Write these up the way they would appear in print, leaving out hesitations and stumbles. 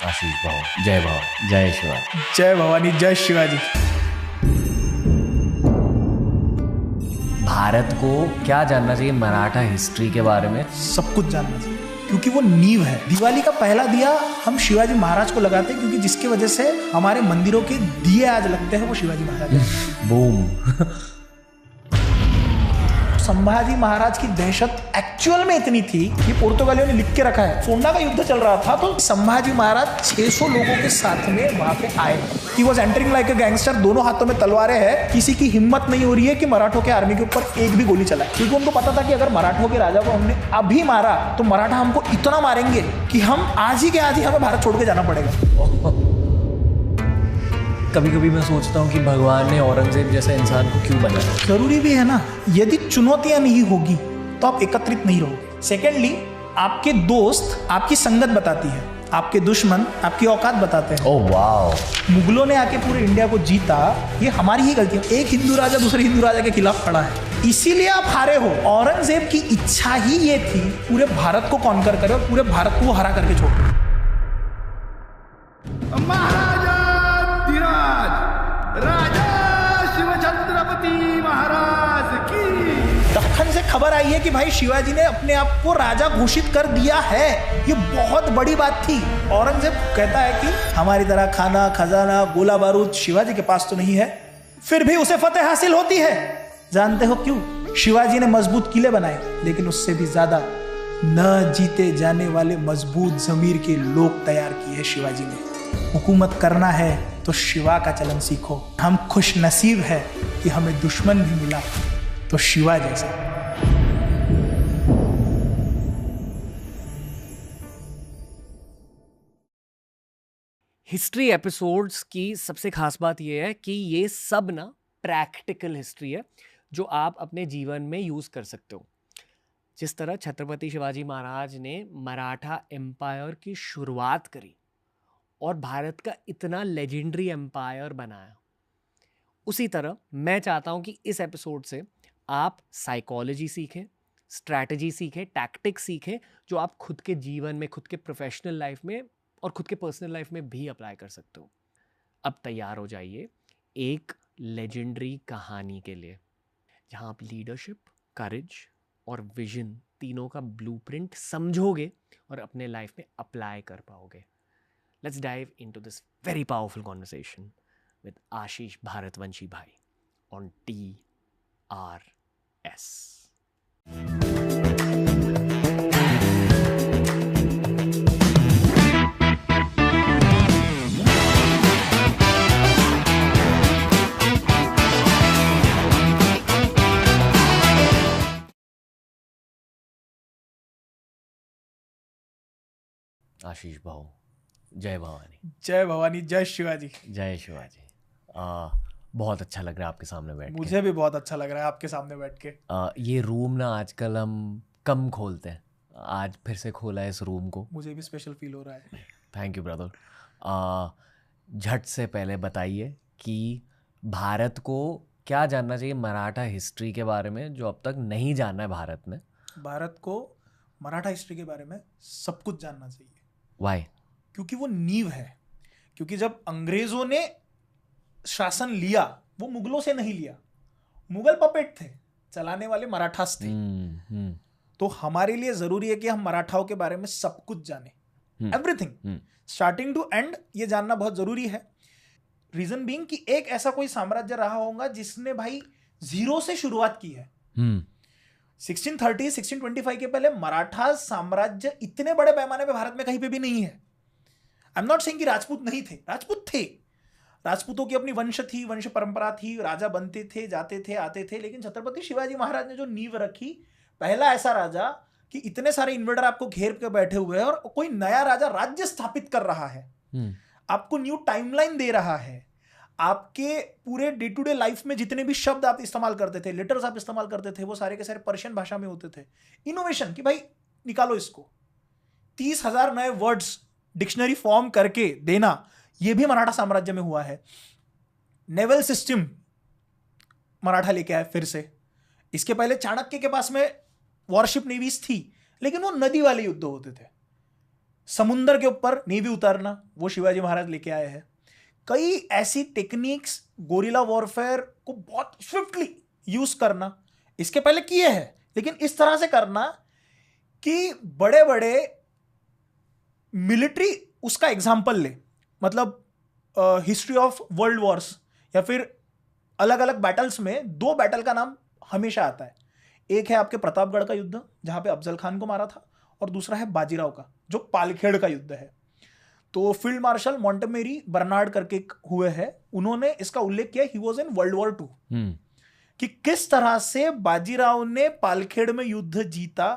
आशीष भाव, जय भाव, जय शिवाजी। जय भवानी, जय शिवाजी। भारत को क्या जानना चाहिए मराठा हिस्ट्री के बारे में? सब कुछ जानना चाहिए, क्योंकि वो नींव है। दिवाली का पहला दिया हम शिवाजी महाराज को लगाते हैं, क्योंकि जिसकी वजह से हमारे मंदिरों के दिए आज लगते हैं वो शिवाजी महाराज हैं। बूम। संभाजी महाराज की दहशत एक्चुअल में इतनी थी कि पुर्तगालियों ने लिख के रखा है, सोंडा का युद्ध चल रहा था तो संभाजी महाराज 600 लोगों के साथ में वहां पे आए। He was entering like a gangster, दोनों हाथों में तलवारें हैं। किसी की हिम्मत नहीं हो रही है कि मराठों के आर्मी के ऊपर एक भी गोली चलाए, क्योंकि उनको पता था कि अगर मराठों के राजा को हमने अभी मारा तो मराठा हमको इतना मारेंगे कि हम आज ही के आज ही हमें भारत छोड़ के जाना पड़ेगा। कभी कभी मैं सोचता हूँ कि भगवान ने औरंगजेब जैसा इंसान को क्यों बनाया? जरूरी भी है ना, यदि चुनौतियां नहीं होगी तो आप एकत्रित नहीं रहोगे। सेकेंडली, आपके दोस्त आपकी संगत बताती है, आपके दुश्मन आपकी औकात बताते हैं। Oh wow. मुगलों ने आके पूरे इंडिया को जीता, ये हमारी ही गलती है। एक हिंदू राजा दूसरे हिंदू राजा के खिलाफ खड़ा है, इसीलिए आप हारे हो। औरंगजेब की इच्छा ही ये थी पूरे भारत को कॉन्कर करे और पूरे भारत को वो हरा करके छोड़े। दक्खन से खबर आई है कि भाई शिवाजी ने अपने आप को राजा घोषित कर दिया है। ये बहुत बड़ी बात थी। औरंगजेब कहता है कि हमारी तरह खाना खजाना गोला बारूद शिवाजी के पास तो नहीं है, फिर भी उसे फतेह हासिल होती है। जानते हो क्यों? शिवाजी ने मजबूत किले बनाए, लेकिन उससे भी ज्यादा न जीते जाने वाले मजबूत जमीर के लोग तैयार किए शिवाजी ने। हुकूमत करना है तो शिवा का चलन सीखो। हम खुश नसीब है कि हमें दुश्मन भी मिला तो शिवा जैसा। हिस्ट्री एपिसोड्स की सबसे खास बात यह है कि ये सब ना प्रैक्टिकल हिस्ट्री है जो आप अपने जीवन में यूज कर सकते हो। जिस तरह छत्रपति शिवाजी महाराज ने मराठा एम्पायर की शुरुआत करी और भारत का इतना लेजेंडरी एम्पायर बनाया, उसी तरह मैं चाहता हूं कि इस एपिसोड से आप साइकोलॉजी सीखें, स्ट्रैटेजी सीखें, टैक्टिक्स सीखें, जो आप खुद के जीवन में, खुद के प्रोफेशनल लाइफ में और खुद के पर्सनल लाइफ में भी अप्लाई कर सकते हो। अब तैयार हो जाइए एक लेजेंडरी कहानी के लिए, जहां आप लीडरशिप, करेज और विजन तीनों का ब्लूप्रिंट समझोगे और अपने लाइफ में अप्लाई कर पाओगे। Let's dive into this very powerful conversation with Ashish Bharatvanshi Bhai on TRS. आशीष भाव, जय भवानी। जय भवानी, जय शिवाजी। जय शिवाजी। बहुत अच्छा लग रहा है आपके सामने बैठ के। मुझे भी बहुत अच्छा लग रहा है आपके सामने बैठ के। ये रूम ना आजकल हम कम खोलते हैं, आज फिर से खोला है इस रूम को। मुझे भी स्पेशल फील हो रहा है। Thank you brother. झट से पहले बताइए कि भारत को क्या जानना चाहिए मराठा हिस्ट्री के बारे में, जो अब तक नहीं जाना है भारत में। भारत को मराठा हिस्ट्री के बारे में सब कुछ जानना चाहिए। वाई? क्योंकि वो नींव है। क्योंकि जब अंग्रेजों ने शासन लिया, वो मुगलों से नहीं लिया। मुगल पपेट थे, चलाने वाले मराठास थे। तो हमारे लिए जरूरी है कि हम मराठाओं के बारे में सब कुछ जाने, एवरीथिंग स्टार्टिंग टू एंड। ये जानना बहुत जरूरी है। रीजन बीइंग कि एक ऐसा कोई साम्राज्य रहा होगा जिसने भाई जीरो से शुरुआत की है। 1630 1625 के पहले मराठा साम्राज्य इतने बड़े पैमाने पे भारत में कहीं पे भी नहीं है। आई एम नॉट सेइंग कि राजपूत नहीं थे, राजपूत थे। राजपूतों की अपनी वंश थी, वंश परंपरा थी, राजा बनते थे, जाते थे, आते थे। लेकिन छत्रपति शिवाजी महाराज ने जो नींव रखी, पहला ऐसा राजा कि इतने सारे इन्वेडर आपको घेर के बैठे हुए हैं और कोई नया राजा राज्य स्थापित कर रहा है, आपको न्यू टाइमलाइन दे रहा है। आपके पूरे डे टू डे लाइफ में जितने भी शब्द आप इस्तेमाल करते थे, लेटर्स आप इस्तेमाल करते थे, वो सारे के सारे पर्शियन भाषा में होते थे। इनोवेशन कि भाई निकालो इसको, 30,000 नए वर्ड्स डिक्शनरी फॉर्म करके देना, यह भी मराठा साम्राज्य में हुआ है। नेवल सिस्टम मराठा लेके आए फिर से। इसके पहले चाणक्य के पास में वॉरशिप नेवीज थी, लेकिन वो नदी वाले युद्ध होते थे। समुंदर के ऊपर नेवी उतारना वो शिवाजी महाराज लेके आए हैं। कई ऐसी टेक्निक्स गोरिल्ला वॉरफेयर को बहुत स्विफ्टली यूज करना इसके पहले किए हैं, लेकिन इस तरह से करना कि बड़े बड़े मिलिट्री उसका एग्जाम्पल ले, मतलब हिस्ट्री ऑफ वर्ल्ड वॉर्स या फिर अलग अलग बैटल्स में 2 बैटल का नाम हमेशा आता है। एक है आपके प्रतापगढ़ का युद्ध जहां पे अफजल खान को मारा था, और दूसरा है बाजीराव का जो पालखेड़ का युद्ध है। तो फील्ड मार्शल मॉन्टेमेरी बर्नार्ड करके हुए हैं, उन्होंने इसका उल्लेख किया, he was in world war 2, कि किस तरह से बाजीराव ने पालखेड़ में युद्ध जीता,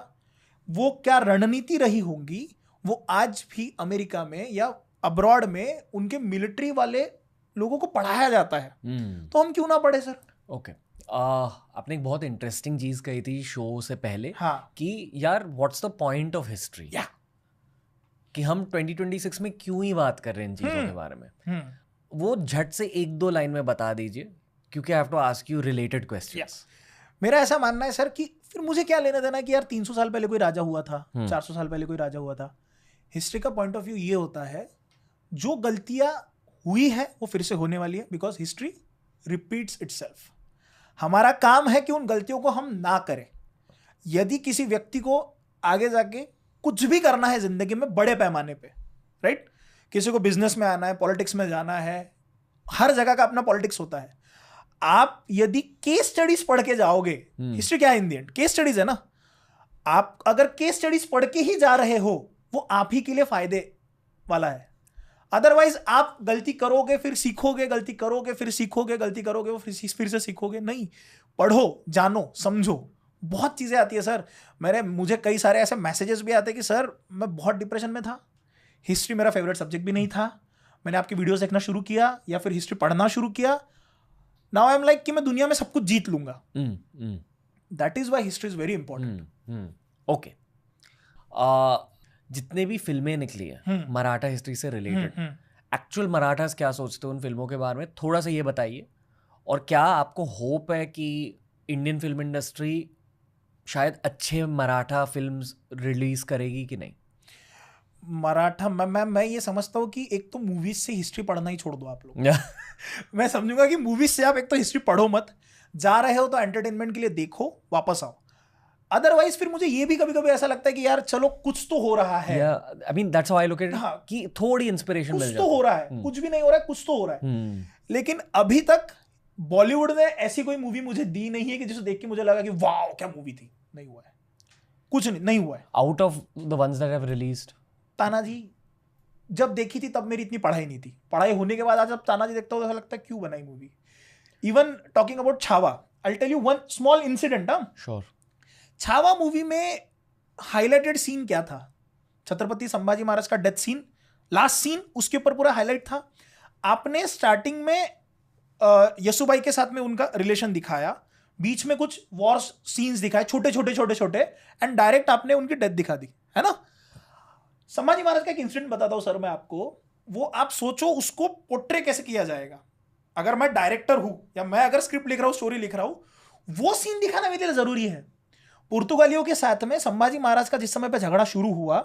वो क्या रणनीति रही होंगी, वो आज भी अमेरिका में या अब्रॉड में उनके मिलिट्री वाले लोगों को पढ़ाया जाता है। तो हम क्यों ना पढ़े सर? ओके आपने एक बहुत इंटरेस्टिंग चीज कही थी शो से पहले, हाँ, कि यार what's the point of history, कि हम 2026 में क्यों ही बात कर रहे हैं इन चीजों के बारे में। वो झट से 1-2 लाइन में बता दीजिए, क्योंकि I have to ask you related questions. मेरा ऐसा मानना है सर कि फिर मुझे क्या लेना देना कि यार 300 साल पहले कोई राजा हुआ था, 400 साल पहले कोई राजा हुआ था। हिस्ट्री का पॉइंट ऑफ व्यू ये होता है, जो गलतियां हुई है वो फिर से होने वाली है, बिकॉज हिस्ट्री रिपीट्स इटसेल्फ। हमारा काम है कि उन गलतियों को हम ना करें। यदि किसी व्यक्ति को आगे जाके कुछ भी करना है जिंदगी में बड़े पैमाने पे, राइट, किसी को बिजनेस में आना है, पॉलिटिक्स में जाना है, हर जगह का अपना पॉलिटिक्स होता है। आप यदि केस स्टडीज पढ़ के जाओगे, हिस्ट्री क्या है in the end, case studies है ना। आप अगर केस स्टडीज पढ़ के ही जा रहे हो, वो आप ही के लिए फायदे वाला है। अदरवाइज आप गलती करोगे फिर सीखोगे, गलती करोगे फिर सीखोगे, गलती करोगे वो फिर से सीखोगे नहीं। पढ़ो, जानो, समझो, बहुत चीजें आती है सर। मुझे कई सारे ऐसे मैसेजेस भी आते हैं कि सर मैं बहुत डिप्रेशन में था, हिस्ट्री मेरा फेवरेट सब्जेक्ट भी नहीं था, मैंने आपकी वीडियोस देखना शुरू किया या फिर हिस्ट्री पढ़ना शुरू किया, नाउ आई एम लाइक कि मैं दुनिया में सब कुछ जीत लूंगा। That is why history is very important. Okay, जितने भी फिल्में निकली है मराठा हिस्ट्री से रिलेटेड, एक्चुअल मराठास क्या सोचते हो उन फिल्मों के बारे में, थोड़ा सा ये बताइए। और क्या आपको होप है कि इंडियन फिल्म इंडस्ट्री शायद अच्छे मराठा फिल्म्स रिलीज करेगी कि नहीं? मराठा मैं ये समझता हूँ कि एक तो मूवीज से हिस्ट्री पढ़ना ही छोड़ दो आप लोग। मैं समझूंगा कि मूवीज से आप एक तो हिस्ट्री पढ़ो मत, जा रहे हो तो एंटरटेनमेंट के लिए देखो, वापस आओ। अदरवाइज फिर मुझे ये भी कभी कभी ऐसा लगता है कि यार चलो कुछ तो हो रहा है। I mean that's how I look at it, कि थोड़ी इंस्पिरेशन मिल जाती है। कुछ तो हो रहा है, कुछ भी नहीं हो रहा है, कुछ तो हो रहा है। लेकिन अभी तक बॉलीवुड ने ऐसी कोई मूवी मुझे दी नहीं है कि जिसे देख के मुझे लगा कि वाओ क्या मूवी थी। नहीं हुआ है, कुछ नहीं हुआ है। Out of the ones that have released, Tanaji जब देखी थी तब मेरी इतनी पढ़ाई नहीं थी। पढ़ाई होने के बाद आज जब तानाजी देखता हूँ तो ऐसा लगता है क्यों बनाई movie. Even talking about Chhaava, I will tell you one small incident. Sure. Chhaava movie में हाईलाइटेड सीन क्या था? छत्रपति संभाजी महाराज का डेथ सीन, लास्ट सीन, उसके ऊपर पूरा हाईलाइट था। आपने स्टार्टिंग में यसुबाई के साथ में उनका रिलेशन दिखाया, बीच में कुछ वॉर सीन्स दिखाए छोटे छोटे एंड डायरेक्ट आपने उनकी डेथ दिखा दी, है ना। संभाजी महाराज का एक इंसिडेंट बताता हूं सर मैं आपको, वो आप सोचो उसको पोर्ट्रे कैसे किया जाएगा। अगर मैं डायरेक्टर हूं या मैं अगर स्क्रिप्ट लिख रहा हूं, स्टोरी लिख रहा हूं, वो सीन दिखाना मेरे लिए जरूरी है। पुर्तगालियों के साथ में संभाजी महाराज का जिस समय पे झगड़ा शुरू हुआ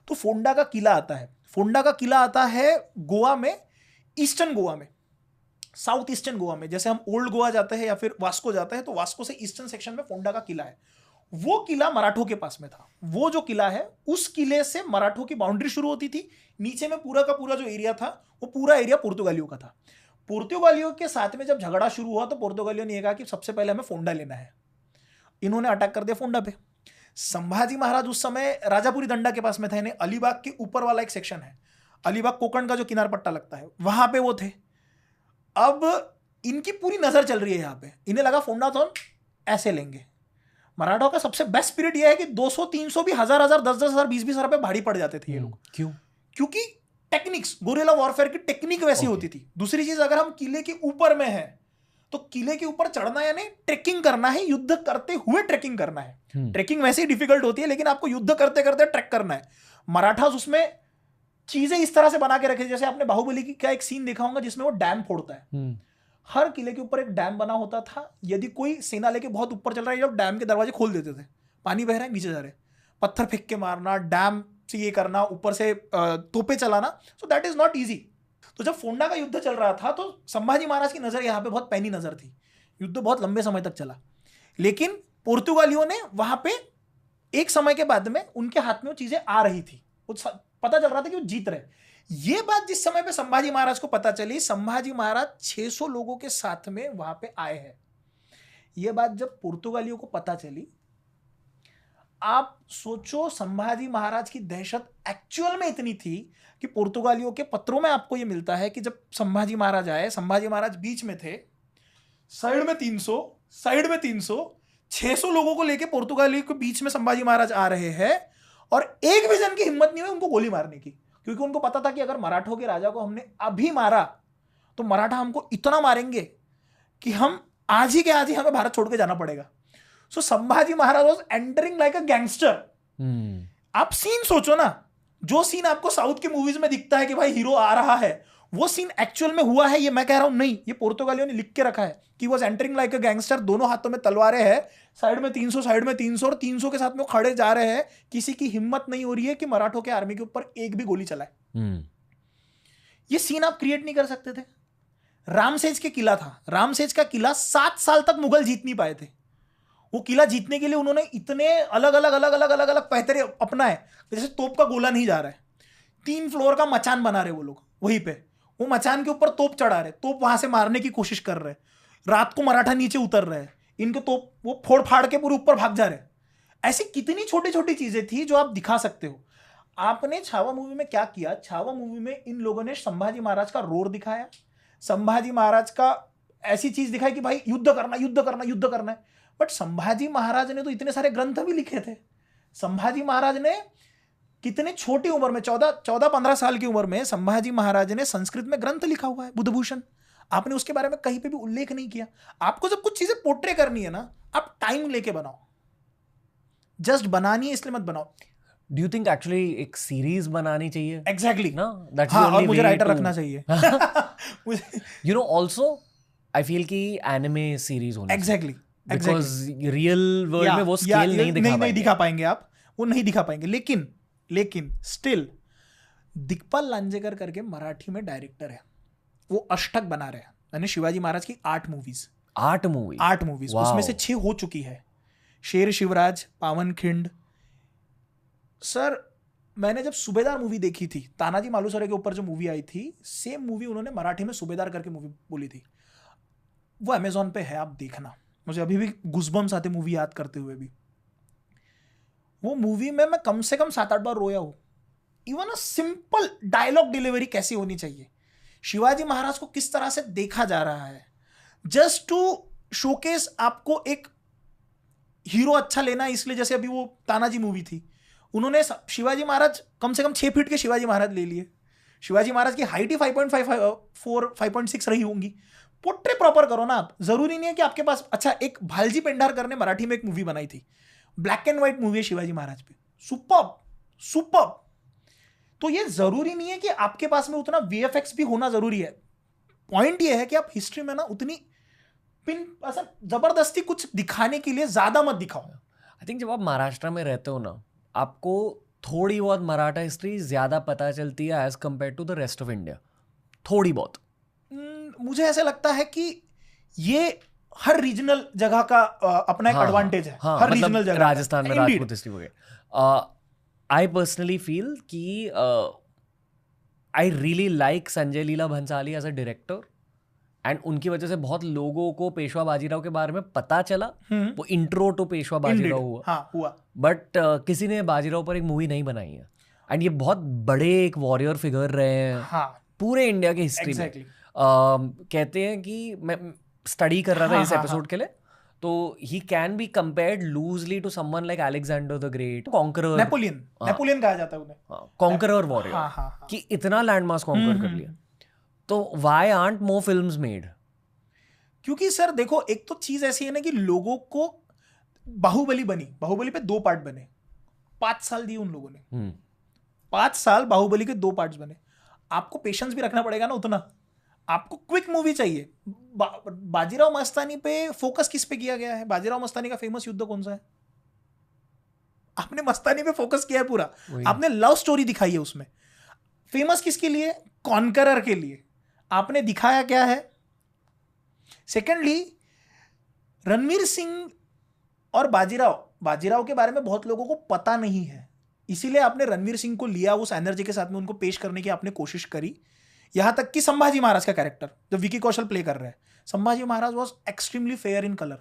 तो फोंडा का किला आता है। फोंडा का किला आता है गोवा में, ईस्टर्न गोवा में, साउथ ईस्टर्न गोवा में। जैसे हम ओल्ड गोवा जाते हैं या फिर वास्को जाते हैं तो वास्को से ईस्टर्न सेक्शन में फोंडा का किला है। वो किला मराठों के पास में था। वो जो किला है उस किले से मराठों की बाउंड्री शुरू होती थी, नीचे में पूरा का पूरा जो एरिया था वो पूरा एरिया पुर्तगालियों का था। पुर्तगालियों के साथ में जब झगड़ा शुरू हुआ तो पुर्तगालियों ने कहा कि सबसे पहले हमें फोंडा लेना है। इन्होंने अटैक कर दिया फोंडा पे। संभाजी महाराज उस समय राजापुरी दंडा के पास में था। इन्हें अलीबाग के ऊपर वाला एक सेक्शन है, अलीबाग कोकण का जो किनार पट्टा लगता है, वहां पे वो थे। अब इनकी पूरी नजर चल रही है यहाँ पे। इन्हें लगा फोंडा तो हम ऐसे लेंगे। मराठों का सबसे बेस्ट पीरियड यह है कि 200-300 भी 1000-1000 10,000 20,000 रुपए भारी पड़ जाते थे ये लोग। क्यों? क्योंकि टेक्निक्स, गोरिल्ला वॉरफेयर की टेक्निक वैसी होती थी। दूसरी चीज, अगर हम किले के ऊपर में है तो किले के ऊपर चढ़ना यानी ट्रेकिंग करना है, युद्ध करते हुए ट्रेकिंग करना है। ट्रेकिंग वैसे ही डिफिकल्ट होती है, लेकिन आपको युद्ध करते करते ट्रैक करना है। मराठास उसमें चीजें इस तरह से बना के रखे, जैसे आपने बाहुबली की क्या एक सीन देखा होगा जिसमें वो डैम फोड़ता है। हर किले के ऊपर एक डैम बना होता था। यदि कोई सेना लेके बहुत ऊपर चल रहा है, जब डैम के दरवाजे खोल देते थे, पानी बह रहा है, नीचे जा रहे, पत्थर फेंक के मारना, डैम से ये करना, ऊपर से तोपे चलाना, so that is not easy. तो जब फोंडा का युद्ध चल रहा था तो संभाजी महाराज की नजर यहाँ पे बहुत पैनी नजर थी, युद्ध बहुत लंबे समय तक चला, लेकिन पुर्तगालियों ने वहां पे एक समय के बाद में उनके हाथ में वो चीजें आ रही थी, वो पता चल रहा था कि वो जीत रहे। ये बात जिस समय पे संभाजी महाराज को पता चली, संभाजी महाराज 600 लोगों के साथ में वहां पे आए हैं। ये बात जब पुर्तगालियों को पता चली, आप सोचो संभाजी महाराज की दहशत एक्चुअल में इतनी थी कि पुर्तगालियों के पत्रों में आपको ये मिलता है कि जब संभाजी महाराज आए, संभाजी महाराज बीच में थे, साइड में 300, साइड में 300, 600 लोगों को लेके पुर्तगालियों के बीच में संभाजी महाराज आ रहे हैं, और एक भी जन की हिम्मत नहीं हुई उनको गोली मारने की, क्योंकि उनको पता था कि अगर मराठों के राजा को हमने अभी मारा तो मराठा हमको इतना मारेंगे कि हम आज ही के आज ही हमें भारत छोड़ के जाना पड़ेगा। So Sambhaji Maharaj was entering like a gangster. आप सीन सोचो ना, जो सीन आपको साउथ की मूवीज में दिखता है कि भाई हीरो आ रहा है, वो सीन एक्चुअल में हुआ है। ये मैं कह रहा हूं नहीं, ये पुर्तगालियों ने लिख के रखा है कि was entering like a gangster. दोनों हाथों में तलवारें हैं, साइड में 300, साइड में 300, और 300 के साथ में वो खड़े जा रहे हैं। किसी की हिम्मत नहीं हो रही है कि मराठों के आर्मी के ऊपर एक भी गोली चलाए। ये सीन आप क्रिएट नहीं कर सकते थे। रामसेज के किला था, रामसेज का किला 7 साल तक मुगल जीत नहीं पाए थे। वो किला जीतने के लिए उन्होंने इतने अलग अलग पैतरे अपनाए, जैसे तोप का गोला नहीं जा रहा है, 3 फ्लोर का मचान बना रहे वो लोग, वहीं पे वो मचान के ऊपर तोप चढ़ा रहे, तोप वहां से मारने की कोशिश कर रहे, रात को मराठा नीचे उतर रहे, इनके तोप वो फोड़ फाड़ के पूरे ऊपर भाग जा रहे। ऐसी कितनी छोटी छोटी चीजें थी जो आप दिखा सकते हो। आपने छावा मूवी में क्या किया, छावा मूवी में इन लोगों ने संभाजी महाराज का रोर दिखाया, संभाजी महाराज का ऐसी चीज दिखाई कि भाई युद्ध करना युद्ध करना युद्ध करना है। बट संभाजी महाराज ने तो इतने सारे ग्रंथ भी लिखे थे। संभाजी महाराज ने कितने छोटी उम्र में, 14-15 साल की उम्र में संभाजी महाराज ने संस्कृत में ग्रंथ लिखा हुआ है, बुद्धभूषण। आपने उसके बारे में कहीं पे भी उल्लेख नहीं किया। आपको जब कुछ चीजें पोर्ट्रे करनी है ना, आप टाइम लेके बनाओ, जस्ट बनानी है इसलिए मत बनाओ। Do you think actually एक सीरीज बनानी चाहिए? Exactly. No, that's हाँ, the only और मुझे way राइटर to... रखना चाहिए। You know, also I feel कि anime series होनी Exactly. Because real world में वो scale नहीं दिखा पाएंगे आप, वो नहीं दिखा पाएंगे। लेकिन स्टिल दिग्पाल लांजेकर करके मराठी में डायरेक्टर है, वो अष्टक बना रहे हैं, यानी शिवाजी महाराज की 8 मूवीज, 8 मूवीज, उसमें से 6 हो चुकी है। शेर शिवराज, पावनखिंड। सर मैंने जब सूबेदार मूवी देखी थी, तानाजी मालुसरे के ऊपर जो मूवी आई थी, सेम मूवी उन्होंने मराठी में सूबेदार करके मूवी बोली थी। वो अमेजोन पे है, आप देखना। मुझे अभी भी गुज़बम्स आते मूवी याद करते हुए भी। वो मूवी में मैं कम से कम 7-8 बार रोया हूं। Even a simple dialogue delivery कैसी होनी चाहिए, शिवाजी महाराज को किस तरह से देखा जा रहा है, जस्ट टू शोकेस आपको एक हीरो अच्छा लेना है। इसलिए जैसे अभी वो तानाजी मूवी थी, उन्होंने शिवाजी महाराज कम से कम 6 फीट के शिवाजी महाराज ले लिए। शिवाजी महाराज की हाइट ही 5.54 5.6 रही होंगी। पोट्रे प्रॉपर करो ना आप। जरूरी नहीं है कि आपके पास, अच्छा एक भालजी पेंढारकर ने मराठी में एक मूवी बनाई थी, ब्लैक एंड व्हाइट मूवी है शिवाजी महाराज पे, सुपर्ब। तो ये जरूरी नहीं है कि आपके पास में उतना वीएफएक्स भी होना जरूरी है। पॉइंट ये है कि आप हिस्ट्री में ना उतनी ऐसा जबरदस्ती कुछ दिखाने के लिए ज्यादा मत दिखाओ। आई थिंक जब आप महाराष्ट्र में रहते हो ना, आपको थोड़ी बहुत मराठा हिस्ट्री ज्यादा पता चलती है as compared to the rest of India, थोड़ी बहुत। मुझे ऐसा लगता है कि ये हर रीजनल जगह का अपना एक एडवांटेज है। हर मतलब रीजनल जगह, राजस्थान में राजपूत हिस्ट्री हो गई। आई पर्सनली फील कि I really like Sanjay Leela Bhansali as a director, and उनकी वजह से बहुत लोगों को पेशवा बाजीराव के बारे में पता चला। वो इंट्रो टू पेशवा बाजीराव हुआ। बट किसी ने बाजीराव पर एक मूवी नहीं बनाई है, एंड ये बहुत बड़े एक वॉरियर फिगर रहे हैं पूरे इंडिया की हिस्ट्री में। कहते हैं कि मैं स्टडी कर रहा था इस एपिसोड के लिए, तो he can be compared loosely to someone like Alexander the great, conqueror, Napoleon कहा जाता है उन्हें, कॉन्करर वॉरियर, कि इतना लैंडमार्क कॉन्कर कर लिया। तो why aren't more films made? क्योंकि सर देखो, एक तो चीज ऐसी है ना कि लोगों को बाहुबली पे 2 पार्ट बने, 5 साल दिए उन लोगों ने। 5 साल बाहुबली के 2 पार्ट्स बने। आपको पेशेंस भी रखना पड़ेगा ना उतना। आपको क्विक मूवी चाहिए। बाजीराव मस्तानी पे फोकस किस पे किया गया है? बाजीराव मस्तानी का फेमस युद्ध कौन सा है? आपने मस्तानी पे फोकस किया है पूरा, आपने लव स्टोरी दिखाई है उसमें। फेमस किसके लिए? कॉन्करर के लिए। आपने दिखाया क्या है? सेकेंडली, रणवीर सिंह और बाजीराव के बारे में बहुत लोगों को पता नहीं है, इसीलिए आपने रणवीर सिंह को लिया, उस एनर्जी के साथ में उनको पेश करने की आपने कोशिश करी। यहां तक कि संभाजी महाराज का कैरेक्टर जो विकी कौशल प्ले कर रहे हैं, Sambhaji Maharaj was extremely fair in colour.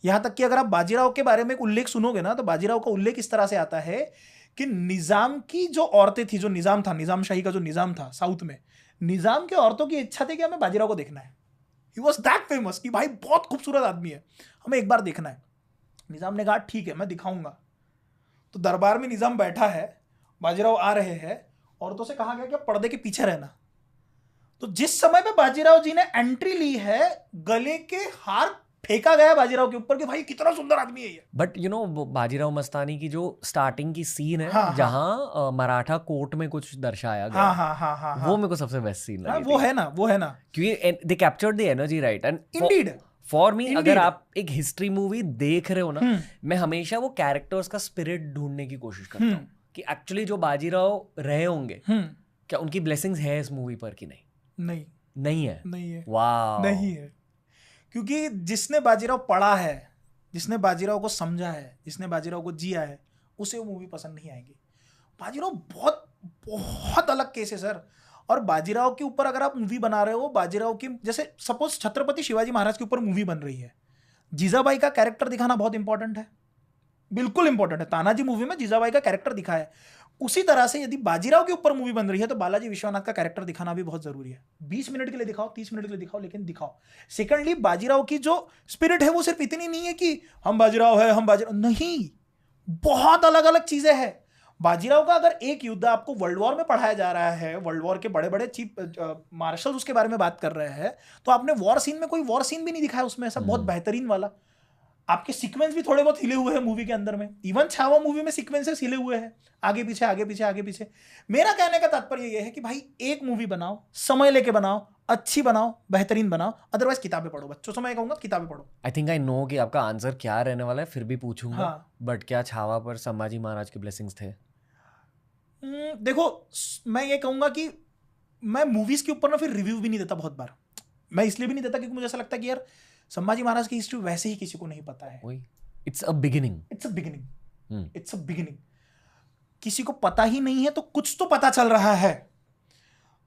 यहां तक कि अगर आप बाजीराव के बारे में एक उल्लेख सुनोगे ना, तो बाजीराव का उल्लेख इस तरह से आता है कि निजाम की जो औरतें थी, जो निजाम था, निजाम शाही का जो निजाम था साउथ में, निजाम की औरतों की इच्छा थी कि हमें बाजीराव को देखना है। ही वॉज दैट फेमस कि भाई बहुत खूबसूरत आदमी है, हमें एक बार देखना है। निजाम ने कहा ठीक है मैं दिखाऊंगा। तो दरबार में निजाम बैठा है, बाजीराव आ रहे हैं, औरतों से कहा गया कि पर्दे के पीछे रहना। तो जिस समय पे बाजीराव जी ने एंट्री ली है, गले के हार फेंका गया बाजीराव के ऊपर कि भाई कितना सुंदर आदमी है ये। But you know Bajirao Mastani की जो स्टार्टिंग की सीन है, हाँ, जहां मराठा कोर्ट में कुछ दर्शाया गया, हाँ, वो मेरे को सबसे बेस्ट सीन लगी वो है ना, वो है ना, क्योंकि दे captured the energy right. And Indeed for me, अगर आप एक हिस्ट्री मूवी देख रहे हो ना, मैं हमेशा वो कैरेक्टर्स का स्पिरिट ढूंढने की कोशिश करता हूँ कि एक्चुअली जो बाजीराव रहे होंगे, क्या उनकी ब्लेसिंग्स है इस मूवी पर कि नहीं। नहीं है। वाह, नहीं है। क्योंकि जिसने बाजीराव पढ़ा है, जिसने बाजीराव को समझा है, जिसने बाजीराव को जिया है, उसे वो मूवी पसंद नहीं आएगी। बाजीराव बहुत बहुत अलग केस है सर। और बाजीराव के ऊपर अगर आप मूवी बना रहे हो, बाजीराव की जैसे सपोज छत्रपति शिवाजी महाराज के ऊपर मूवी बन रही है, जीजाबाई का कैरेक्टर दिखाना बहुत इंपॉर्टेंट है, बिल्कुल इंपॉर्टेंट है। तानाजी मूवी में जीजाबाई का कैरेक्टर दिखाया है, उसी तरह से यदि बाजीराव के ऊपर मूवी बन रही है तो बालाजी विश्वनाथ का कैरेक्टर दिखाना भी बहुत जरूरी है। 20 मिनट के लिए दिखाओ, 30 मिनट के लिए दिखाओ, लेकिन दिखाओ। सेकंडली, बाजीराव की जो स्पिरिट है वो सिर्फ इतनी नहीं है कि हम बाजीराव है, हम बाजीराव नहीं, बहुत अलग अलग चीजें हैं। बाजीराव का अगर एक युद्ध आपको वर्ल्ड वॉर में पढ़ाया जा रहा है, वर्ल्ड वॉर के बड़े बड़े चीफ मार्शल्स उसके बारे में बात कर रहे हैं, तो आपने वॉर सीन में कोई वॉर सीन भी नहीं दिखाया उसमें ऐसा बहुत बेहतरीन वाला। आपके सीक्वेंस भी थोड़े बहुत हिले हुए हैं मूवी के अंदर में, इवन छावा मूवी में सीक्वेंसेस हिले हुए हैं, आगे पीछे आगे पीछे आगे पीछे। मेरा कहने का तात्पर्य यह है कि भाई एक मूवी बनाओ, समय लेके बनाओ, अच्छी बनाओ, बेहतरीन बनाओ, अदरवाइज किताबें पढ़ो। बच्चों से मैं कहूंगा किताबें पढ़ो। आई थिंक आई नो कि आपका आंसर क्या रहने वाला है, फिर भी पूछूंगा। बट क्या छावा पर संभाजी महाराज के ब्लेसिंग्स थे? देखो, मैं ये कहूंगा कि मैं मूवीज के ऊपर ना फिर रिव्यू भी नहीं देता बहुत बार। मैं इसलिए भी नहीं देता क्योंकि मुझे ऐसा लगता है कि यार संभाजी महाराज की हिस्ट्री वैसे ही किसी को नहीं पता है। It's a beginning, it's a beginning. किसी को पता ही नहीं है तो कुछ तो पता चल रहा है।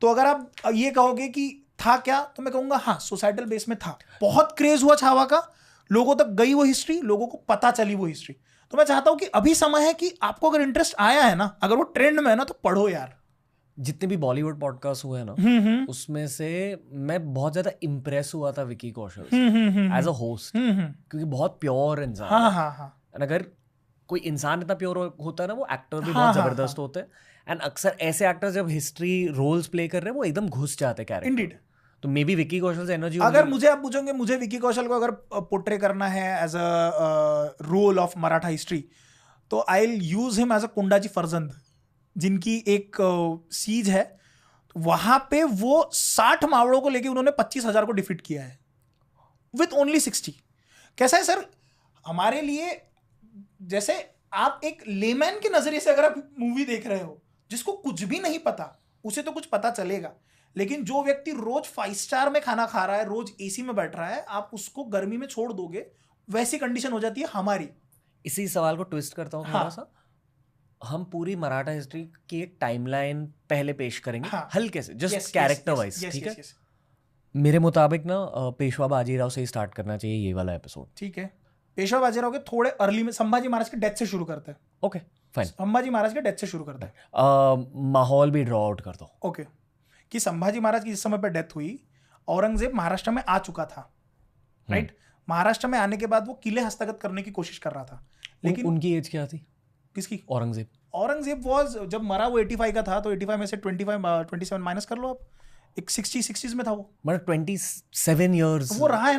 तो अगर आप ये कहोगे कि था क्या, तो मैं कहूंगा हाँ, सोसाइटल बेस में था। बहुत क्रेज हुआ छावा का, लोगों तक गई वो हिस्ट्री, लोगों को पता चली वो हिस्ट्री। तो मैं चाहता हूं कि अभी समय है कि आपको अगर इंटरेस्ट आया है ना, अगर वो ट्रेंड में है ना, तो पढ़ो यार। जितने भी बॉलीवुड पॉडकास्ट हुए ना, उसमें से मैं बहुत ज्यादा इम्प्रेस हुआ था Vicky Kaushal as a host, क्योंकि बहुत प्योर इंसान है। अगर कोई इंसान इतना प्योर होता है ना, वो एक्टर भी बहुत जबरदस्त होते हैं। एंड अक्सर ऐसे एक्टर्स जब हिस्ट्री रोल्स प्ले कर रहे हैं, वो एकदम घुस जाते हैं कैरेक्टर। इंडीड। तो मे बी विकी कौशल से एनर्जी। अगर मुझे आप पूछोगे, मुझे विकी कौशल को अगर पोर्ट्रे करना है as a role of Maratha history, तो I will use him as a Kundaji Farjand, जिनकी एक सीज है, तो वहां पे वो 60 मावड़ों को लेके उन्होंने 25,000 को डिफीट किया है विथ ओनली 60। कैसा है सर हमारे लिए, जैसे आप एक लेमैन के नजरिए से अगर आप मूवी देख रहे हो, जिसको कुछ भी नहीं पता, उसे तो कुछ पता चलेगा, लेकिन जो व्यक्ति रोज 5 स्टार में खाना खा रहा है, रोज एसी में बैठ रहा है, आप उसको गर्मी में छोड़ दोगे, वैसी कंडीशन हो जाती है हमारी। इसी सवाल को ट्विस्ट करता हूँ थोड़ा सा। हम पूरी मराठा हिस्ट्री की एक टाइमलाइन पहले पेश करेंगे, हल्के से, जस्ट कैरेक्टर वाइज, ठीक है? मेरे मुताबिक ना पेशवा बाजीराव से ही स्टार्ट करना चाहिए ये वाला एपिसोड। ठीक है, पेशवा बाजीराव के थोड़े अर्ली में संभाजी महाराज के डेथ से शुरू करते हैं। ओके फाइन, संभाजी महाराज के डेथ से शुरू करते हैं। माहौल भी ड्रॉ आउट कर दो। ओके, कि संभाजी महाराज की जिस समय पर डेथ हुई, औरंगजेब महाराष्ट्र में आ चुका था, राइट? महाराष्ट्र में आने के बाद वो किले हस्तगत करने की कोशिश कर रहा था, लेकिन उनकी एज क्या थी? किसकी? औरंगजेब वाज, जब मरा वो 85 का था, तो 85 में से 27 माइनस कर लो आप, एक 60s में था वो, मतलब 27 इयर्स वो रहा है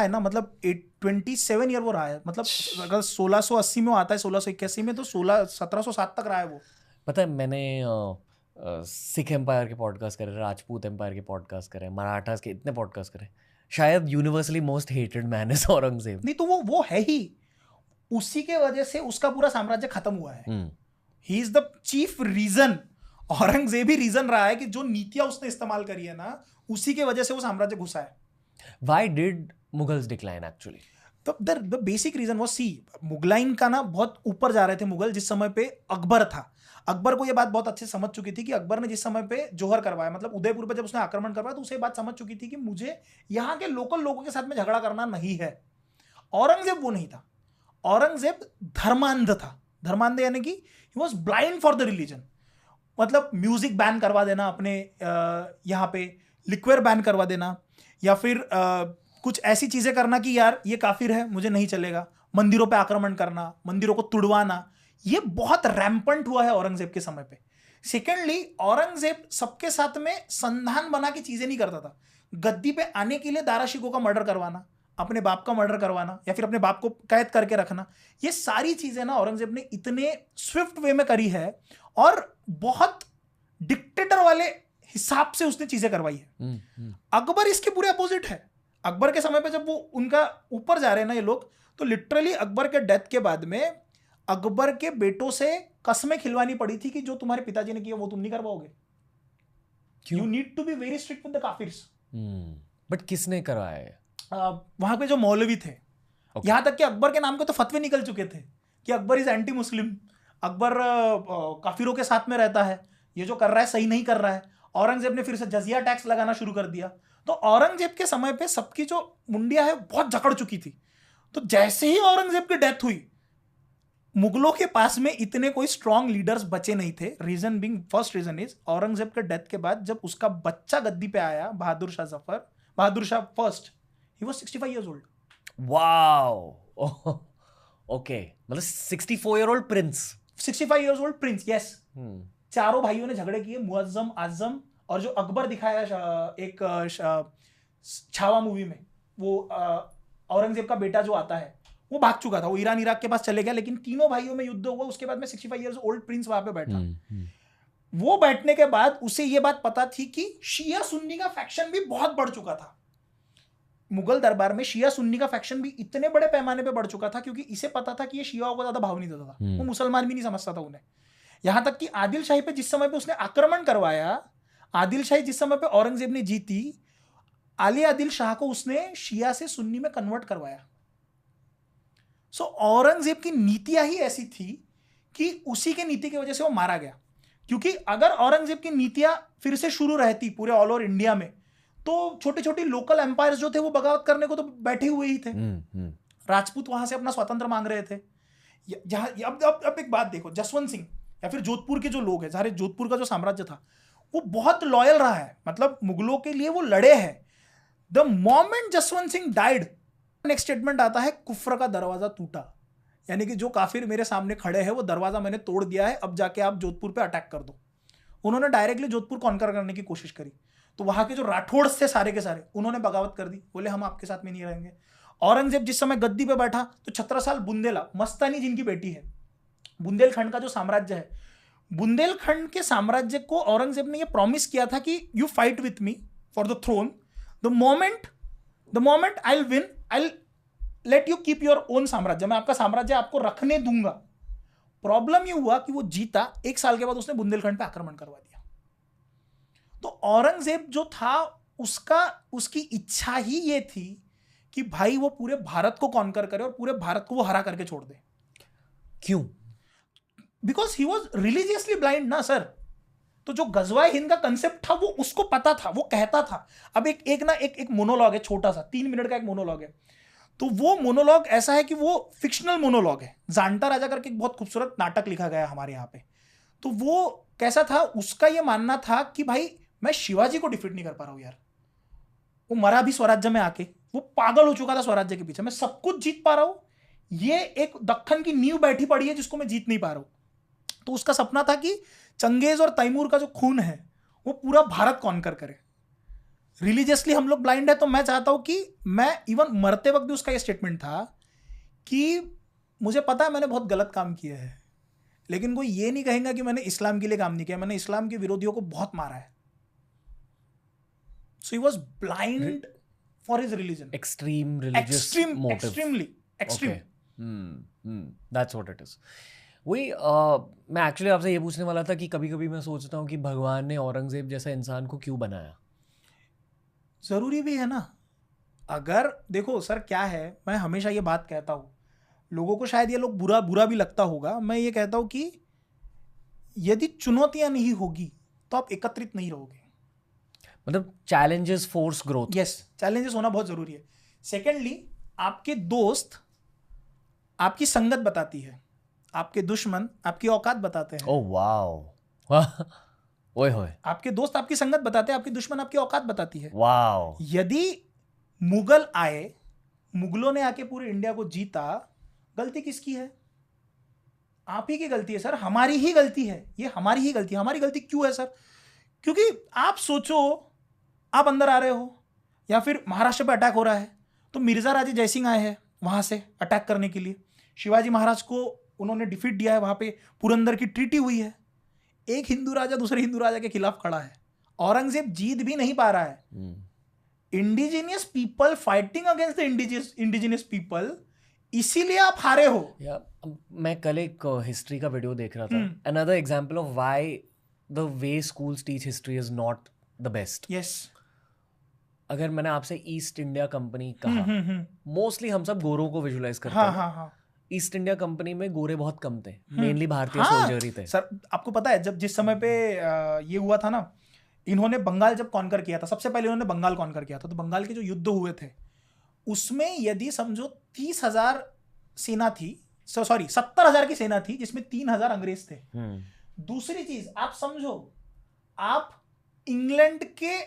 ना, मतलब 27 ईयर वो रहा है। मतलब अगर 1680 में आता है, 1681 में, तो 1707 तक रहा है वो। पता है, मैंने सिख एम्पायर के पॉडकास्ट करे, राजपूत एम्पायर के पॉडकास्ट करे, मराठास के इतने पॉडकास्ट करे, शायद universally most hated man is Aurangzeb. नहीं तो वो है ही, उसी के वजह से उसका पूरा साम्राज्य खत्म हुआ है. He is the chief reason. Aurangzeb ही रीजन रहा है कि जो नीतियां उसने इस्तेमाल करी है ना, उसी के वजह से वो साम्राज्य घुसा है. Why did Mughals decline actually? तो द बेसिक रीजन वो मुगलाइन का ना बहुत ऊपर जा रहे थे मुगल जिस समय पे अकबर था. अकबर को ये बात बहुत अच्छे समझ चुकी थी कि अकबर ने जिस समय पे जोहर करवाया, मतलब उदयपुर पे जब उसने आक्रमण करवाया, तो उसे बात समझ चुकी थी कि मुझे यहाँ के लोकल लोगों के साथ में झगड़ा करना नहीं है. औरंगजेब वो नहीं था. औरंगजेब धर्मांध था. धर्मांध यानी कि he was blind for the religion. मतलब म्यूजिक बैन करवा देना अपने यहाँ पे, लिक्विर बैन करवा देना, या फिर कुछ ऐसी चीजें करना कि यार ये काफिर है, मुझे नहीं चलेगा. मंदिरों पे आक्रमण करना, मंदिरों को तुड़वाना, ये बहुत रैम्पंट हुआ है औरंगजेब के समय पे. सेकेंडली, औरंगजेब सबके साथ में संधान बना के चीजें नहीं करता था. गद्दी पे आने के लिए दारा शिकोह का मर्डर करवाना, अपने बाप का मर्डर करवाना, या फिर अपने बाप को कैद करके रखना, ये सारी चीजें ना औरंगजेब ने इतने स्विफ्ट वे में करी है और बहुत डिक्टेटर वाले हिसाब से उसने चीजें करवाई है. अकबर इसके पूरे अपोजिट है. अकबर के समय पे जब वो उनका ऊपर जा रहे हैं ना ये लोग, तो लिटरली अकबर के डेथ के बाद में अकबर के बेटों से कस्में खिलवानी पड़ी थी कि जो तुम्हारे पिताजी ने किया वो तुम नहीं कर पाओगे. You need to be very strict with the काफिर्स. बट किसने करवाया है? वहां पे जो मौलवी थे, यहां तक कि अकबर के नाम के तो फतवे निकल चुके थे कि Akbar is anti Muslim, Akbar काफिरों के साथ में रहता है, ये जो कर रहा है सही नहीं कर रहा है. औरंगजेब ने फिर से जजिया टैक्स लगाना शुरू कर दिया. तो औरंगजेब के समय पे सबकी जो मुंडिया है बहुत जकड़ चुकी थी. तो जैसे ही औरंगजेब की डेथ हुई, मुगलों के पास में इतने कोई स्ट्रॉन्ग लीडर्स बचे नहीं थे. Reason being, first reason is Aurangzeb के डेथ के बाद जब उसका बच्चा गद्दी पे आया, Bahadur Shah first, he was 65 years old. Wow. Okay, मतलब 64-year-old prince. 65 years old prince, yes. चारों भाइयों ने झगड़े किए, मुअज्जम, आजम, और जो अकबर दिखाया एक छावा मूवी में, वो औरंगजेब का बेटा जो आता है वो भाग चुका था, वो ईरान इराक के पास चले गया. लेकिन तीनों भाइयों में युद्ध हुआ. उसके बाद में 65 इयर्स ओल्ड प्रिंस वहां पे बैठा. वो बैठने के बाद उसे ये बात पता थी कि शिया सुन्नी का फैक्शन भी बहुत बढ़ चुका था. मुगल दरबार में शिया सुन्नी का फैक्शन भी इतने बड़े पैमाने पे बढ़ चुका था क्योंकि इसे पता था कि ये शियाओं को ज्यादा भाव नहीं देता था. वो मुसलमान भी नहीं समझता था उन्हें. यहां तक कि आदिल शाही पे जिस समय पे उसने आक्रमण करवाया, आदिल शाही जिस समय पे औरंगजेब ने जीती, आली आदिल शाह को उसने शिया से सुन्नी में कन्वर्ट करवाया. सो औरंगजेब की नीतियां ही ऐसी थी कि उसी के नीति की वजह से वो मारा गया. क्योंकि अगर औरंगजेब की नीतियां फिर से शुरू रहती पूरे ऑल ओवर इंडिया में, तो छोटी छोटी लोकल एम्पायर्स जो थे वो बगावत करने को तो बैठे हुए ही थे. राजपूत वहां से अपना स्वतंत्र मांग रहे थे. अब एक बात देखो, जसवंत सिंह या फिर जोधपुर के जो लोग हैं, सारे जोधपुर का जो साम्राज्य था वो बहुत लॉयल रहा है. मतलब मुगलों के लिए वो लड़े हैं. The moment Jaswant Singh died, next statement आता है, कुफ्र का दरवाजा टूटा. यानी कि जो काफिर मेरे सामने खड़े हैं वो दरवाजा मैंने तोड़ दिया है, अब जाके आप जोधपुर पे अटैक कर दो. उन्होंने डायरेक्टली जोधपुर कॉन्कर करने की कोशिश करी. तो वहां के जो राठौड़ थे सारे के सारे, उन्होंने बगावत कर दी. बोले हम आपके साथ में नहीं रहेंगे. औरंगजेब जिस समय गद्दी पे बैठा तो छत्रसाल बुंदेला, मस्तानी जिनकी बेटी है, बुंदेलखंड का जो साम्राज्य है, बुंदेलखंड के साम्राज्य को औरंगजेब ने ये प्रॉमिस किया था कि you fight with me for the throne. The moment I will win, I will let you keep your own साम्राज्य. मैं आपका साम्राज्य आपको रखने दूंगा. प्रॉब्लम ये हुआ कि वो जीता, 1 साल के बाद उसने बुंदेलखंड पे आक्रमण करवा दिया. तो औरंगजेब जो था उसकी इच्छा ही ये थी कि भाई वो पूरे भारत को कॉन्कर करे और पूरे भारत को वो हरा करके छोड़ दे. क्यों? Because he was religiously blind ना सर. तो जो गजवाए हिंद का कंसेप्ट था वो उसको पता था, वो कहता था. अब एक मोनोलॉग है, छोटा सा 3 मिनट का एक मोनोलॉग है. तो वो मोनोलॉग ऐसा है कि वो फिक्शनल मोनोलॉग है. जानता राजा करके एक बहुत खूबसूरत नाटक लिखा गया हमारे यहाँ पे. तो वो कैसा था, उसका ये मानना था कि भाई मैं शिवाजी को डिफीट नहीं कर पा रहा हूं यार. वो मरा भी स्वराज्य में आके, वो पागल हो चुका था स्वराज्य के पीछे. मैं सब कुछ जीत पा रहा हूं, ये एक दक्खन की नींव बैठी पड़ी है जिसको मैं जीत नहीं पा रहा हूं. तो उसका सपना था कि चंगेज और तैमूर का जो खून है वो पूरा भारत कॉन्कर करे. रिलीजियसली हम लोग ब्लाइंड है. तो मैं चाहता हूं कि मैं इवन मरते वक्त भी उसका ये स्टेटमेंट था कि मुझे पता है मैंने बहुत गलत काम किया है, लेकिन कोई ये नहीं कहेगा कि मैंने इस्लाम के लिए काम नहीं किया. मैंने इस्लाम के विरोधियों को बहुत मारा है. So he was blind for his religion. Extreme religious motive. Extremely extreme. That's what it is. वही मैं एक्चुअली आपसे ये पूछने वाला था कि कभी कभी मैं सोचता हूँ कि भगवान ने औरंगजेब जैसा इंसान को क्यों बनाया. जरूरी भी है ना. अगर देखो सर क्या है, मैं हमेशा ये बात कहता हूँ, लोगों को शायद ये लोग बुरा भी लगता होगा, मैं ये कहता हूँ कि यदि चुनौतियां नहीं होगी तो आप एकत्रित नहीं रहोगे. मतलब challenges force growth. Yes, challenges होना बहुत जरूरी है. सेकेंडली, आपके दोस्त आपकी संगत बताती है, आपके दुश्मन आपकी औकात बताते हैं. Oh wow. ओए होए. आपके दोस्त आपकी संगत बताते हैं, आपके दुश्मन आपकी औकात बताती है. वाओ. यदि मुगल आए, मुगलों ने आके पूरे इंडिया को जीता, गलती किसकी है? आप ही की गलती है सर, हमारी ही गलती है. ये हमारी ही गलती है. हमारी गलती क्यों है सर? क्योंकि आप सोचो, आप अंदर आ रहे हो या फिर महाराष्ट्र पे अटैक हो रहा है, तो मिर्जा राजे जयसिंह आए हैं वहां से अटैक करने के लिए. शिवाजी महाराज को उन्होंने डिफीट दिया है, वहां पे पुरंदर की ट्रीटी हुई है. एक हिंदू राजा दूसरे हिंदू राजा के खिलाफ खड़ा है. औरंगजेब जीत भी नहीं पा रहा है. Indigenous people fighting against the indigenous people, इसीलिए आप हारे हो. मैं कल एक हिस्ट्री का वीडियो देख रहा था. Another example of why the way schools teach history is not the best. Yes. अगर मैंने आपसे ईस्ट इंडिया कंपनी कहा, मोस्टली हम सब गोरों को विजुलाइज करते हाँ, हैं. हाँ, हाँ. ईस्ट इंडिया कंपनी में गोरे बहुत कम थे, मेनली भारतीय सोल्जर ही थे. सर आपको पता है, जब जिस समय पे ये हुआ था ना, इन्होंने बंगाल जब कॉन्कर किया था, सबसे पहले इन्होंने बंगाल कॉन्कर किया था, तो बंगाल के जो युद्ध हुए थे उसमें यदि समझो 30,000 सेना थी, सॉरी 70,000 की सेना थी, जिसमें 3,000 अंग्रेज थे. दूसरी चीज आप समझो, आप इंग्लैंड के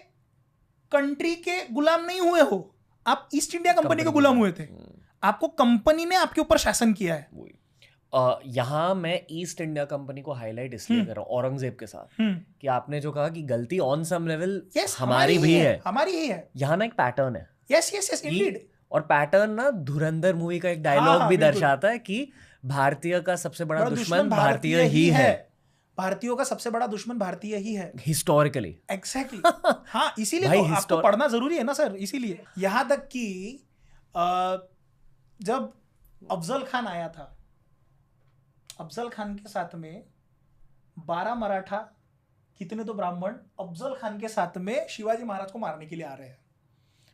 कंट्री के गुलाम नहीं हुए हो, आप ईस्ट इंडिया कंपनी के गुलाम हुए थे. आपको कंपनी ने आपके ऊपर शासन किया है. यहाँ मैं ईस्ट इंडिया कंपनी को हाईलाइट इसलिए कर रहा हूँ औरंगजेब के साथ, कि आपने जो कहा कि गलती ऑन सम लेवल हमारी भी है, हमारी ही है. यहाँ ना एक पैटर्न है. Yes yes yes, Indeed. और पैटर्न ना धुरंधर मूवी का एक डायलॉग भी दर्शाता है कि भारतीय का सबसे बड़ा दुश्मन भारतीय ही है. भारतीयों का सबसे बड़ा दुश्मन भारतीय ही है, हिस्टोरिकली. एग्जैक्टली. हाँ, इसीलिए तो आपको पढ़ना जरूरी है ना सर. इसीलिए यहाँ तक कि जब अफजल खान आया था, अफजल खान के साथ में 12 मराठा, कितने तो ब्राह्मण अफजल खान के साथ में शिवाजी महाराज को मारने के लिए आ रहे हैं,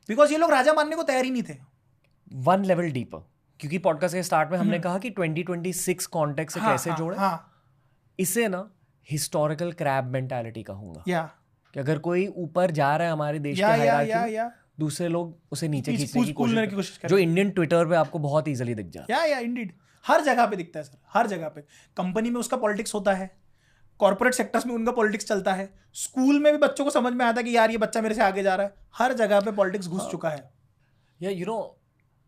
बिकॉज ये लोग राजा मानने को तैयार ही नहीं थे. वन लेवल डीपर, क्योंकि पॉडकास्ट के स्टार्ट में हमने कहा कि 2026 कॉन्टेक्स्ट से कैसे जोड़े. इसे ना हिस्टोरिकल क्रैब मेंटालिटी कहूंगा. कि अगर कोई ऊपर जा रहा है हमारे देश के हायरार्की, दूसरे लोग उसे नीचे खींचने की कोशिश करते हैं, जो इंडियन ट्विटर पे आपको बहुत इजीली दिख जाता है. या इंडीड, हर जगह पे दिखता है सर, हर जगह पे. कंपनी में उसका पॉलिटिक्स होता है, कॉर्पोरेट सेक्टर्स में उनका पॉलिटिक्स चलता है, स्कूल में भी बच्चों को समझ में आता है कि यार ये बच्चा मेरे से आगे जा रहा है. हर जगह पे पॉलिटिक्स घुस चुका है. या यू नो,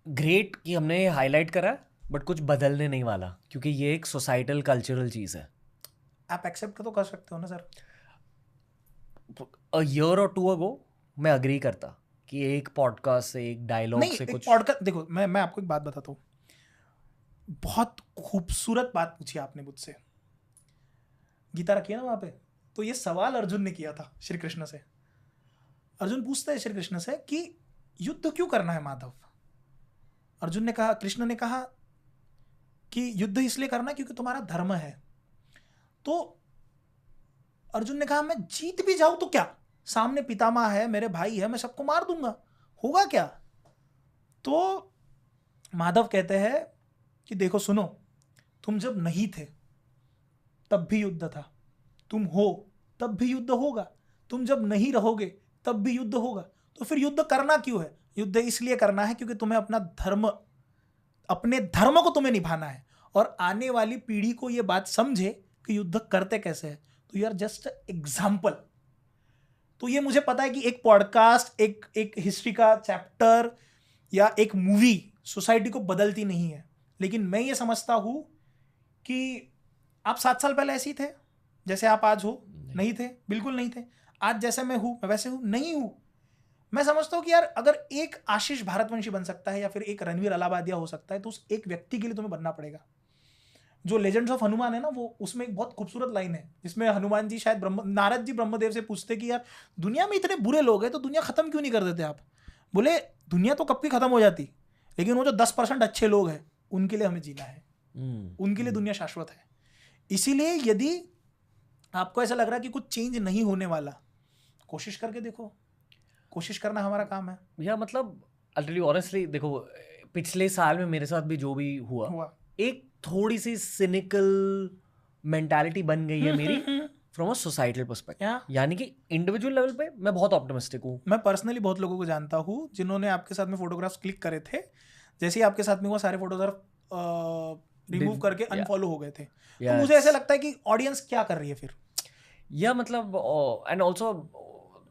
ग्रेट कि हमने हाईलाइट करा, बट कुछ बदलने नहीं वाला, क्योंकि ये एक सोसाइटल कल्चरल चीज है. आप एक्सेप्ट तो कर सकते हो ना सर. अ ईयर और 2 अगो मैं अग्री करता कि एक पॉडकास्ट से, एक डायलॉग से कुछ पॉडकास्ट. देखो मैं आपको एक बात बताता हूँ, बहुत खूबसूरत बात पूछी आपने मुझसे. गीता रखी है ना वहां पे, तो ये सवाल अर्जुन ने किया था श्री कृष्ण से. अर्जुन पूछता है श्री कृष्ण से कि युद्ध क्यों करना है माधव. अर्जुन ने कहा, कृष्ण ने कहा कि युद्ध इसलिए करना क्योंकि तुम्हारा धर्म है. तो अर्जुन ने कहा मैं जीत भी जाऊं तो क्या, सामने पितामह है, मेरे भाई है, मैं सबको मार दूंगा, होगा क्या. तो माधव कहते हैं कि देखो सुनो, तुम जब नहीं थे तब भी युद्ध था, तुम हो तब भी युद्ध होगा, तुम जब नहीं रहोगे तब भी युद्ध होगा. तो फिर युद्ध करना क्यों है. युद्ध इसलिए करना है क्योंकि तुम्हें अपना धर्म, अपने धर्म को तुम्हें निभाना है, और आने वाली पीढ़ी को यह बात समझे कि युद्ध करते कैसे है. तो यू आर जस्ट एग्जाम्पल. तो ये मुझे पता है कि एक पॉडकास्ट, एक हिस्ट्री का चैप्टर या एक मूवी सोसाइटी को बदलती नहीं है, लेकिन मैं ये समझता हूं कि आप 7 साल पहले ऐसे ही थे जैसे आप आज हो. नहीं थे, बिल्कुल नहीं थे. आज जैसे मैं हूं मैं वैसे हूं नहीं हूं. मैं समझता हूं कि यार अगर एक आशीष भारतवंशी बन सकता है या फिर एक रणवीर अलाहाबादिया हो सकता है, तो उस एक व्यक्ति के लिए तुम्हें बनना पड़ेगा. जो लेजेंड्स ऑफ हनुमान है ना, वो उसमें एक बहुत खूबसूरत लाइन है जिसमें हनुमान जी शायद नारद जी ब्रह्मदेव से पूछते कि यार दुनिया में इतने बुरे लोग हैं तो दुनिया खत्म क्यों नहीं कर देते आप. बोले दुनिया तो कब की खत्म हो जाती, लेकिन वो जो 10% अच्छे लोग हैं उनके लिए हमें जीना है, उनके लिए दुनिया शाश्वत है। इसीलिए यदि आपको ऐसा लग रहा है कि कुछ चेंज नहीं होने वाला, कोशिश करके देखो, कोशिश करना हमारा काम है। या मतलब अल्टरली ऑनेस्टली देखो, पिछले साल में मेरे साथ भी जो भी हुआ एक थोड़ी सी सिनिकल मेंटालिटी बन गई है मेरी फ्रॉम अ सोसाइटल पर्सपेक्टिव। यानी कि इंडिविजुअल लेवल पे मैं बहुत ऑप्टिमिस्टिक हूँ। मैं पर्सनली बहुत लोगों को जानता हूँ जिन्होंने आपके साथ में फोटोग्राफ्स क्लिक करे थे, जैसे ही आपके साथ में हुआ सारे फोटोग्राफ रिमूव करके अनफॉलो हो गए थे। तो मुझे ऐसा लगता है कि ऑडियंस क्या कर रही है फिर, या मतलब and also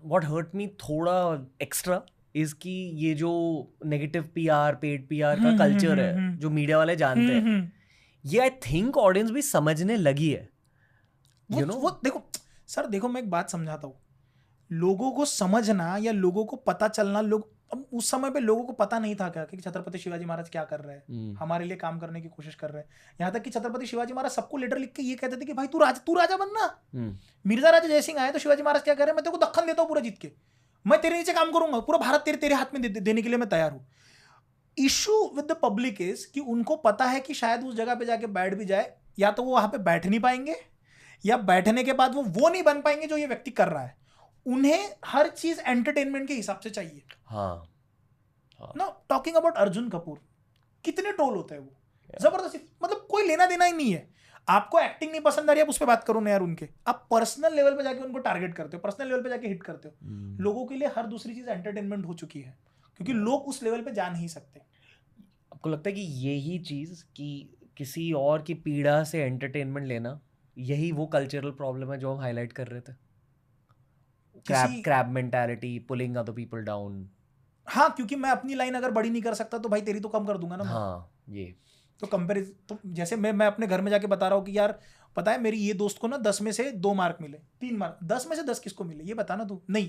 what hurt me थोड़ा एक्स्ट्रा इज कि ये जो नेगेटिव पीआर, पेड पीआर का कल्चर है जो मीडिया वाले जानते हैं, ये आई थिंक ऑडियंस भी समझने लगी है। वो देखो सर, देखो मैं एक बात समझाता हूँ, लोगों को समझना या लोगों को पता चलना, लोग अब उस समय पे लोगों को पता नहीं था क्या कि छत्रपति शिवाजी महाराज क्या कर रहे हैं, हमारे लिए काम करने की कोशिश कर रहे हैं। यहाँ तक कि छत्रपति शिवाजी महाराज सबको लेटर लिख के ये कहते थे कि भाई तू राजा बनना। मिर्जा राजा जयसिंह आए तो शिवाजी महाराज क्या कर रहे हैं, मैं तेरे को दक्कन देता हूँ पूरा जीत के, मैं तेरे नीचे काम करूंगा, पूरा भारत तेरे हाथ में देने के लिए मैं तैयार हूँ। Issue with the public is कि उनको पता है कि शायद उस जगह पे जाके बैठ भी जाए, या तो वो वहां पे बैठ नहीं पाएंगे, या बैठने के बाद वो नहीं बन पाएंगे जो ये व्यक्ति कर रहा है। उन्हें हर चीज एंटरटेनमेंट के हिसाब से चाहिए। ना टॉकिंग अबाउट अर्जुन कपूर, कितने ट्रोल होते हैं वो, जबरदस्ती, मतलब कोई लेना देना ही नहीं है। आपको एक्टिंग नहीं पसंद आ रही है, आप उस पर बात करो ना यार उनके, आप पर्सनल लेवल पे जाके उनको टारगेट करते हो, पर्सनल लेवल पे जाके हिट करते हो। लोगों के लिए हर दूसरी चीज एंटरटेनमेंट हो चुकी है, क्योंकि लोग उस लेवल पे जा नहीं सकते। आपको लगता है कि यही चीज कि किसी और की पीड़ा से एंटरटेनमेंट लेना, यही वो कल्चरल प्रॉब्लम है जो हम हाईलाइट कर रहे थे? Crab mentality, pulling other people down. हाँ, क्योंकि मैं अपनी लाइन अगर बड़ी नहीं कर सकता तो भाई तेरी तो कम कर दूंगा ना। हाँ, ये तो कंपेरिजन, तो जैसे मैं अपने घर में जाके बता रहा हूँ कि यार पता है मेरी ये दोस्त को ना 10 में से 2 मार्क मिले, 3 मार्क, 10 में से 10 किसको मिले ये बताना तू। नहीं,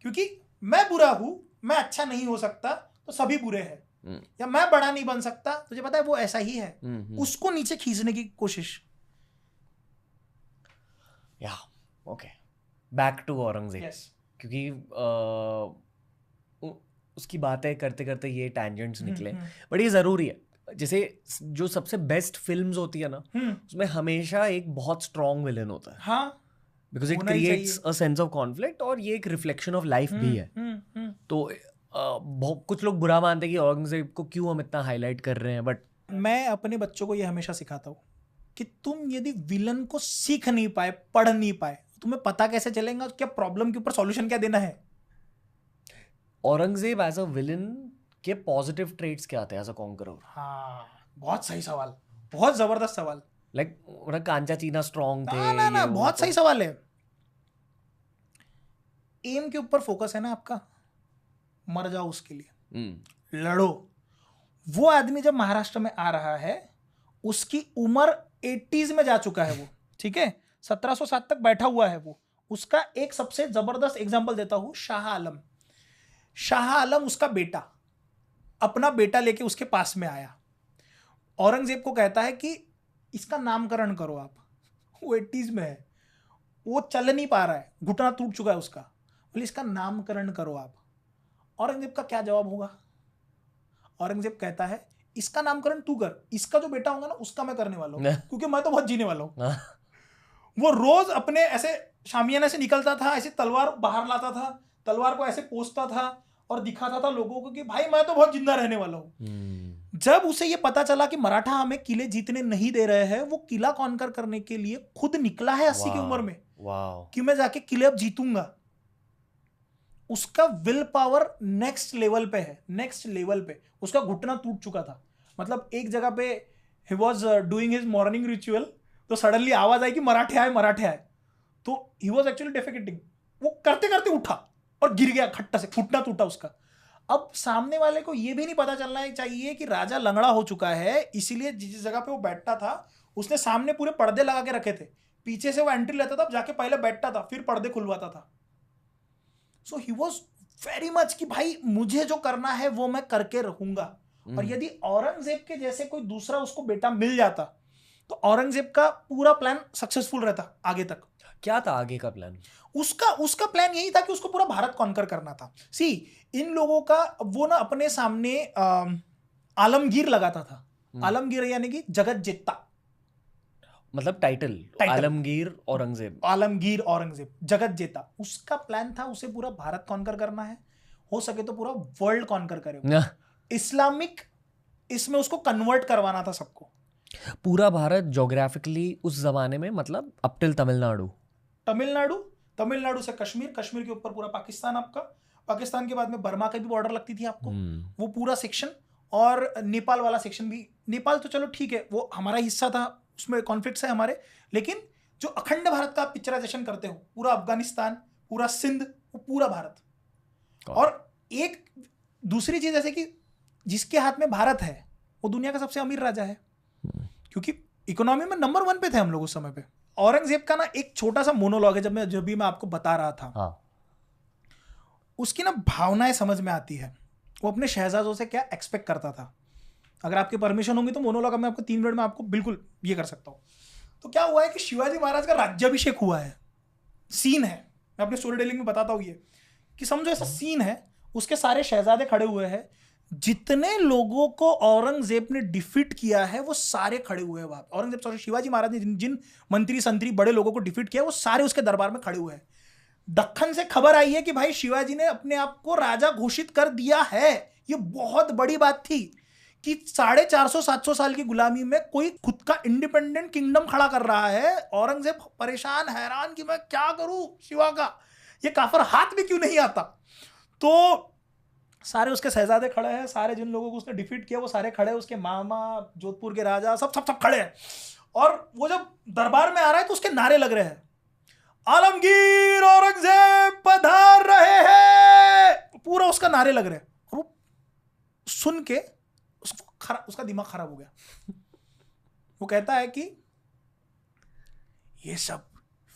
क्योंकि मैं बुरा हूँ, मैं अच्छा नहीं हो सकता तो सभी बुरे हैं, या मैं बड़ा नहीं बन सकता, तुझे पता है वो ऐसा ही है, उसको नीचे खींचने की कोशिश। या ओके, बैक टू औरंगजेब। क्योंकि उसकी बातें करते करते ये टैंजेंट्स निकले, बट ये जरूरी है। जैसे जो सबसे बेस्ट फिल्म्स होती है ना, उसमें हमेशा एक बहुत स्ट्रॉन्ग विलन होता है। हाँ, because it creates a sense of conflict, और ये एक रिफ्लेक्शन ऑफ लाइफ भी है। तो कुछ लोग बुरा मानते हैं कि औरंगजेब को क्यों हम इतना हाईलाइट कर रहे हैं, बट मैं अपने बच्चों को ये हमेशा सिखाता हूँ कि तुम यदि विलन को सीख नहीं पाए, पढ़ नहीं पाए, तुम्हें पता कैसे चलेगा क्या प्रॉब्लम के ऊपर सॉल्यूशन क्या देना है। औरंगजेब एज अ विलन के पॉजिटिव ट्रेट्स क्या थे एज अ कॉन्करर? हाँ, बहुत सही सवाल, बहुत जबरदस्त सवाल। लाइक कांचा चीना स्ट्रॉन्ग थे? ना, बहुत सही सवाल है। एम के ऊपर फोकस है ना आपका, मर जाओ उसके लिए, लड़ो। वो आदमी जब महाराष्ट्र में आ रहा है, उसकी उम्र 80s में जा चुका है वो, ठीक है, 1707 तक बैठा हुआ है वो। उसका एक सबसे जबरदस्त एग्जांपल देता हूं, शाह आलम। शाह आलम उसका बेटा, अपना बेटा लेके उसके पास में आया, औरंगजेब को कहता है कि इसका नामकरण करो आप। वो 80s में है, वो चल नहीं पा रहा है, घुटना टूट चुका है उसका, बोले इसका नामकरण करो आप। औरंगजेब का क्या जवाब होगा? औरंगजेब कहता है इसका नामकरण तू कर, इसका जो बेटा होगा ना उसका मैं करने वाला हूं, क्योंकि मैं तो बहुत जीने वाला हूं। वो रोज अपने ऐसे शामियाने से निकलता था, ऐसे तलवार बाहर लाता था, तलवार को ऐसे पोंछता था और दिखाता था लोगों को कि भाई मैं तो बहुत जिंदा रहने वाला हूं। जब उसे ये पता चला कि मराठा हमें किले जीतने नहीं दे रहे हैं, वो किला कॉन्कर करने के लिए खुद निकला है 80 की उम्र में, कि मैं जाके किले अब जीतूंगा। उसका विल पावर नेक्स्ट लेवल पे है, नेक्स्ट लेवल पे। उसका घुटना टूट चुका था, मतलब एक जगह पे he was doing his morning ritual, तो सडनली आवाज आई कि मराठे आए, मराठे आए, तो ही वॉज एक्चुअली डेफिकेटिंग। वो करते करते उठा और गिर गया खट्टा से, घुटना टूटा उसका। अब सामने वाले को ये भी नहीं पता चलना चाहिए कि राजा लंगड़ा हो चुका है, इसीलिए जिस जगह पे वो बैठता था उसने सामने पूरे पर्दे लगा के रखे थे, पीछे से वो एंट्री लेता था, जाके पहले बैठता था, फिर पर्दे खुलवाता था। सो ही वॉज वेरी मच कि भाई मुझे जो करना है वो मैं करके रहूंगा। और यदि औरंगजेब के जैसे कोई दूसरा उसको बेटा मिल जाता तो औरंगजेब का पूरा प्लान सक्सेसफुल रहता आगे तक। क्या था आगे का प्लान? उसका प्लान यही था कि उसको पूरा भारत कॉन्कर करना था। सी, इन लोगों का वो ना अपने सामने आलमगीर लगाता था, आलमगीर यानी कि जगत जित्ता, मतलब टाइटल आलमगीर औरंगजेब, आलमगीर औरंगजेब जगत जेता। उसका प्लान था उसे पूरा भारत कॉन्कर करना है, हो सके तो पूरा वर्ल्ड कॉन्कर करे, इस्लामिक इसमें उसको कन्वर्ट करवाना था सबको। पूरा भारत ज्योग्राफिकली उस जमाने में मतलब अप टिल तमिलनाडु, तमिलनाडु से कश्मीर, कश्मीर के ऊपर पूरा पाकिस्तान आपका, पाकिस्तान के बाद में बर्मा की भी बॉर्डर लगती थी आपको, वो पूरा सेक्शन, और नेपाल वाला सेक्शन भी। नेपाल तो चलो ठीक है वो हमारा हिस्सा था, उसमें कॉन्फ्लिक्ट्स है हमारे, लेकिन जो अखंड भारत का पिक्चराइजेशन करते हो, पूरा अफगानिस्तान, पूरा सिंध, वो पूरा भारत। और एक दूसरी चीज ऐसे कि जिसके हाथ में भारत है वो दुनिया का सबसे अमीर राजा है, क्योंकि इकोनॉमी में नंबर 1 पे थे हम लोग उस समय पे। औरंगजेब का ना एक छोटा सा मोनोलॉग है, जब भी मैं आपको बता रहा था, हाँ। उसकी ना भावनाएं समझ में आती है, वो अपने शहजादों से क्या एक्सपेक्ट करता था। अगर आपकी परमिशन होगी तो मोनोलॉग मैं आपको 3 मिनट में आपको बिल्कुल ये कर सकता हूँ। तो क्या हुआ है कि शिवाजी महाराज का राज्याभिषेक हुआ है, सीन है, मैं अपने स्टोरी टेलिंग में बताता हूँ ये, कि समझो ऐसा सीन है, उसके सारे शहजादे खड़े हुए हैं, जितने लोगों को औरंगजेब ने डिफीट किया है वो सारे खड़े हुए हैं वहां। औरंगजेब सॉरी शिवाजी महाराज ने जिन मंत्री संतरी बड़े लोगों को डिफीट किया वो सारे उसके दरबार में खड़े हुए हैं। दक्खन से खबर आई है कि भाई शिवाजी ने अपने आप को राजा घोषित कर दिया है। ये बहुत बड़ी बात थी कि 450-700 साल की गुलामी में कोई खुद का इंडिपेंडेंट किंगडम खड़ा कर रहा है। औरंगजेब परेशान हैरान कि मैं क्या करूं, शिवा का ये काफर हाथ में क्यों नहीं आता। तो सारे उसके शहजादे खड़े हैं, सारे जिन लोगों को उसने डिफीट किया वो सारे खड़े हैं, उसके मामा, जोधपुर के राजा, सब खड़े हैं। और वो जब दरबार में आ रहा है तो उसके नारे लग रहे हैं, आलमगीर औरंगजेब पधार रहे हैं, पूरा उसका नारे लग रहे हैं। और वो सुन के उसका दिमाग खराब हो गया। वो कहता है कि ये सब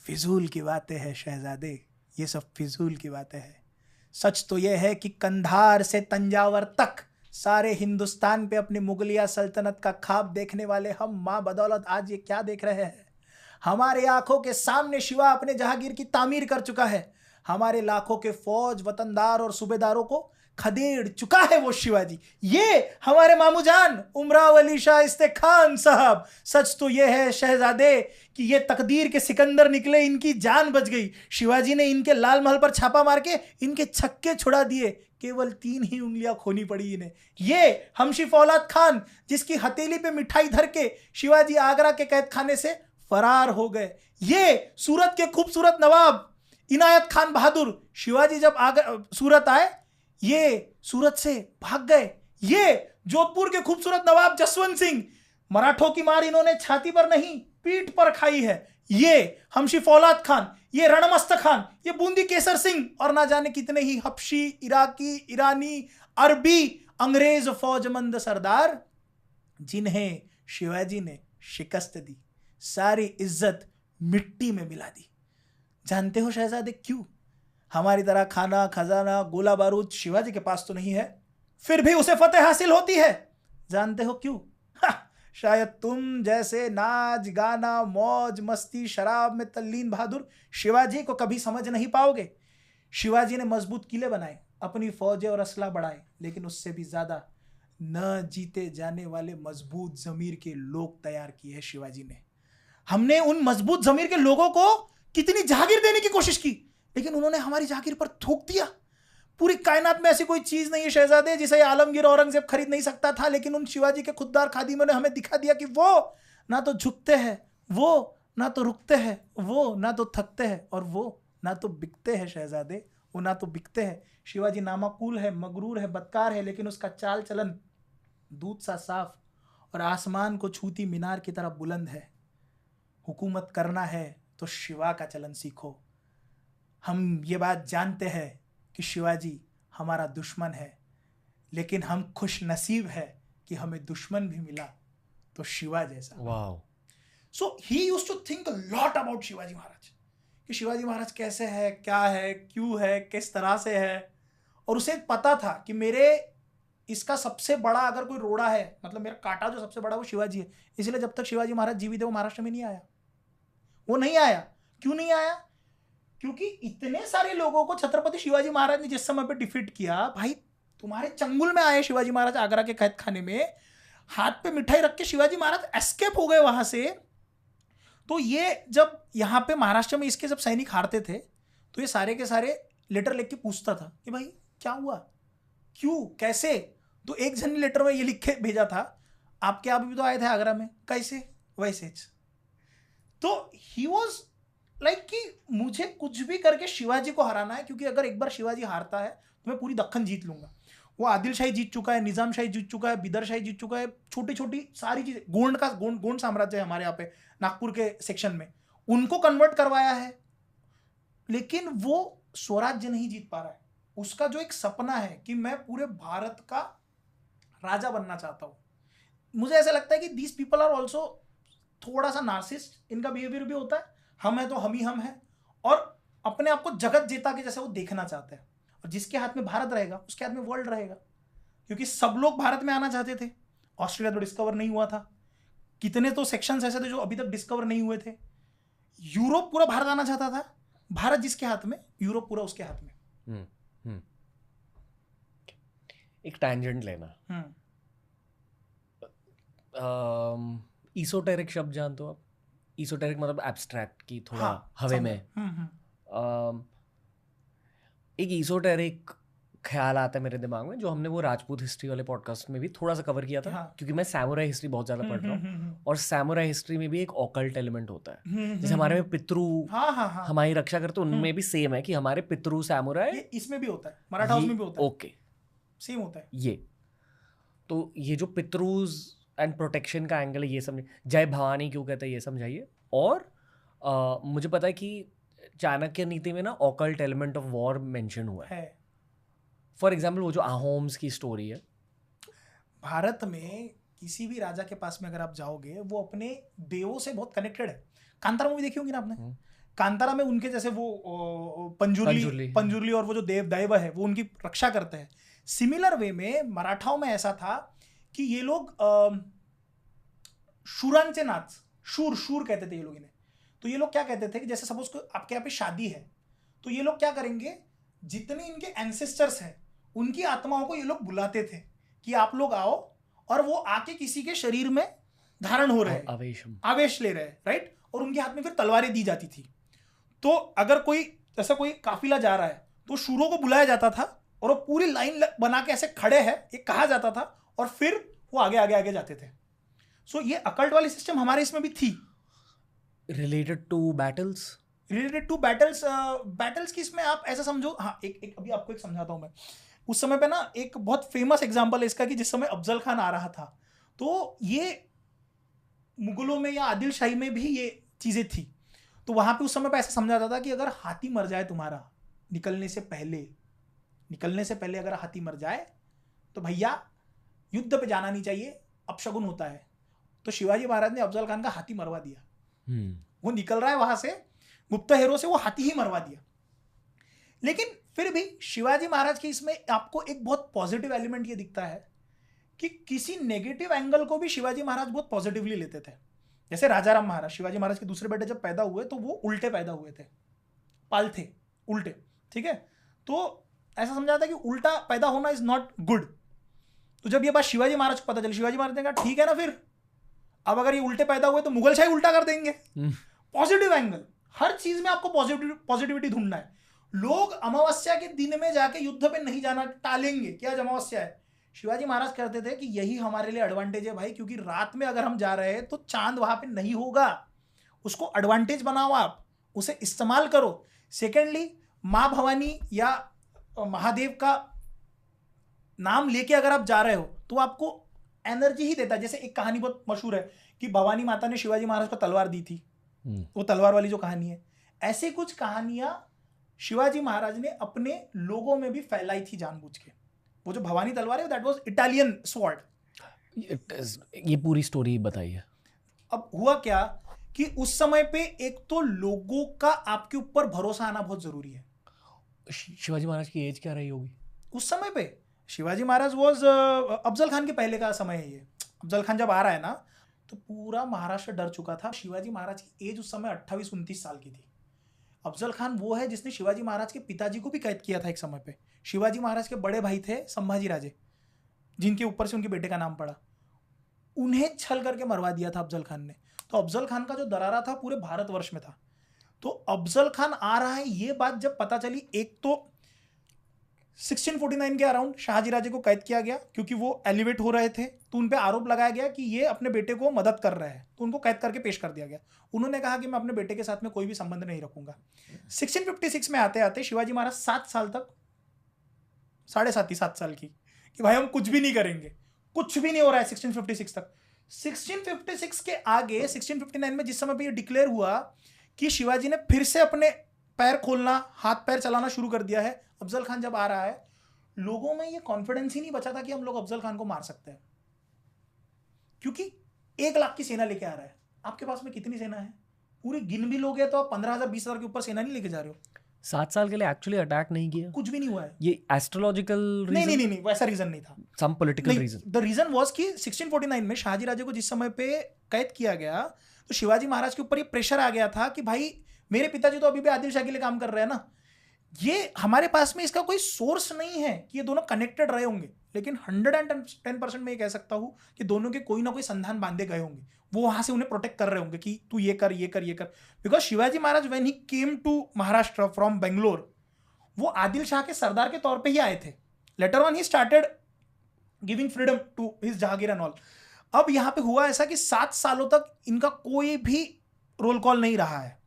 फिजूल की बातें हैं शहजादे, ये सब फिजूल की बातें हैं। सच तो यह है कि कंधार से तंजावर तक सारे हिंदुस्तान पे अपनी मुगलिया सल्तनत का ख्वाब देखने वाले हम मां बदौलत आज ये क्या देख रहे हैं। हमारे आंखों के सामने शिवा अपने जहांगीर की तामीर कर चुका है। हमारे लाखों के फौज, वतनदार और सूबेदारों को खदेड़ चुका है वो शिवाजी। ये हमारे मामूजान उमराव अली शाइस्ते खान साहब। सच तो ये है शहजादे कि ये तकदीर के सिकंदर निकले, इनकी जान बच गई। शिवाजी ने इनके लाल महल पर छापा मार के इनके छक्के छुड़ा दिए, केवल 3 ही उंगलियां खोनी पड़ी इन्हें। ये हमशी फौलाद खान जिसकी हथेली पे मिठाई धर के शिवाजी आगरा के कैद खाने से फरार हो गए। ये सूरत के खूबसूरत नवाब इनायत खान बहादुर, शिवाजी जब सूरत आए ये सूरत से भाग गए। ये जोधपुर के खूबसूरत नवाब जसवंत सिंह, मराठों की मार इन्होंने छाती पर नहीं पीठ पर खाई है। ये हमशी फौलाद खान, ये रणमस्त खान, ये बूंदी केसर सिंह और ना जाने कितने ही हबशी, इराकी, ईरानी, अरबी, अंग्रेज फौजमंद सरदार जिन्हें शिवाजी ने शिकस्त दी, सारी इज्जत मिट्टी में मिला दी। जानते हो शहजादे क्यों? हमारी तरह खाना, खजाना, गोला बारूद शिवाजी के पास तो नहीं है, फिर भी उसे फतेह हासिल होती है। जानते हो क्यों? शायद तुम जैसे नाच गाना, मौज मस्ती, शराब में तल्लीन बहादुर शिवाजी को कभी समझ नहीं पाओगे। शिवाजी ने मजबूत किले बनाए, अपनी फौजें और असला बढ़ाए, लेकिन उससे भी ज्यादा न जीते जाने वाले मजबूत जमीर के लोग तैयार किए हैं शिवाजी ने। हमने उन मजबूत जमीर के लोगों को कितनी जागीर देने की कोशिश की, लेकिन उन्होंने हमारी जागीर पर थूक दिया। पूरी कायनात में ऐसी कोई चीज नहीं है शहजादे जिसे आलमगीर औरंगजेब खरीद नहीं सकता था, लेकिन उन शिवाजी के खुददार खादिमों ने हमें दिखा दिया कि वो ना तो झुकते हैं, वो ना तो रुकते हैं, वो ना तो थकते हैं, और वो ना तो बिकते हैं शहजादे, वो ना तो बिकते हैं। शिवाजी नामाकूल है, मगरूर है, बदकार है, लेकिन उसका चाल चलन दूध सा साफ और आसमान को छूती मीनार की तरह बुलंद है। हुकूमत करना है तो शिवा का चलन सीखो। हम ये बात जानते हैं कि शिवाजी हमारा दुश्मन है, लेकिन हम खुश नसीब है कि हमें दुश्मन भी मिला तो शिवा जैसा। Wow. So he used to think a lot about Shivaji Maharaj, कि शिवाजी महाराज कैसे है, क्या है, क्यों है, किस तरह से है। और उसे पता था कि मेरे इसका सबसे बड़ा अगर कोई रोड़ा है, मतलब मेरा कांटा जो सबसे बड़ा वो शिवाजी है। इसलिए जब तक शिवाजी महाराज जीवित है वो महाराष्ट्र में नहीं आया। वो नहीं आया। क्यों नहीं आया? क्योंकि इतने सारे लोगों को छत्रपति शिवाजी महाराज ने जिस समय पे डिफीट किया, भाई तुम्हारे चंगुल में आए शिवाजी महाराज आगरा के कैद खाने में, हाथ पे मिठाई रख के शिवाजी महाराज एस्केप हो गए वहां से। तो ये जब यहाँ पे महाराष्ट्र में इसके जब सैनिक हारते थे तो ये सारे के सारे लेटर लिख के पूछता था कि भाई क्या हुआ, क्यों, कैसे। तो एक जन ने लेटर में ये लिख के भेजा था, आपके आप भी तो आए थे आगरा में, कैसे, वैसे। तो ही वॉज लाइक कि मुझे कुछ भी करके शिवाजी को हराना है, क्योंकि अगर एक बार शिवाजी हारता है तो मैं पूरी दक्कन जीत लूंगा। वो आदिल शाही जीत चुका है, निजाम शाही जीत चुका है, बिदर शाही जीत चुका है, छोटी छोटी सारी चीजें, गोंड साम्राज्य है हमारे यहाँ पे नागपुर के सेक्शन में, उनको कन्वर्ट करवाया है। लेकिन वो स्वराज्य नहीं जीत पा रहा है। उसका जो एक सपना है कि मैं पूरे भारत का राजा बनना चाहता हूँ। मुझे ऐसा लगता है कि दीज पीपल आर ऑल्सो थोड़ा सा नार्सिस्ट, इनका बिहेवियर भी होता है, हम है तो हम ही हम है, और अपने आप को जगत जेता के जैसे वो देखना चाहते हैं। और जिसके हाथ में भारत रहेगा उसके हाथ में वर्ल्ड रहेगा, क्योंकि सब लोग भारत में आना चाहते थे। ऑस्ट्रेलिया तो डिस्कवर नहीं हुआ था, कितने तो सेक्शंस ऐसे थे जो अभी तक डिस्कवर नहीं हुए थे। यूरोप पूरा भारत आना चाहता था, भारत जिसके हाथ में यूरोप पूरा उसके हाथ में। एक टैंजेंट लेना, ईसोटेरिक शब्द जानते हो आप? ईसोटेरिक मतलब एब्स्ट्रैक्ट की थोड़ा हवे में। एक ईसोटेरिक ख्याल आता है मेरे दिमाग में, जो हमने वो राजपूत हिस्ट्री वाले पॉडकास्ट में भी थोड़ा सा कवर किया था, क्योंकि मैं सैमुराई हिस्ट्री बहुत ज्यादा पढ़ रहा हूँ, और सैमुराई हिस्ट्री में भी एक ऑकल्ट एलिमेंट होता है। जैसे हमारे में पितृ हमारी रक्षा करते, उनमें भी सेम है कि हमारे पितृ सैमुराई, इसमें भी होता है, मराठास में भी होता है। ओके, सेम होता है ये। तो ये जो पितृज एंड प्रोटेक्शन का एंगल है, ये समझ, जय भवानी क्यों कहते हैं ये समझाइए। और मुझे पता है कि चाणक्य नीति में ना occult element of war mention हुआ है। फॉर एग्जाम्पल वो जो अहोम्स की स्टोरी है, भारत में किसी भी राजा के पास में अगर आप जाओगे, वो अपने देवों से बहुत कनेक्टेड है। कांतारा मूवी देखी होगी ना आपने? कांतारा में उनके जैसे वो पंजुर्ली और वो जो दैव है वो उनकी रक्षा करते हैं। सिमिलर वे में मराठाओं में ऐसा था कि ये लोग शूरांचे नाच, शूर कहते थे ये लोग इन्हें। तो ये लोग क्या कहते थे कि जैसे सपोज को आपके यहाँ पे शादी है, तो ये लोग क्या करेंगे, जितने इनके एंसेस्टर्स हैं उनकी आत्माओं को ये लोग बुलाते थे कि आप लोग आओ, और वो आके किसी के शरीर में धारण हो रहे हैं, आवेश ले रहे हैं, राइट। और उनके हाथ में फिर तलवारें दी जाती थी। तो अगर कोई ऐसा कोई काफिला जा रहा है तो शूरों को बुलाया जाता था, और वो पूरी लाइन बना के ऐसे खड़े हैं ये कहा जाता था, और फिर वो आगे आगे आगे जाते थे। सो ये अकल्ट वाली सिस्टम हमारे इसमें भी थी। रिलेटेड टू बैटल्स की इसमें आप ऐसा समझो, हाँ एक अभी आपको एक समझाता हूँ मैं। उस समय पे ना एक बहुत फेमस एग्जांपल है इसका, कि जिस समय अफजल खान आ रहा था, तो ये मुगलों में या आदिल शाही में भी ये चीजें थी। तो वहां पे उस समय पे ऐसा समझा जाता था कि अगर हाथी मर जाए तुम्हारा निकलने से पहले अगर हाथी मर जाए तो भैया युद्ध पे जाना नहीं चाहिए, अपशगुन होता है। तो शिवाजी महाराज ने अफजल खान का हाथी मरवा दिया। वो निकल रहा है वहां से गुप्तहेरों से, वो हाथी ही मरवा दिया। लेकिन फिर भी शिवाजी महाराज के इसमें आपको एक बहुत पॉजिटिव एलिमेंट ये दिखता है कि किसी नेगेटिव एंगल को भी शिवाजी महाराज बहुत पॉजिटिवली लेते थे। जैसे राजाराम महाराज, शिवाजी महाराज के दूसरे बेटे जब पैदा हुए तो वो उल्टे पैदा हुए थे, पाल थे उल्टे, ठीक है। तो ऐसा समझा था कि उल्टा पैदा होना इज नॉट गुड। तो जब ये बात शिवाजी महाराज को पता चली, शिवाजी महाराज ने कहा ठीक है ना, फिर अब अगर ये उल्टे पैदा हुए तो मुगल शाही उल्टा कर देंगे। पॉजिटिव एंगल, हर चीज में आपको पॉजिटिविटी ढूंढना है। लोग अमावस्या के दिन में जाके युद्ध पे नहीं जाना टालेंगे कि आज अमावस्या है। शिवाजी महाराज कहते थे कि यही हमारे लिए एडवांटेज है भाई, क्योंकि रात में अगर हम जा रहे हैं तो चांद वहां पे नहीं होगा, उसको एडवांटेज बनाओ, आप उसे इस्तेमाल करो। सेकेंडली, माँ भवानी या महादेव का नाम लेके अगर आप जा रहे हो तो आपको एनर्जी ही देता है। जैसे एक कहानी बहुत मशहूर है कि भवानी माता ने शिवाजी महाराज को तलवार दी थी, वो तलवार वाली जो कहानी है, ऐसे कुछ कहानियां शिवाजी महाराज ने अपने लोगों में भी फैलाई थी जानबूझ के। वो जो भवानी तलवार है दैट वाज इटालियन स्वॉर्ड। ये पूरी स्टोरी बताइए। अब हुआ क्या कि उस समय पे एक तो लोगों का आपके ऊपर भरोसा आना बहुत जरूरी है। शिवाजी महाराज की एज क्या रही होगी उस समय पे? शिवाजी महाराज वॉज अफजल खान के पहले का समय है ये। अफजल खान जब आ रहा है ना तो पूरा महाराष्ट्र डर चुका था। शिवाजी महाराज की एज उस समय 28-29 साल की थी। अफजल खान वो है जिसने शिवाजी महाराज के पिताजी को भी कैद किया था एक समय पे। शिवाजी महाराज के बड़े भाई थे संभाजी राजे, जिनके ऊपर से उनके बेटे का नाम पड़ा। उन्हें छल करके मरवा दिया था अफजल खान ने। तो अफजल खान का जो दरारा था पूरे भारतवर्ष में था। तो अफजल खान आ रहा है, ये बात जब पता चली, एक तो 1649 के अराउंड शाहजी राजे को कैद किया गया क्योंकि वो एलिवेट हो रहे थे, तो उन पे आरोप लगाया गया कि ये अपने बेटे को मदद कर रहे हैं, तो उनको कैद करके पेश कर दिया गया। उन्होंने कहा कि मैं अपने बेटे के साथ में कोई भी संबंध नहीं रखूंगा। 1656 में आते आते शिवाजी महाराज 7 साल तक, 7.5 साल की, कि भाई हम कुछ भी नहीं करेंगे, कुछ भी नहीं हो रहा है 1656 तक। 1656 के आगे 1659 में जिस समय पे ये डिक्लेयर हुआ कि शिवाजी ने फिर से अपने पैर खोलना, हाथ पैर चलाना शुरू कर दिया है, अफजल खान जब आ रहा है, लोगों में ये कॉन्फिडेंस ही नहीं बचा था कि हम लोग अफजल खान को मार सकते हैं, क्योंकि 1 लाख की सेना लेके आ रहा है। आपके पास में कितनी सेना है? पूरी गिन भी लोगे तो आप 15,000 20,000 के ऊपर सेना नहीं लेके जा रहे हो। 7 साल के लिए एक्चुअली अटैक नहीं किया, कुछ भी नहीं हुआ है। ये एस्ट्रोलॉजिकल रीजन नहीं, वैसा रीजन नहीं था, some political reason. The reason was कि 1649 में शाहजी राजे को जिस समय पे कैद किया गया, तो शिवाजी महाराज के ऊपर ये प्रेशर आ गया था कि भाई मेरे पिताजी तो अभी भी आदिल शाह के लिए काम कर रहे हैं ना, ये हमारे पास में इसका कोई सोर्स नहीं है कि ये दोनों कनेक्टेड रहे होंगे, लेकिन 110% में ये कह सकता हूं कि दोनों के कोई ना कोई संधान बांधे गए होंगे, वो वहां से उन्हें प्रोटेक्ट कर रहे होंगे कि तू ये कर ये कर ये कर। Because Shivaji Maharaj when he came to Maharashtra from Bangalore, वो आदिल शाह के सरदार के तौर पे ही आए थे। Later on he started giving freedom to his Jahangir and all. अब यहाँ पे हुआ ऐसा कि 7 सालों तक इनका कोई भी रोल कॉल नहीं रहा है।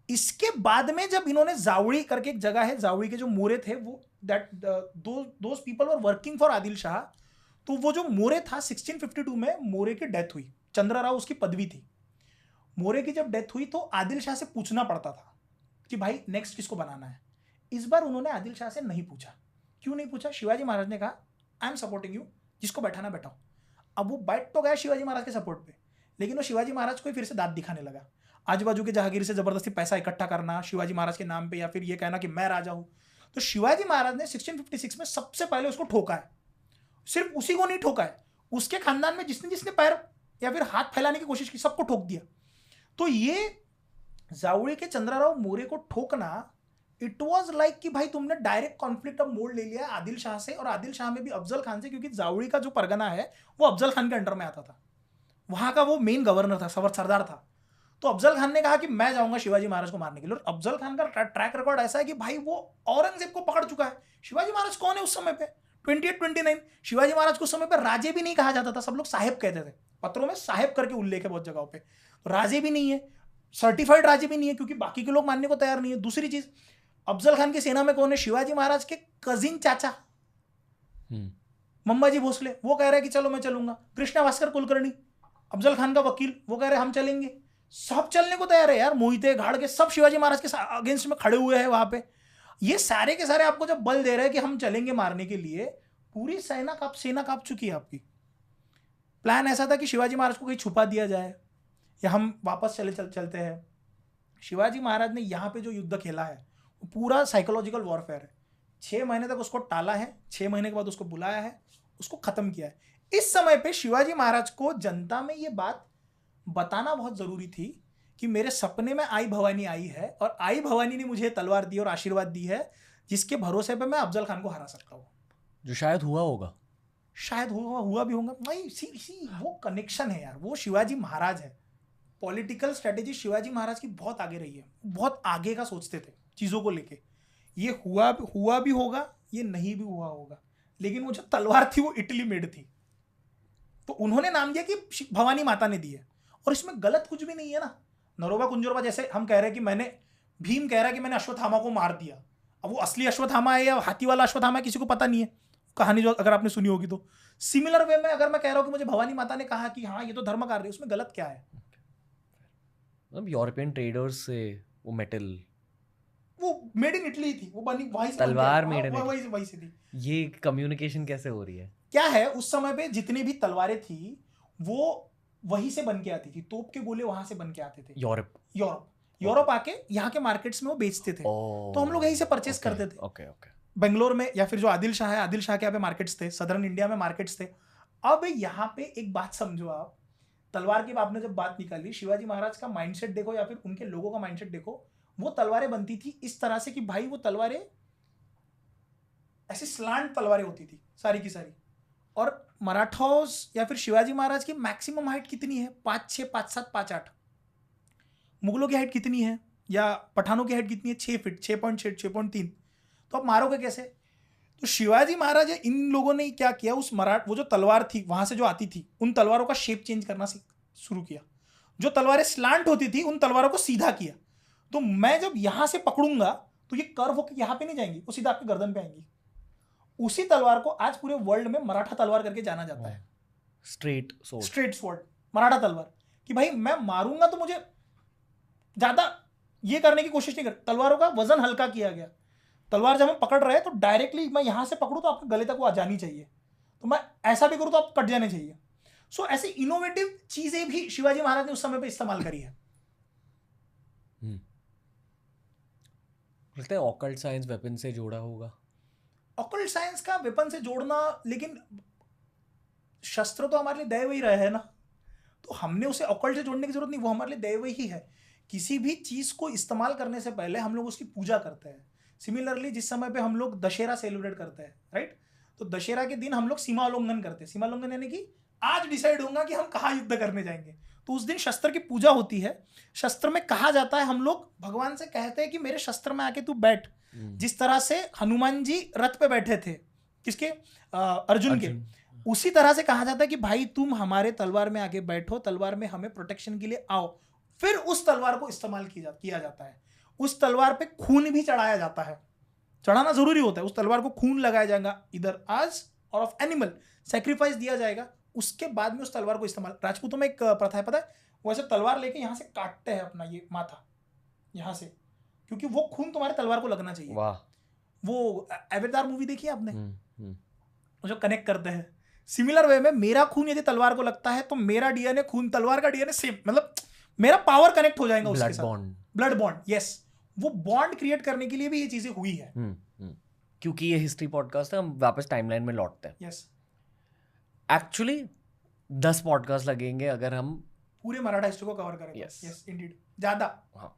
इसके बाद में जब इन्होंने जावड़ी करके एक जगह है, जावड़ी के जो मोरे थे, वो that those people were working for Adil Shah, तो वो जो मोरे था 1652 में मोरे की डेथ हुई, चंद्र राव उसकी पदवी थी। मोरे की जब डेथ हुई तो आदिल शाह से पूछना पड़ता था कि भाई नेक्स्ट किसको बनाना है। इस बार उन्होंने आदिल शाह से नहीं पूछा। क्यों नहीं पूछा? शिवाजी महाराज ने कहा आई एम सपोर्टिंग यू, जिसको बैठाना बैठाओ। अब वो बैठ तो गया शिवाजी महाराज के सपोर्ट पे, लेकिन वो शिवाजी महाराज को फिर से दांत दिखाने लगा। आजू बाजू के जहांगीर से जबरदस्ती पैसा इकट्ठा करना शिवाजी महाराज के नाम पे, या फिर ये कहना कि मैं राजा हूं। तो शिवाजी महाराज ने 1656 में सबसे पहले उसको ठोका है। सिर्फ उसी को नहीं ठोका है, उसके खानदान में जिसने जिसने पैर या फिर हाथ फैलाने की कोशिश की, सबको ठोक दिया। तो ये जावड़ी के चंद्रराव मोरे को ठोकना, इट वॉज लाइक कि भाई तुमने डायरेक्ट कॉन्फ्लिक्ट अब मोड़ ले लिया आदिल शाह से, और आदिल शाह में भी अफजल खान से, क्योंकि जावड़ी का जो परगना है वो अफजल खान के अंडर में आता था, वहां का वो मेन गवर्नर था, सरदार था। तो अफजल खान ने कहा कि मैं जाऊंगा शिवाजी महाराज को मारने के लिए। और अफजल खान का ट्रैक रिकॉर्ड ऐसा है कि भाई वो औरंगजेब को पकड़ चुका है। शिवाजी महाराज कौन है उस समय पे? 28-29। शिवाजी महाराज को उस समय पे राजे भी नहीं कहा जाता था, सब लोग साहेब कहते थे। पत्रों में साहेब करके उल्लेख है बहुत जगहों पे। तो राजे भी नहीं है, सर्टिफाइड राजे भी नहीं है, क्योंकि बाकी के लोग मानने को तैयार नहीं है। दूसरी चीज, अफजल खान की सेना में कौन है? शिवाजी महाराज के कजिन चाचा मम्माजी भोसले, वो कह रहे हैं कि चलो मैं चलूंगा। कृष्णा भास्कर कुलकर्णी, अफजल खान का वकील, वो कह रहे हैं हम चलेंगे। सब चलने को तैयार है यार, मोहिते घाड़ के सब शिवाजी महाराज के अगेंस्ट में खड़े हुए हैं वहां पे। ये सारे के सारे आपको जब बल दे रहे हैं कि हम चलेंगे मारने के लिए, पूरी सेना कांप चुकी है आपकी। प्लान ऐसा था कि शिवाजी महाराज को कहीं छुपा दिया जाए या हम वापस चलते हैं। शिवाजी महाराज ने यहाँ पे जो युद्ध खेला है वो पूरा साइकोलॉजिकल वॉरफेयर है। 6 महीने तक उसको टाला है, 6 महीने के बाद उसको बुलाया है, उसको खत्म किया है। इस समय पे शिवाजी महाराज को जनता में ये बात बताना बहुत जरूरी थी कि मेरे सपने में आई भवानी आई है, और आई भवानी ने मुझे तलवार दी और आशीर्वाद दी है, जिसके भरोसे पे मैं अफजल खान को हरा सकता हूँ। जो शायद हुआ होगा, शायद हुआ भी होगा। भाई सी वो कनेक्शन है यार, वो शिवाजी महाराज है। पॉलिटिकल स्ट्रेटेजी शिवाजी महाराज की बहुत आगे रही है, बहुत आगे का सोचते थे चीज़ों को लेके। ये हुआ भी होगा, ये नहीं भी हुआ होगा, लेकिन वो जो तलवार थी वो इटली मेड थी, तो उन्होंने नाम दिया कि भवानी माता ने दी है। और इसमें गलत कुछ भी नहीं है ना। नरोबा कुंजरोबा जैसे हम कह रहे हैं कि भीम कह रहा है कि मैंने अश्वत्थामा को मार दिया। अब वो असली अश्वत्थामा है या हाथी वाला अश्वत्थामा है, किसी को पता नहीं है, कहानी जो अगर आपने सुनी होगी तो। सिमिलर वे में अगर मैं कह रहा हूं कि मुझे भवानी माता ने कहा कि हाँ ये तो धर्म कार्य है, उसमें गलत क्या है? यूरोपियन ट्रेडर्स से वो मेटल, वो मेड इन इटली थी, वो बनी वहीं से, तलवार मेड इन वहीं से थी। ये कम्युनिकेशन कैसे हो रही है? क्या है, उस समय पे जितनी भी तलवारें थी वो वहीं से बन के आती थी, तोप के गोले वहां से बन के आते थे। यूरोप आके यहाँ के मार्केट्स में वो बेचते थे, तो हम लोग यहीं से परचेस करते थे। बेंगलोर में, या फिर जो आदिल शाह है, आदिल शाह के यहाँ पे मार्केट्स थे, सदर्न इंडिया में मार्केट्स थे। अब यहाँ पे एक बात समझो आप, तलवार की आपने जब बात निकाली, शिवाजी महाराज का माइंडसेट देखो या फिर उनके लोगों का माइंडसेट देखो। वो तलवारें बनती थी इस तरह से कि भाई वो तलवारें ऐसी स्लांट तलवारें होती थी सारी की सारी, और मराठास या फिर शिवाजी महाराज की मैक्सिमम हाइट कितनी है? 5'6", 5'7", 5'8". मुगलों की हाइट कितनी है या पठानों की हाइट कितनी है? 6 फीट, 6.6, 6.3. तो आप मारोगे कैसे? तो शिवाजी महाराज इन लोगों ने क्या किया, उस वो जो तलवार थी वहां से जो आती थी, उन तलवारों का शेप चेंज करना शुरू किया. जो तलवारें स्लांट होती थी उन तलवारों को सीधा किया. तो मैं जब यहां से पकड़ूंगा तो ये कर्व होकर यहां पे नहीं जाएंगी, वो सीधा आपके गर्दन पे आएंगी. उसी तलवार को आज पूरे वर्ल्ड में मराठा तलवार करके जाना जाता है. स्ट्रेट स्वॉर्ड, मराठा तलवार. कि भाई मैं मारूंगा तो मुझे ज्यादा ये करने की कोशिश नहीं कर. तलवारों का वजन हल्का किया गया. तलवार जब हम पकड़ रहे हैं तो डायरेक्टली मैं यहां से पकड़ूं तो आपके गले तक वो आ जानी चाहिए, तो मैं ऐसा भी करूं तो आप कट जाने चाहिए. सो ऐसी इनोवेटिव चीजें भी शिवाजी महाराज ने उस समय पे इस्तेमाल करी है. लगता है ऑकल्ट साइंस वेपन से जोड़ा होगा. ऑकल्ट साइंस का वेपन से जोड़ना, लेकिन शस्त्र तो हमारे लिए दैव ही रहे हैं ना, तो हमने उसे ऑकल्ट से जोड़ने की जरूरत नहीं. वो हमारे लिए दैव ही है. किसी भी चीज को इस्तेमाल करने से पहले हम लोग उसकी पूजा करते हैं. सिमिलरली जिस समय पे हम लोग दशहरा सेलिब्रेट करते हैं, राइट, तो दशहरा के दिन हम लोग सीमा उल्लंघन करते हैं. सीमा उल्लंघन यानी कि आज डिसाइड होगा कि हम कहाँ युद्ध करने जाएंगे, तो उस दिन शस्त्र की पूजा होती है. शस्त्र में कहा जाता है, हम लोग भगवान से कहते हैं कि मेरे शस्त्र में आके तू बैठ. जिस तरह से हनुमान जी रथ पे बैठे थे, किसके? अर्जुन के. उसी तरह से कहा जाता है कि भाई तुम हमारे तलवार में आके बैठो, तलवार में हमें प्रोटेक्शन के लिए आओ. फिर उस तलवार को इस्तेमाल किया जाता है. उस तलवार पे खून भी चढ़ाया जाता है. चढ़ाना जरूरी होता है. उस तलवार को खून लगाया जाएगा इधर आज और ऑफ एनिमल सैक्रिफाइस दिया जाएगा. उसके बाद में उस तलवार को इस्तेमाल, राजपूतों में एक प्रथा है, पता है, वो ऐसे तलवार लेके यहाँ से काटते हैं अपना ये माथा यहाँ से, क्योंकि वो खून तुम्हारे तलवार को लगना चाहिए. वाह. वो एवेटार मूवी देखी है आपने? जो कनेक्ट करते हैं. सिमिलर वे में मेरा खून यदि तलवार को लगता है तो मेरा डीएनए खून तलवार का डीएनए सेम, मतलब मेरा पावर कनेक्ट हो जाएगा उसके साथ. Blood bond. यस, वो बॉन्ड क्रिएट करने के लिए भी ये चीजें हुई है. क्योंकि ये हिस्ट्री पॉडकास्ट है, हम वापस टाइमलाइन में लौटते हैं. यस. एक्चुअली 10 पॉडकास्ट लगेंगे अगर हम पूरे मराठा हिस्ट्री को कवर करें. यस इंडीड, ज्यादा. हाँ,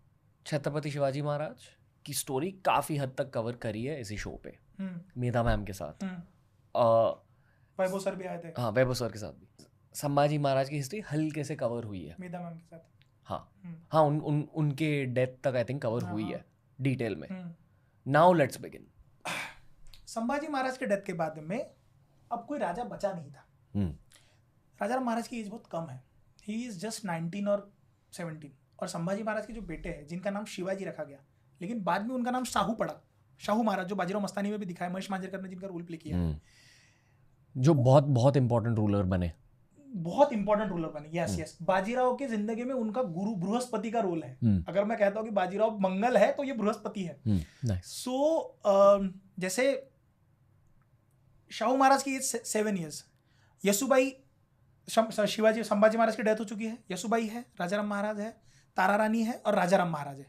छत्रपति शिवाजी महाराज की स्टोरी काफी हद तक कवर करी है इसी शो पे, मेधा मैम के साथ. वैभव सर भी आए थे. हाँ, वैभव सर के साथ भी. संभाजी महाराज की हिस्ट्री हल्के से कवर हुई है मेधा मैम के साथ. हाँ, उनके डेथ तक आई थिंक कवर हुई है डिटेल में. Now let's begin. Sambhaji Maharaj के डेथ के बाद में अब कोई राजा बचा नहीं था. राजा महाराज की एज बहुत कम है. ही इज जस्ट 19 और 17. और संभाजी महाराज के जो बेटे हैं जिनका नाम शिवाजी रखा गया, लेकिन बाद में उनका नाम शाहू पड़ा. शाहू महाराज जो बाजीराव मस्तानी में भी दिखाया, महेश मांजरेकर ने जिनका रोल प्ले किया, जो बहुत बहुत इंपॉर्टेंट रूलर बने. यस. बाजीराव की जिंदगी में उनका गुरु बृहस्पति का रोल है. अगर मैं कहता हूँ कि बाजीराव मंगल है तो ये बृहस्पति है. सो जैसे शाहू महाराज की एज 7 years. यसुबाई, संभाजी महाराज की डेथ हो चुकी है. यसुबाई है, राजाराम महाराज है, तारा रानी है और राजाराम महाराज है.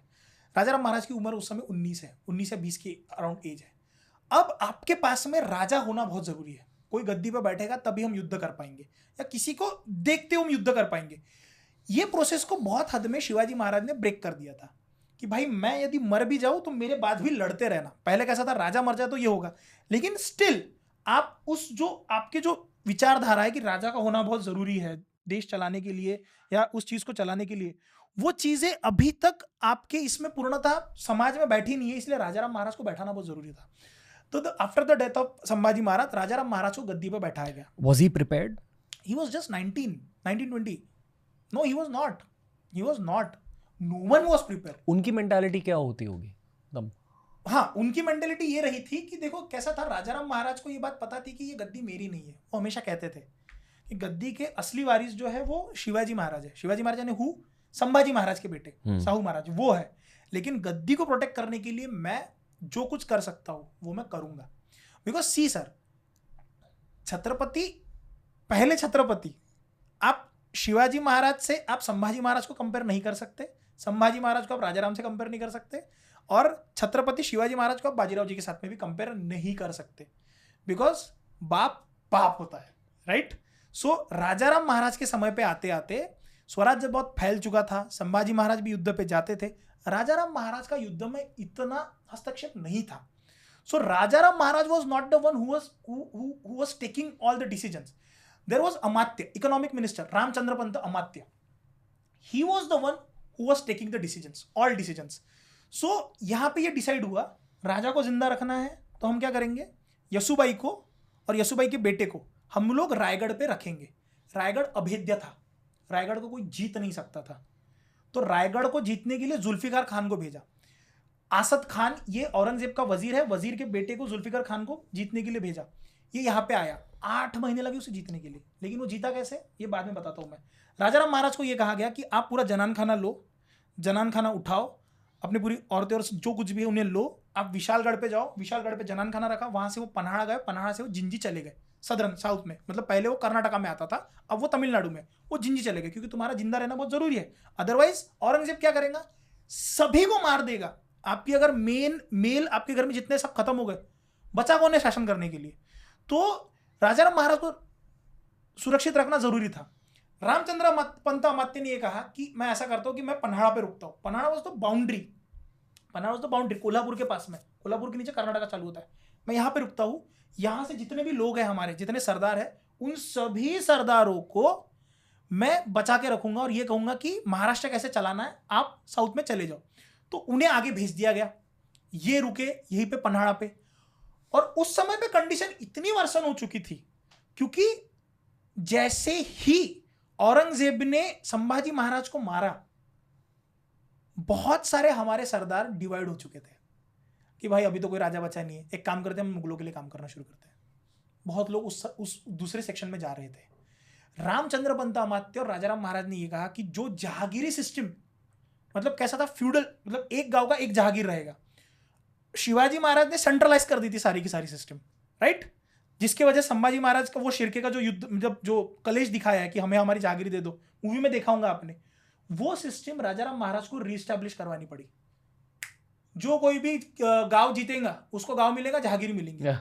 राजाराम महाराज की उम्र उस समय 19 है. 19 या 20 की अराउंड एज है. अब आपके पास में राजा होना बहुत जरूरी है. कोई गद्दी पर बैठेगा तभी हम युद्ध कर पाएंगे, या किसी को देखते हुए हम युद्ध कर पाएंगे. ये प्रोसेस को बहुत हद में शिवाजी महाराज ने ब्रेक कर दिया था कि भाई मैं यदि मर भी जाऊं तो मेरे बाद भी लड़ते रहना. पहले कैसा था, राजा मर जाए तो ये होगा, लेकिन स्टिल आप उस जो आपके जो विचारधारा है कि राजा का होना बहुत जरूरी है देश चलाने के लिए या उस चीज को चलाने के लिए, वो चीजें अभी तक आपके इसमें पूर्णतः समाज में बैठी नहीं है. इसलिए राजाराम महाराज को बैठाना बहुत जरूरी था. तो after the death of Sambhaji Maharaj, Rajaram Maharaj को गद्दी पर बैठाया गया. Was he prepared? He was just 19-20. No, he was not. No one was prepared. उनकी मेंटालिटी क्या होती होगी तब? हाँ, उनकी मेंटालिटी ये रही थी कि देखो कैसा था, राजाराम महाराज को ये बात पता थी कि ये गद्दी मेरी नहीं है. वो हमेशा कहते थे कि गद्दी के असली वारिस जो है वो शिवाजी महाराज है. शिवाजी महाराज ने संभाजी महाराज के बेटे शाहू महाराज वो है. लेकिन गद्दी को प्रोटेक्ट करने के लिए मैं जो कुछ कर सकता हूं वो मैं करूंगा. बिकॉज सी सर, पहले छत्रपति, आप शिवाजी महाराज से आप संभाजी महाराज को कंपेयर नहीं कर सकते. संभाजी महाराज को आप राजाराम से कंपेयर नहीं कर सकते. और छत्रपति शिवाजी महाराज को आप बाजीराव जी के साथ में भी कंपेयर नहीं कर सकते. बिकॉज बाप होता है, राइट. सो राजाराम महाराज के समय पे आते आते स्वराज्य बहुत फैल चुका था. संभाजी महाराज भी युद्ध पे जाते थे. राजाराम महाराज का युद्ध में इतना हस्तक्षेप नहीं था. So Rajaram Maharaj was not the one who was taking all the decisions. There was Amatya, economic minister, Ramchandra Pant Amatya. He was the one who was taking the decisions, all decisions. So यहाँ पे ये decide हुआ राजा को जिंदा रखना है तो हम क्या करेंगे, यसुबाई को और यसुबाई के बेटे को हम लोग रायगढ़ पे रखेंगे. रायगढ़ अभेद्य था, रायगढ़ को कोई जीत नहीं सकता था. तो रायगढ़ को जीतने के लिए जुल्फिकार खान को भेजा. आसद खान ये औरंगजेब का वजीर है, वजीर के बेटे को जुल्फिकार खान को जीतने के लिए भेजा. ये यहाँ पे आया, 8 महीने लगे उसे जीतने के लिए, लेकिन वो जीता कैसे ये बाद में बताता हूँ मैं. राजाराम महाराज को ये कहा गया कि आप पूरा जनान खाना लो, जनान खाना उठाओ, अपनी पूरी औरतें और जो कुछ भी है उन्हें लो, आप विशालगढ़ पे जाओ, विशालगढ़ पे जनान खाना रखा, वहां से वो पन्हाड़ा गए, पन्हाड़ा से वो जिंजी चले गए सदर्न साउथ में. मतलब पहले वो कर्नाटका में आता था, अब वो तमिलनाडु में, वो जिंजी चले गए क्योंकि तुम्हारा जिंदा रहना बहुत जरूरी है. अदरवाइज औरंगजेब क्या करेगा, सभी को मार देगा. आपकी अगर मेल आपके घर में जितने सब खत्म हो गए, बचा कौन है शासन करने के लिए. तो राजाराम महाराज को सुरक्षित रखना जरूरी था. रामचंद्र पंत अमात्य ने यह कहा कि मैं ऐसा करता हूं कि मैं पन्हाड़ा पे रुकता हूं. पन्हाड़ा वाज तो बाउंड्री, कोल्हापुर के पास में, कोल्हापुर के नीचे कर्नाटका चालू होता है. मैं यहां पे रुकता हूं, यहां से जितने भी लोग हैं हमारे, जितने सरदार हैं, उन सभी सरदारों को मैं बचा के रखूंगा और ये कहूंगा कि महाराष्ट्र कैसे चलाना है, आप साउथ में चले जाओ. तो उन्हें आगे भेज दिया गया, ये रुके यहीं पे पन्हाड़ा पे. और उस समय पे कंडीशन इतनी वर्सन हो चुकी थी क्योंकि जैसे ही औरंगजेब ने संभाजी महाराज को मारा, बहुत सारे हमारे सरदार डिवाइड हो चुके थे कि भाई अभी तो कोई राजा बचा नहीं है, एक काम करते हैं, हम मुगलों के लिए काम करना शुरू करते हैं. बहुत लोग उस दूसरे सेक्शन में जा रहे थे. रामचंद्र पंत अमात्य और राजाराम महाराज ने यह कहा कि जो जहागीरी सिस्टम, मतलब कैसा था, फ्यूडल, मतलब एक गांव का एक जहागीर रहेगा. शिवाजी महाराज ने सेंट्रलाइज कर दी थी सारी की सारी सिस्टम, राइट, जिसके वजह संभाजी महाराज का वो शिरके का जो युद्ध, मतलब जो कलेश दिखाया है कि हमें हमारी जहागीरी दे दो, मूवी में देखा होगा आपने, वो सिस्टम राजाराम महाराज को रीस्टैब्लिश करवानी पड़ी. जो कोई भी गांव जीतेगा उसको गांव मिलेगा, जहागीरी मिलेंगी.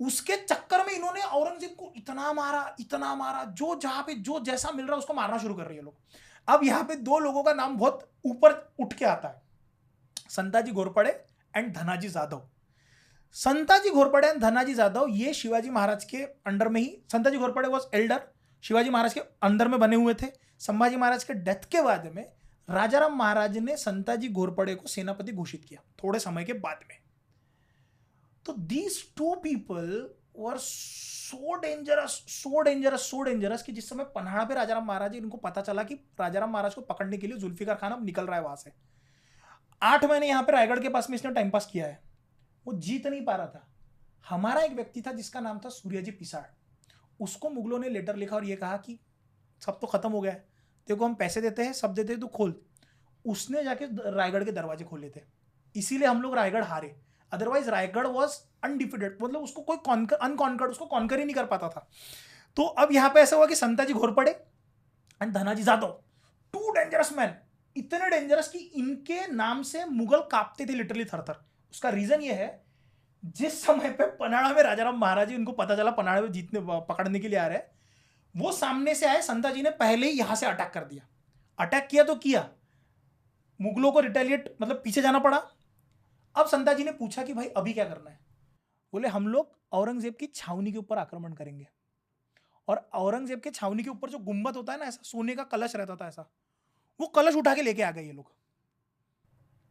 उसके चक्कर में इन्होंने औरंगजेब को इतना मारा, जो जहां पे जो जैसा मिल रहा है उसको मारना शुरू कर रहे हैं लोग. अब यहां पे 2 लोगों का नाम बहुत ऊपर उठ के आता है, संताजी घोरपड़े एंड धनाजी जाधव. संताजी घोरपड़े एंड धनाजी जाधव ये शिवाजी महाराज के अंडर में ही, संताजी घोरपड़े वॉज एल्डर, शिवाजी महाराज के अंडर में बने हुए थे. संभाजी महाराज के डेथ के बाद में राजाराम महाराज ने संताजी घोरपड़े को सेनापति घोषित किया थोड़े समय के बाद में. तो these 2 people were so dangerous कि जिस समय पन्हाड़ा पे राजाराम महाराज, इनको पता चला कि राजाराम महाराज को पकड़ने के लिए जुल्फिकार खान अब निकल रहा है वहां से. 8 महीने यहां पे रायगढ़ के पास में इसने टाइम पास किया है, वो जीत नहीं पा रहा था. हमारा एक व्यक्ति था जिसका नाम था सूर्याजी पिसाड़, उसको मुगलों ने लेटर लिखा और ये कहा कि सब तो खत्म हो गया है, देखो हम पैसे देते हैं, सब देते हैं, तू खोल. उसने जाके रायगढ़ के दरवाजे खोले थे, इसीलिए हम लोग रायगढ़ हारे. अदरवाइज रायगढ़ वॉज अनडिफिटेड, मतलब उसको कोई अनकॉन्कर्ड, उसको कॉन्कर ही नहीं कर पाता था. तो अब यहां पे ऐसा हुआ कि Santaji Ghorpade and Dhanaji Jadhav, 2 dangerous man, इतने डेंजरस कि इनके नाम से मुगल कांपते थे लिटरली थर-थर. उसका रीजन ये है, जिस समय पे पन्हाड़ा में राजाराम महाराज जी, उनको पता चला पन्हाड़ा में जीतने पकड़ने के लिए आ रहे हैं, वो सामने से आए. संताजी ने पहले ही यहां से अटैक कर दिया. अटैक किया तो किया, मुगलों को रिटेलिएट, मतलब पीछे जाना पड़ा. अब संताजी ने पूछा कि भाई अभी क्या करना है. बोले हम लोग औरंगजेब की छावनी के ऊपर आक्रमण करेंगे. और औरंगजेब के छावनी के ऊपर जो गुंबद होता है ना, ऐसा सोने का कलश रहता था ऐसा, वो कलश उठा के लेके आ गए. ये लोग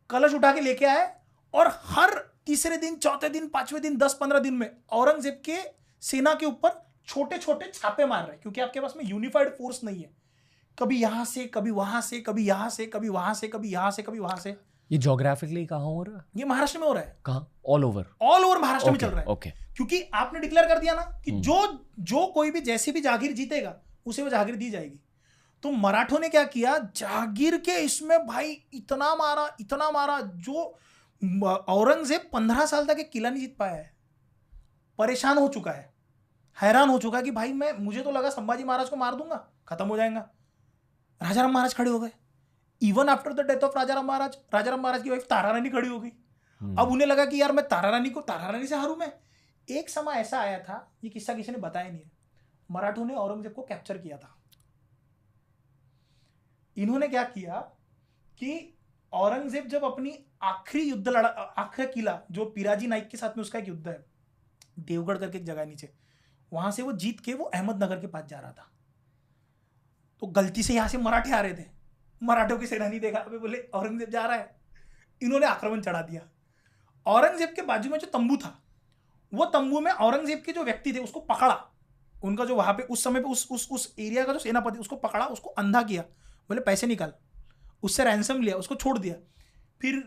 कलश उठा के लेके आए और हर तीसरे दिन, चौथे दिन, 5वें दिन, 10-15 दिन में औरंगजेब के सेना के ऊपर छोटे छोटे छापे मार रहे, क्योंकि आपके पास में यूनिफाइड फोर्स नहीं है. कभी यहां से, कभी वहां से, कभी यहां से, कभी वहां से, कभी यहां से, कभी वहां से. ये ज्योग्राफिकली कहाँ हो रहा है? ये महाराष्ट्र में हो रहा है. कहाँ? ऑल ओवर महाराष्ट्र में चल रहा है. ओके. क्योंकि आपने डिक्लेयर कर दिया ना कि जो कोई भी जैसी भी जागीर जीतेगा उसे वो जागीर दी जाएगी. तो मराठों ने क्या किया, जागीर के इसमें भाई इतना मारा, जो औरंगजेब 15 साल तक एक किला नहीं जीत पाया है. परेशान हो चुका है, हैरान हो चुका है कि भाई मुझे तो लगा संभाजी महाराज को मार दूंगा, खत्म हो जाएगा. राजाराम महाराज खड़े हो गए. Even after the death of Rajaram Maharaj की वाइफ तारा रानी खड़ी हो गई. अब उन्हें लगा कि यार मैं तारा रानी से हारूं मैं. एक समय ऐसा आया था, ये किस्सा किसी ने बताया नहीं है, मराठों ने औरंगजेब को कैप्चर किया था. इन्होंने क्या किया कि औरंगजेब जब अपनी आखिरी युद्ध लड़ा, आखिरी किला जो पिराजी नाइक के साथ में उसका एक युद्ध है, देवगढ़ करके एक जगह नीचे, वहां से वो जीत के वो अहमदनगर के पास जा रहा था। तो गलती से यहाँ से मराठे आ रहे थे, मराठों की सेना नहीं देखा, अबे बोले औरंगजेब जा रहा है, इन्होंने आक्रमण चढ़ा दिया। औरंगजेब के बाजू में जो तंबू था, वो तंबू में औरंगजेब के जो व्यक्ति थे उसको पकड़ा, उनका जो वहां पे उस समय पे उस एरिया का जो सेनापति, उसको पकड़ा, उसको अंधा किया, बोले पैसे निकाल, उससे रैंसम लिया, उसको छोड़ दिया। फिर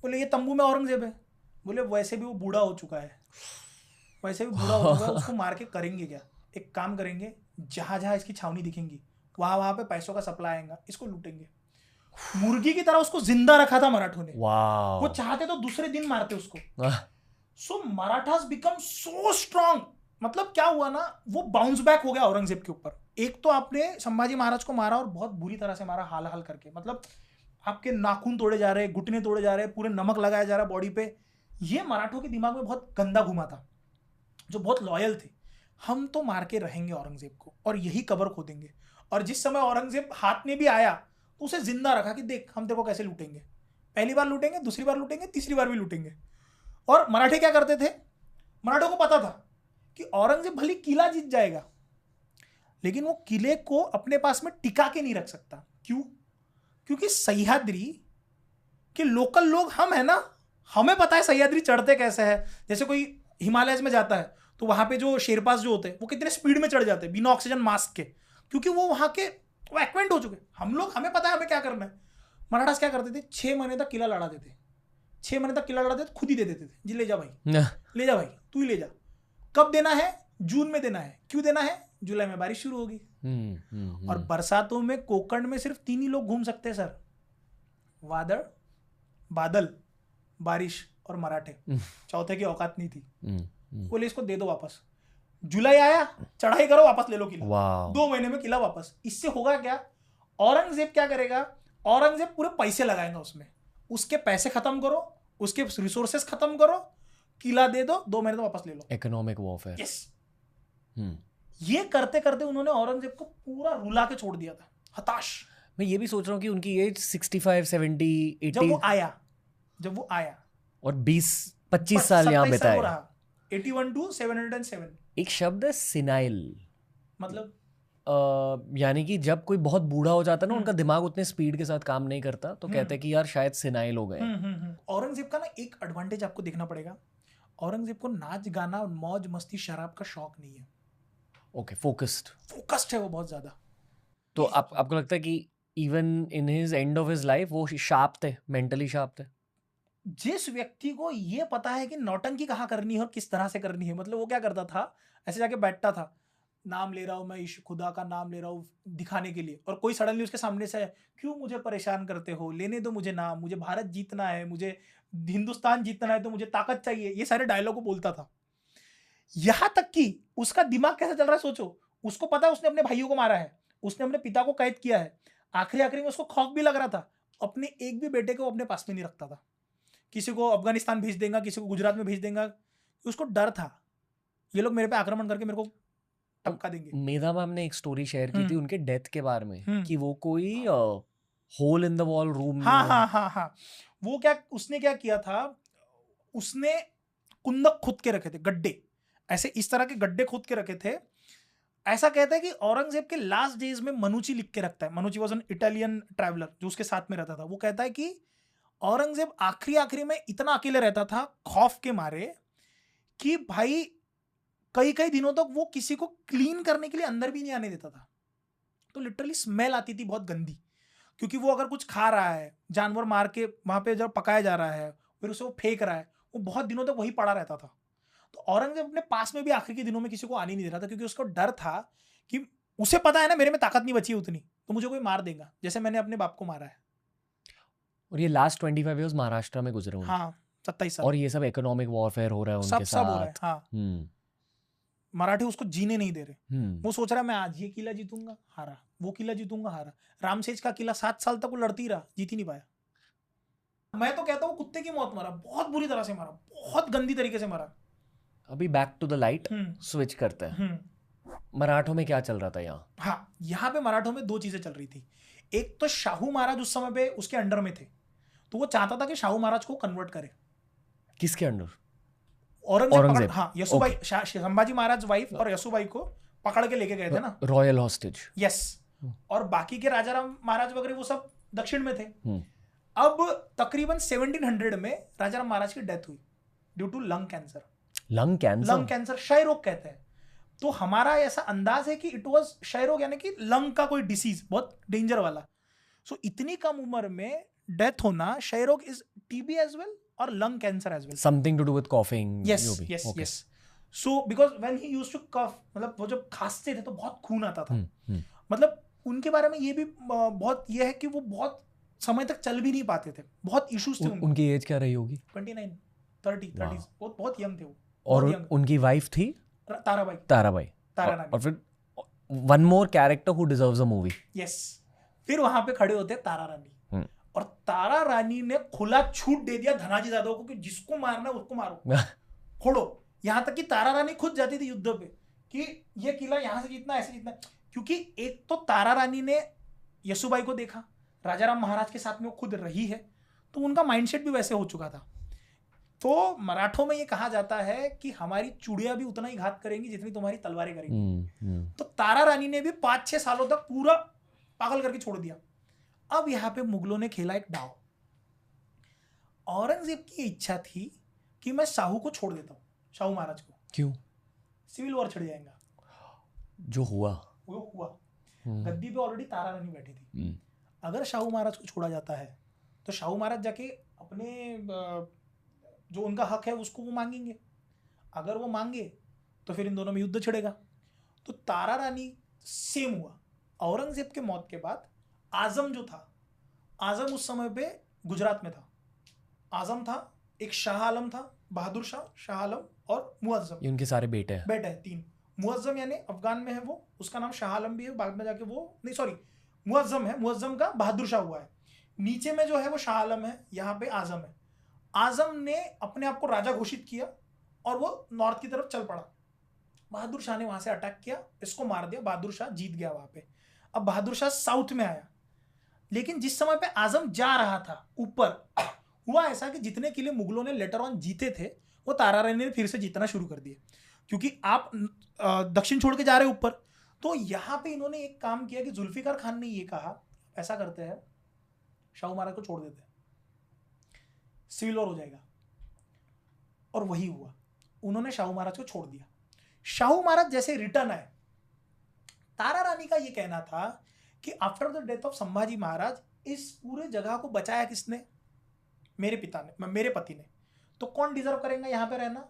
बोले ये तंबू में औरंगजेब है, बोले वैसे भी वो बूढ़ा हो चुका है, वैसे भी बूढ़ा हो चुका है, उसको मार के करेंगे क्या, एक काम करेंगे, जहां जहां इसकी छावनी दिखेंगी वहां पे पैसों का सप्लाई आएगा, इसको लूटेंगे। मुर्गी की तरह उसको जिंदा रखा था मराठों ने। वो चाहते तो दूसरे दिन मारते उसको। सो मराठास बिकम सो स्ट्रांग। मतलब क्या हुआ ना, वो बाउंस बैक हो गया औरंगजेब के ऊपर। एक तो आपने संभाजी महाराज को मारा और बहुत बुरी तरह से मारा, हाल हाल करके, मतलब आपके नाखून तोड़े जा रहे, घुटने तोड़े जा रहे, पूरे नमक लगाया जा रहा बॉडी पे। ये मराठों के दिमाग में बहुत गंदा घुमा था, जो बहुत लॉयल थे, हम तो मार के रहेंगे औरंगजेब को और यही कब्र खोदेंगे। और जिस समय औरंगजेब हाथ में भी आया तो उसे जिंदा रखा कि देख हम तेरे को कैसे लूटेंगे, पहली बार लूटेंगे, दूसरी बार लूटेंगे, तीसरी बार भी लूटेंगे। और मराठे क्या करते थे, मराठों को पता था कि औरंगजेब भले किला जीत जाएगा लेकिन वो किले को अपने पास में टिका के नहीं रख सकता। क्यों? क्योंकि सह्याद्री के लोकल लोग हम है ना, हमें पता है सह्याद्री चढ़ते कैसे है। जैसे कोई हिमालयज में जाता है तो वहां पे जो शेरपास जो होते हैं वो कितने स्पीड में चढ़ जाते हैं बिना ऑक्सीजन मास्क के, क्योंकि वो वहां के वो एक्वेंट हो चुके। हम लोग, हमें पता है हमें क्या करना है। मराठास क्या करते थे, 6 महीने तक किला लड़ा देते, 6 महीने तक किला लड़ा देते, खुद ही दे देते थे, जी ले जा भाई, ले जा भाई, तू ही ले जा। कब देना है? जून में देना है। क्यों देना है? जुलाई में बारिश शुरू होगी। और बरसातों में कोकण में सिर्फ 3 ही लोग घूम सकते हैं सर, वादळ, बादल, बारिश और मराठे। चौथे की औकात नहीं थी। बोले इसको दे दो वापस। जुलाई आया, चढ़ाई करो, वापस ले लो किला। 2 महीने में किला वापस। इससे होगा क्या, औरंगजेब क्या करेगा, औरंगजेब पूरे पैसे लगाएगा उसमें, उसके पैसे खत्म करो, उसके रिसोर्सेस खत्म करो, किला दे दो, 2 महीने तो वापस ले लो। Economic warfare. यस। ये करते करते उन्होंने औरंगजेब को पूरा रुला के छोड़ दिया था, हताश। मैं ये भी सोच रहा हूँ कि उनकी एज 65, 70, 80 जब वो आया और 20-25 साल यहाँ बिताए। 81 to 707। एक शब्द है सिनाइल, मतलब यानी कि जब कोई बहुत बूढ़ा हो जाता है ना, उनका दिमाग उतने स्पीड के साथ काम नहीं करता, तो कहते हैं कि यार शायद सिनाइल हो गए। औरंगजेब का ना एक एडवांटेज आपको देखना पड़ेगा, औरंगजेब को नाच गाना और मौज मस्ती शराब का शौक नहीं है। ओके, फोकस्ड है वो बहुत ज्यादा। तो आपको लगता है कि even in his end of his life वो शार्प थे, मेंटली शार्प थे? जिस व्यक्ति को ये पता है कि नौटंकी कहाँ करनी है और किस तरह से करनी है, मतलब वो क्या करता था, ऐसे जाके बैठता था, नाम ले रहा हूँ मैं, खुदा का नाम ले रहा हूँ दिखाने के लिए, और कोई सडनली उसके सामने से, क्यों मुझे परेशान करते हो, लेने दो मुझे नाम, मुझे भारत जीतना है, मुझे हिंदुस्तान जीतना है, तो मुझे ताकत चाहिए, ये सारे डायलॉग को बोलता था। यहां तक कि उसका दिमाग कैसा चल रहा है सोचो, उसको पता है उसने अपने भाइयों को मारा है, उसने अपने पिता को कैद किया है, आखिरी में उसको खौफ भी लग रहा था, अपने एक भी बेटे को अपने पास में नहीं रखता था, किसी को अफगानिस्तान भेज देगा, किसी को गुजरात में भेज देगा, उसको डर था ये लोग मेरे पे आक्रमण करके मेरे को टपका देंगे। मेधा मैम ने एक स्टोरी शेयर की थी उनके डेथ के बारे में, कि वो कोई hole in the wall room. हाँ, वो क्या, उसने क्या किया था, उसने कुंदक खुद के रखे थे, गड्ढे, ऐसे इस तरह के गड्ढे खुद के रखे थे। ऐसा कहता है कि औरंगजेब के लास्ट डेज में मनुची लिख के रखता है, मनुची वाज एन इटालियन ट्रैवलर जो उसके साथ में रहता था, वो कहता है कि औरंगजेब आखिरी में इतना अकेले रहता था खौफ के मारे कि भाई कई दिनों तक वो किसी को क्लीन करने के लिए अंदर भी नहीं आने देता था। तो लिटरली स्मेल आती थी बहुत गंदी, क्योंकि वो अगर कुछ खा रहा है, जानवर मार के वहां पे जब पकाया जा रहा है, फिर उसे वो फेंक रहा है, वो बहुत दिनों तक वही पड़ा रहता था। तो औरंगजेब अपने पास में भी आखिरी के दिनों में किसी को आने नहीं दे रहा था, क्योंकि उसको डर था कि उसे पता है ना मेरे में ताकत नहीं बची उतनी, तो मुझे कोई मार देगा, जैसे मैंने अपने बाप को मारा है। और ये लास्ट 25 इयर्स महाराष्ट्र में गुजरे हुए। हाँ, 27 साल। और ये सब इकोनॉमिक वॉरफेयर हो रहा है उनके साथ। सब हो रहा है। हाँ। मराठे उसको जीने नहीं दे रहे। वो सोच रहा है मैं आज ये किला जीतूंगा, हारा, वो किला जीतूंगा, हारा। रामसेज का किला 7 साल तक वो लड़ती रहा, जीत ही नहीं पाया। मैं तो कहता हूँ कुत्ते की मौत मरा, बहुत बुरी तरह से मरा, बहुत गंदी तरीके से मरा। अभी back to the light switch करते हैं। मराठों में क्या चल रहा था यहाँ? हाँ, यहाँ पे मराठों में 2 चीजें चल रही थी। एक तो शाहू महाराज उस समय पे उसके अंडर में थे, तो वो चाहता था कि शाहू महाराज को कन्वर्ट करे। किसके अंडर? औरंगजेब। हाँ, यसुबाई, संभाजी महाराज वाइफ और यसुबाई को पकड़ के लेके गए थे ना, रॉयल हॉस्टेज। यस। और बाकी के राजाराम महाराज वगैरह वो सब दक्षिण में थे। अब तकरीबन 1700 में राजाराम महाराज की डेथ हुई due to lung cancer. Lung cancer क्षय रोग कहते हैं। तो हमारा ऐसा अंदाज है कि इट वाज क्षय रोग, यानी कि लंग का कोई डिसीज, बहुत डेंजर वाला। सो इतनी कम उम्र में डेथ होना, क्षय रोग इज टीबी एज वेल और lung cancer as well, something to do with coughing. Yes. So because when he used to cough, मतलब वो जब खांसते थे तो बहुत खून आता था। मतलब उनके बारे में ये भी बहुत ये है कि वो बहुत समय तक चल भी नहीं पाते थे, बहुत इश्यूज थे। उनकी एज क्या रही होगी? 29, 30, बहुत यंग थे वो। और उनकी वाइफ थी ताराबाई। और फिर one more character who deserves a movie. Yes. फिर वहां पे खड़े होते तारा रानी, और तारा रानी ने खुला छूट दे दिया धनाजी जादव को कि जिसको मारना है उसको मारो, फोड़ो। यहां तक कि तारा रानी खुद जाती थी युद्ध पे कि ये किला यहां से जीतना, ऐसे जीतना। क्योंकि एक तो तारा रानी ने यसुबाई को देखा, राजाराम महाराज के साथ में वो खुद रही है, तो उनका माइंडसेट भी वैसे हो चुका था। तो मराठों में ये कहा जाता है कि हमारी चूड़ियां भी उतना ही घात करेंगी जितनी तुम्हारी तलवारें करेंगी। तो तारा रानी ने भी 5-6 सालों तक पूरा पागल करके छोड़ दिया। अब यहां पे मुगलों ने खेला एक दाव। औरंगजेब की इच्छा थी कि मैं शाहू को छोड़ देता हूं, शाहू महाराज को। क्यों? सिविल वॉर छिड़ जाएगा। जो हुआ गद्दी पे ऑलरेडी तारा रानी बैठी थी। अगर शाहू महाराज को छोड़ा जाता है तो शाहू महाराज जाके अपने जो उनका हक है उसको वो मांगेंगे। अगर वो मांगे तो फिर इन दोनों में युद्ध छिड़ेगा। तो तारा रानी सेम हुआ। औरंगजेब के मौत के बाद आजम जो था, आजम उस समय पे गुजरात में था। आजम था, एक शाह आलम था, बहादुर शाह, शाह आलम और मुअज्जम। ये उनके सारे बेटे हैं 3। मुअज्जम यानी अफगान में है वो, उसका नाम शाह आलम भी है, बाद में जाके वो नहीं सॉरी मुअज्जम है, मुअज्जम का बहादुर शाह हुआ है। नीचे में जो है वो शाह आलम है, यहाँ पे आजम है। आजम ने अपने आप को राजा घोषित किया और वो नॉर्थ की तरफ चल पड़ा। बहादुर शाह ने वहां से अटैक किया, इसको मार दिया, बहादुर शाह जीत गया वहां पे। अब बहादुर शाह साउथ में आया, लेकिन जिस समय पे आजम जा रहा था ऊपर, हुआ ऐसा कि जितने किले मुगलों ने लेटर ऑन जीते थे वो तारा रानी ने फिर से जीतना शुरू कर दिए, क्योंकि आप दक्षिण छोड़ के जा रहे ऊपर। तो यहां पे इन्होंने एक काम किया कि जुल्फिकार खान ने ये कहा, ऐसा करते हैं शाहू महाराज को छोड़ देते हैं, सिविल वॉर हो जाएगा। और वही हुआ, उन्होंने शाहू महाराज को छोड़ दिया। शाहू महाराज जैसे रिटर्न आए, तारा रानी का ये कहना था कि after the death of Sambhaji Maharaj इस पूरे जगह को बचाया किसने? मेरे पिता ने, मेरे पति ने। तो कौन डिजर्व करेगा यहाँ पे रहना?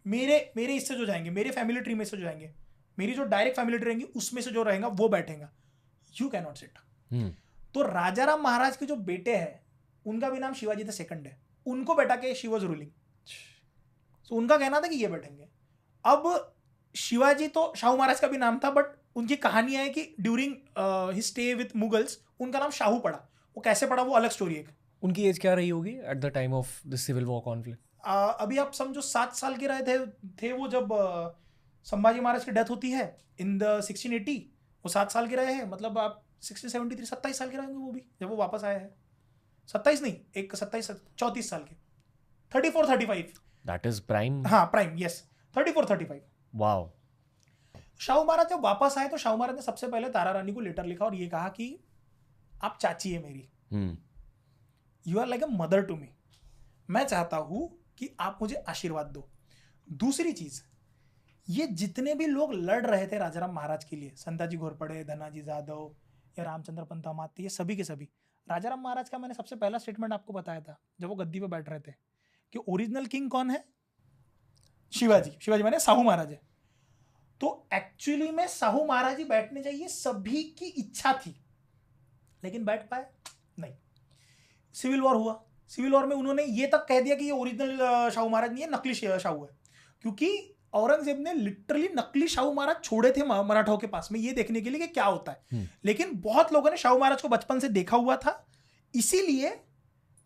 मेरे इससे जो जाएंगे, मेरे फैमिली ट्री में से जो जाएंगे, मेरी जो डायरेक्ट फैमिली ट्री रहेंगी उसमें से जो रहेगा वो बैठेगा। You can not sit. तो राजाराम महाराज के जो बेटे हैं उनका भी नाम शिवाजी द सेकंड है, उनको बैठा के शी वाज रूलिंग। तो उनका कहना था कि ये बैठेंगे। अब शिवाजी तो शाहू महाराज का भी नाम था, बट उनकी कहानी है कि during his stay with Mughals उनका नाम शाहू पड़ा। वो कैसे पड़ा वो अलग स्टोरी है। उनकी एज क्या रही होगी at the time of the civil war conflict? अभी आप समझो 7 साल के रहे थे वो जब संभाजी महाराज की डेथ होती है इन द 1680। वो 7 साल के रहे हैं, मतलब आप 1673 27 साल के रहेंगे वो भी जब वो वापस आए हैं। 27 नहीं, एक 27 34 साल के, 34-35। That is prime. हाँ prime, yes 34-35। Wow. Shahu Maharaj जब वापस आए तो शाहू महाराज ने सबसे पहले तारा रानी को लेटर लिखा और ये कहा कि आप चाची है मेरी, you are like a mother to me, मैं चाहता हूं कि आप मुझे आशीर्वाद दो। दूसरी चीज, ये जितने भी लोग लड़ रहे थे राजाराम महाराज के लिए, संताजी घोरपड़े, धनाजी जादव या रामचंद्र पंत अमात्य, ये सभी के सभी, राजाराम महाराज का मैंने सबसे पहला स्टेटमेंट आपको बताया था जब वो गद्दी पे बैठ रहे थे कि ओरिजिनल किंग कौन है? शिवाजी। शिवाजी माने साहू महाराज है। तो एक्चुअली में साहू महाराज ही बैठने चाहिए, सभी की इच्छा थी, लेकिन बैठ पाए नहीं। सिविल वॉर हुआ। सिविल वॉर में उन्होंने ये तक कह दिया कि ये ओरिजिनल शाहू महाराज नहीं है, नकली शाहू है, क्योंकि औरंगजेब ने लिटरली नकली शाहू महाराज छोड़े थे मराठाओं के पास में ये देखने के लिए कि क्या होता है। लेकिन बहुत लोगों ने शाहू महाराज को बचपन से देखा हुआ था, इसीलिए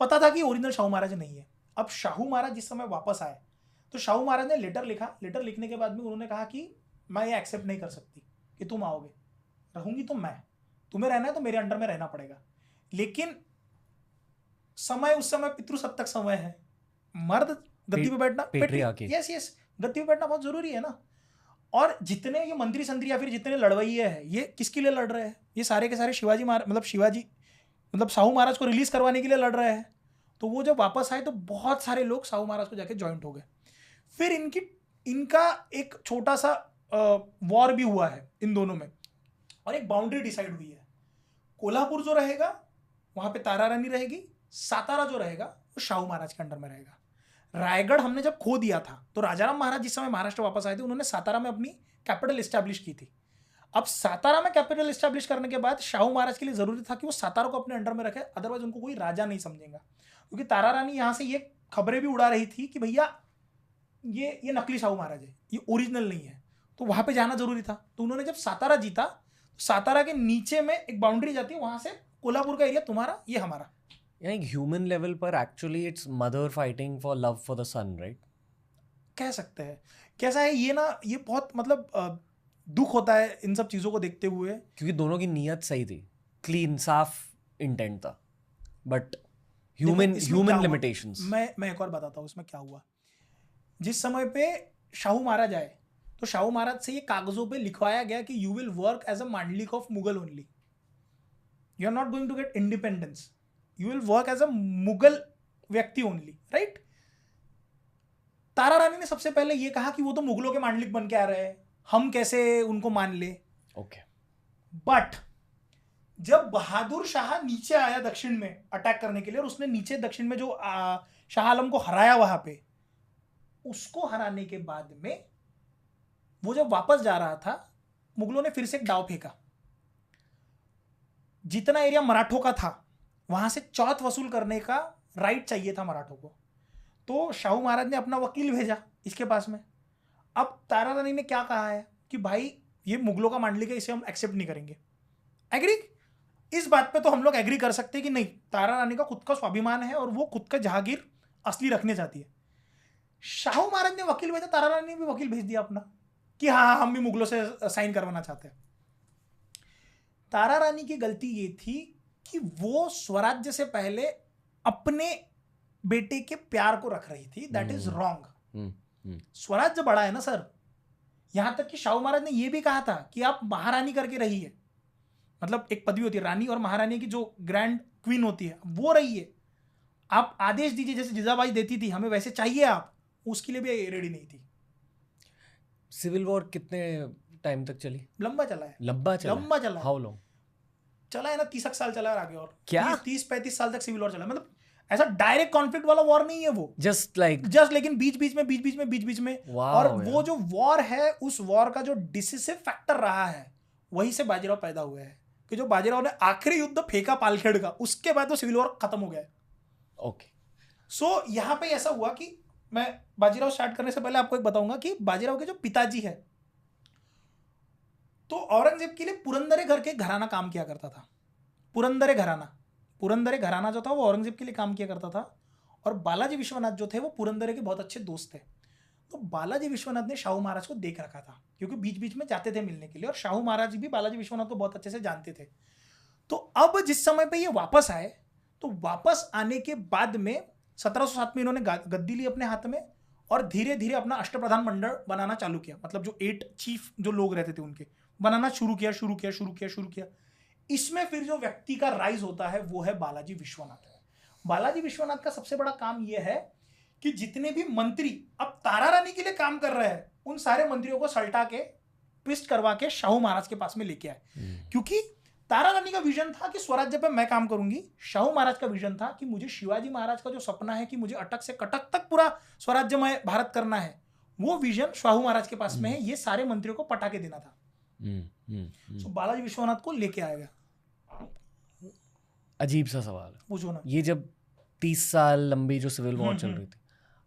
पता था कि ओरिजिनल शाहू महाराज नहीं है। अब शाहू महाराज जिस समय वापस आए तो शाहू महाराज ने लेटर लिखा। लेटर लिखने के बाद में उन्होंने कहा कि मैं ये एक्सेप्ट नहीं कर सकती कि तुम आओगे, रहूंगी तो मैं, तुम्हें रहना है तो मेरे अंडर में रहना पड़ेगा। लेकिन समय उस समय पितृसत्तक समय है, मर्द गद्दी पे बैठना, यस गद्दी पे बैठना बहुत जरूरी है ना। और जितने ये मंत्री संतरी या फिर जितने लड़वैये हैं, ये किसके लिए लड़ रहे हैं? ये सारे के सारे शिवाजी मतलब साहू महाराज को रिलीज करवाने के लिए लड़ रहे हैं। तो वो जब वापस आए तो बहुत सारे लोग साहू महाराज को जाके ज्वाइंट हो गए। फिर इनका एक छोटा सा वॉर भी हुआ है इन दोनों में, और एक बाउंड्री डिसाइड हुई है। कोल्हापुर जो रहेगा वहां पे तारा रानी रहेगी, सातारा जो रहेगा वो शाहू महाराज के अंडर में रहेगा। रायगढ़ हमने जब खो दिया था तो राजाराम महाराज जिस समय महाराष्ट्र वापस आए थे, उन्होंने सातारा में अपनी कैपिटल एस्टैब्लिश की थी। अब सातारा में कैपिटल एस्टैब्लिश करने के बाद शाहू महाराज के लिए जरूरी था कि वो सातारा को अपने अंडर में रखे, अदरवाइज उनको कोई राजा नहीं समझेगा। क्योंकि तारा रानी यहाँ से ये खबरें भी उड़ा रही थी कि भैया ये नकली शाहू महाराज है, ये ओरिजिनल नहीं है, तो वहां पे जाना जरूरी था। तो उन्होंने जब सातारा जीता, तो सातारा के नीचे में एक बाउंड्री जाती है, वहां से कोल्हापुर का एरिया तुम्हारा, ये हमारा। एक ह्यूमन लेवल पर actually it's mother fighting for love for the son, right? कह सकते हैं। कैसा है ये ना, ये बहुत मतलब दुख होता है इन सब चीजों को देखते हुए, क्योंकि दोनों की नीयत सही थी, क्लीन साफ इंटेंट था, बट ह्यूमन लिमिटेशंस। मैं एक और बताता हूँ इसमें क्या हुआ। जिस समय पे शाहू महाराज आए तो शाहू महाराज से ये कागजों पे लिखवाया गया कि you will work as a मांडलिक of Mughal only, you are not going to get independence, you will work as a Mughal व्यक्ति ओनली, राइट? तारा रानी ने सबसे पहले ये कहा कि वो तो मुगलों के मांडलिक बन के आ रहे हैं, हम कैसे उनको मान ले। ओके। बट जब बहादुर शाह नीचे आया दक्षिण में अटैक करने के लिए, और उसने नीचे दक्षिण में जो शाह आलम को हराया वहां पे, उसको हराने के बाद में वो जब वापस जा रहा था, मुगलों ने फिर से एक दाव फेंका। जितना एरिया मराठों का था वहां से चौथ वसूल करने का राइट चाहिए था मराठों को। तो शाहू महाराज ने अपना वकील भेजा इसके पास में। अब तारा रानी ने क्या कहा है कि भाई ये मुगलों का मांडलिक है, इसे हम एक्सेप्ट नहीं करेंगे। एग्री? इस बात पे तो हम लोग एग्री कर सकते हैं कि नहीं, तारा रानी का खुद का स्वाभिमान है और वो खुद का जहांगीर असली रखने चाहती है। शाहू महाराज ने वकील भेजा, तारा रानी ने भी वकील भेज दिया अपना कि हाँ हम भी मुगलों से साइन करवाना चाहते हैं। तारा रानी की गलती ये थी कि वो स्वराज्य से पहले अपने बेटे के प्यार को रख रही थी। That is wrong. स्वराज्य बड़ा है ना सर। यहां तक कि शाहू महाराज ने यह भी कहा था कि आप महारानी करके रहिए, मतलब एक पदवी होती है रानी, और महारानी की जो ग्रैंड क्वीन होती है वो रहिए। आप आदेश दीजिए जैसे जिजाबाई देती थी, हमें वैसे चाहिए आप, उसके लिए भी रेडी नहीं थी। सिविल वॉर कितने टाइम तक चली? लंबा चला है। लंबा चला। हाउ लॉन्ग चला है ना? 30 साल चला है आगे, और क्या 30-35 साल तक सिविल वॉर चला। मतलब ऐसा डायरेक्ट कॉन्फ्लिक्ट वाला वॉर नहीं है वो, जस्ट लेकिन बीच में और वो जो वॉर है, उस वॉर का जो डिसिसिव फैक्टर रहा है वहीं से बाजीराव पैदा हुए हैं। कि जो बाजीराव ने आखिरी युद्ध फेंका पालखेड़ का, उसके बाद तो सिविल वॉर खत्म हो गया है। ओके। सो यहाँ पे ऐसा हुआ कि मैं बाजीराव स्टार्ट करने से पहले आपको एक बताऊंगा कि बाजीराव के जो पिताजी है, तो औरंगजेब के लिए पुरंदरे घर के घराना काम किया करता था। पुरंदरे घराना जो था वो औरंगजेब के लिए काम किया करता था। और बालाजी विश्वनाथ जो थे वो पुरंदरे के बहुत अच्छे दोस्त थे। तो बालाजी विश्वनाथ ने शाहू महाराज को देख रखा था, क्योंकि बीच बीच में जाते थे मिलने के लिए, और शाहू महाराज भी बालाजी विश्वनाथ को बहुत अच्छे से जानते थे। तो अब जिस समय पे ये वापस आए, तो वापस आने के बाद में 1707 में इन्होंने गद्दी ली अपने हाथ में, और धीरे धीरे अपना अष्टप्रधान मंडल बनाना चालू किया। मतलब जो 8 चीफ जो लोग रहते थे उनके बनाना शुरू किया। इसमें फिर जो व्यक्ति का राइज होता है वो है बालाजी विश्वनाथ। बालाजी विश्वनाथ का सबसे बड़ा काम यह है कि जितने भी मंत्री अब तारा रानी के लिए काम कर रहे हैं, उन सारे मंत्रियों को सल्टा के ट्विस्ट करवा के शाहू महाराज के पास में लेके आए। क्योंकि तारा रानी का विजन था कि स्वराज्य पे मैं काम करूंगी, शाहू महाराज का विजन था कि मुझे शिवाजी महाराज का जो सपना है कि मुझे अटक से कटक तक पूरा स्वराज्यमय भारत करना है, वो विजन शाहू महाराज के पास में है। ये सारे मंत्रियों को पटा के देना था। तो बालाजी विश्वनाथ को लेके आया गया। अजीब सा सवाल है, पूछो ना। ये जब 30 साल लंबी जो सिविल वॉर चल रही थी,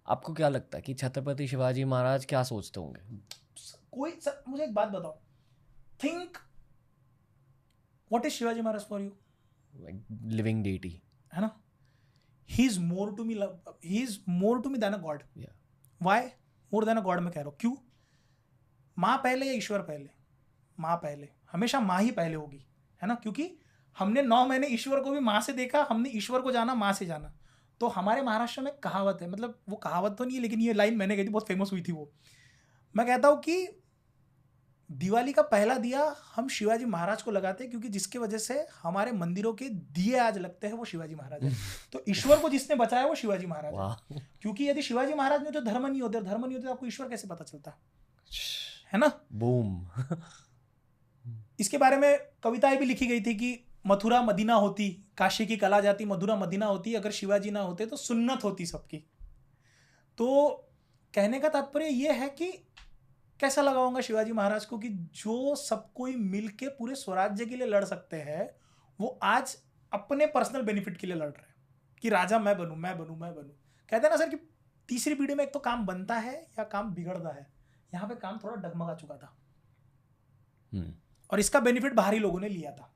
आपको क्या लगता है कि छत्रपति शिवाजी महाराज क्या सोचते होंगे? मुझे एक बात बताओ, think what is Shivaji Maharaj for you? Like living deity, है ना? He is more to me than a god. Why more than a god मैं कह रहा हूं? क्यों? माँ पहले या ईश्वर पहले? माँ पहले, हमेशा माँ ही पहले होगी, है ना? क्योंकि हमने 9 महीने ईश्वर को भी माँ से देखा, हमने ईश्वर को जाना माँ से जाना। तो हमारे महाराष्ट्र में कहावत है, मतलब वो कहावत तो नहीं है लेकिन ये लाइन मैंने कही थी, बहुत फेमस हुई थी वो। मैं कहता हूँ कि दिवाली का पहला दिया हम शिवाजी महाराज को लगाते हैं, क्योंकि जिसकी वजह से हमारे मंदिरों के दिए आज लगते हैं वो शिवाजी महाराज है। तो ईश्वर को जिसने बचाया वो शिवाजी महाराज है, क्योंकि यदि शिवाजी महाराज नहीं होते, धर्म नहीं होते, धर्म नहीं होते तो आपको ईश्वर कैसे पता चलता है ना? बूम। इसके बारे में कविताएं भी लिखी गई थी कि मथुरा मदीना होती, काशी की कला जाती, मथुरा मदीना होती, अगर शिवाजी ना होते तो सुन्नत होती सबकी। तो कहने का तात्पर्य यह है कि कैसा लगाऊंगा शिवाजी महाराज को कि जो सब कोई मिलके पूरे स्वराज्य के लिए लड़ सकते हैं, वो आज अपने पर्सनल बेनिफिट के लिए लड़ रहे हैं कि राजा मैं बनूं, मैं बनूं, मैं बनूं। कहते हैं ना सर कि तीसरी पीढ़ी में एक तो काम बनता है या काम बिगड़ता है। यहाँ पे काम थोड़ा डगमगा चुका था और इसका बेनिफिट बाहरी लोगों ने लिया था,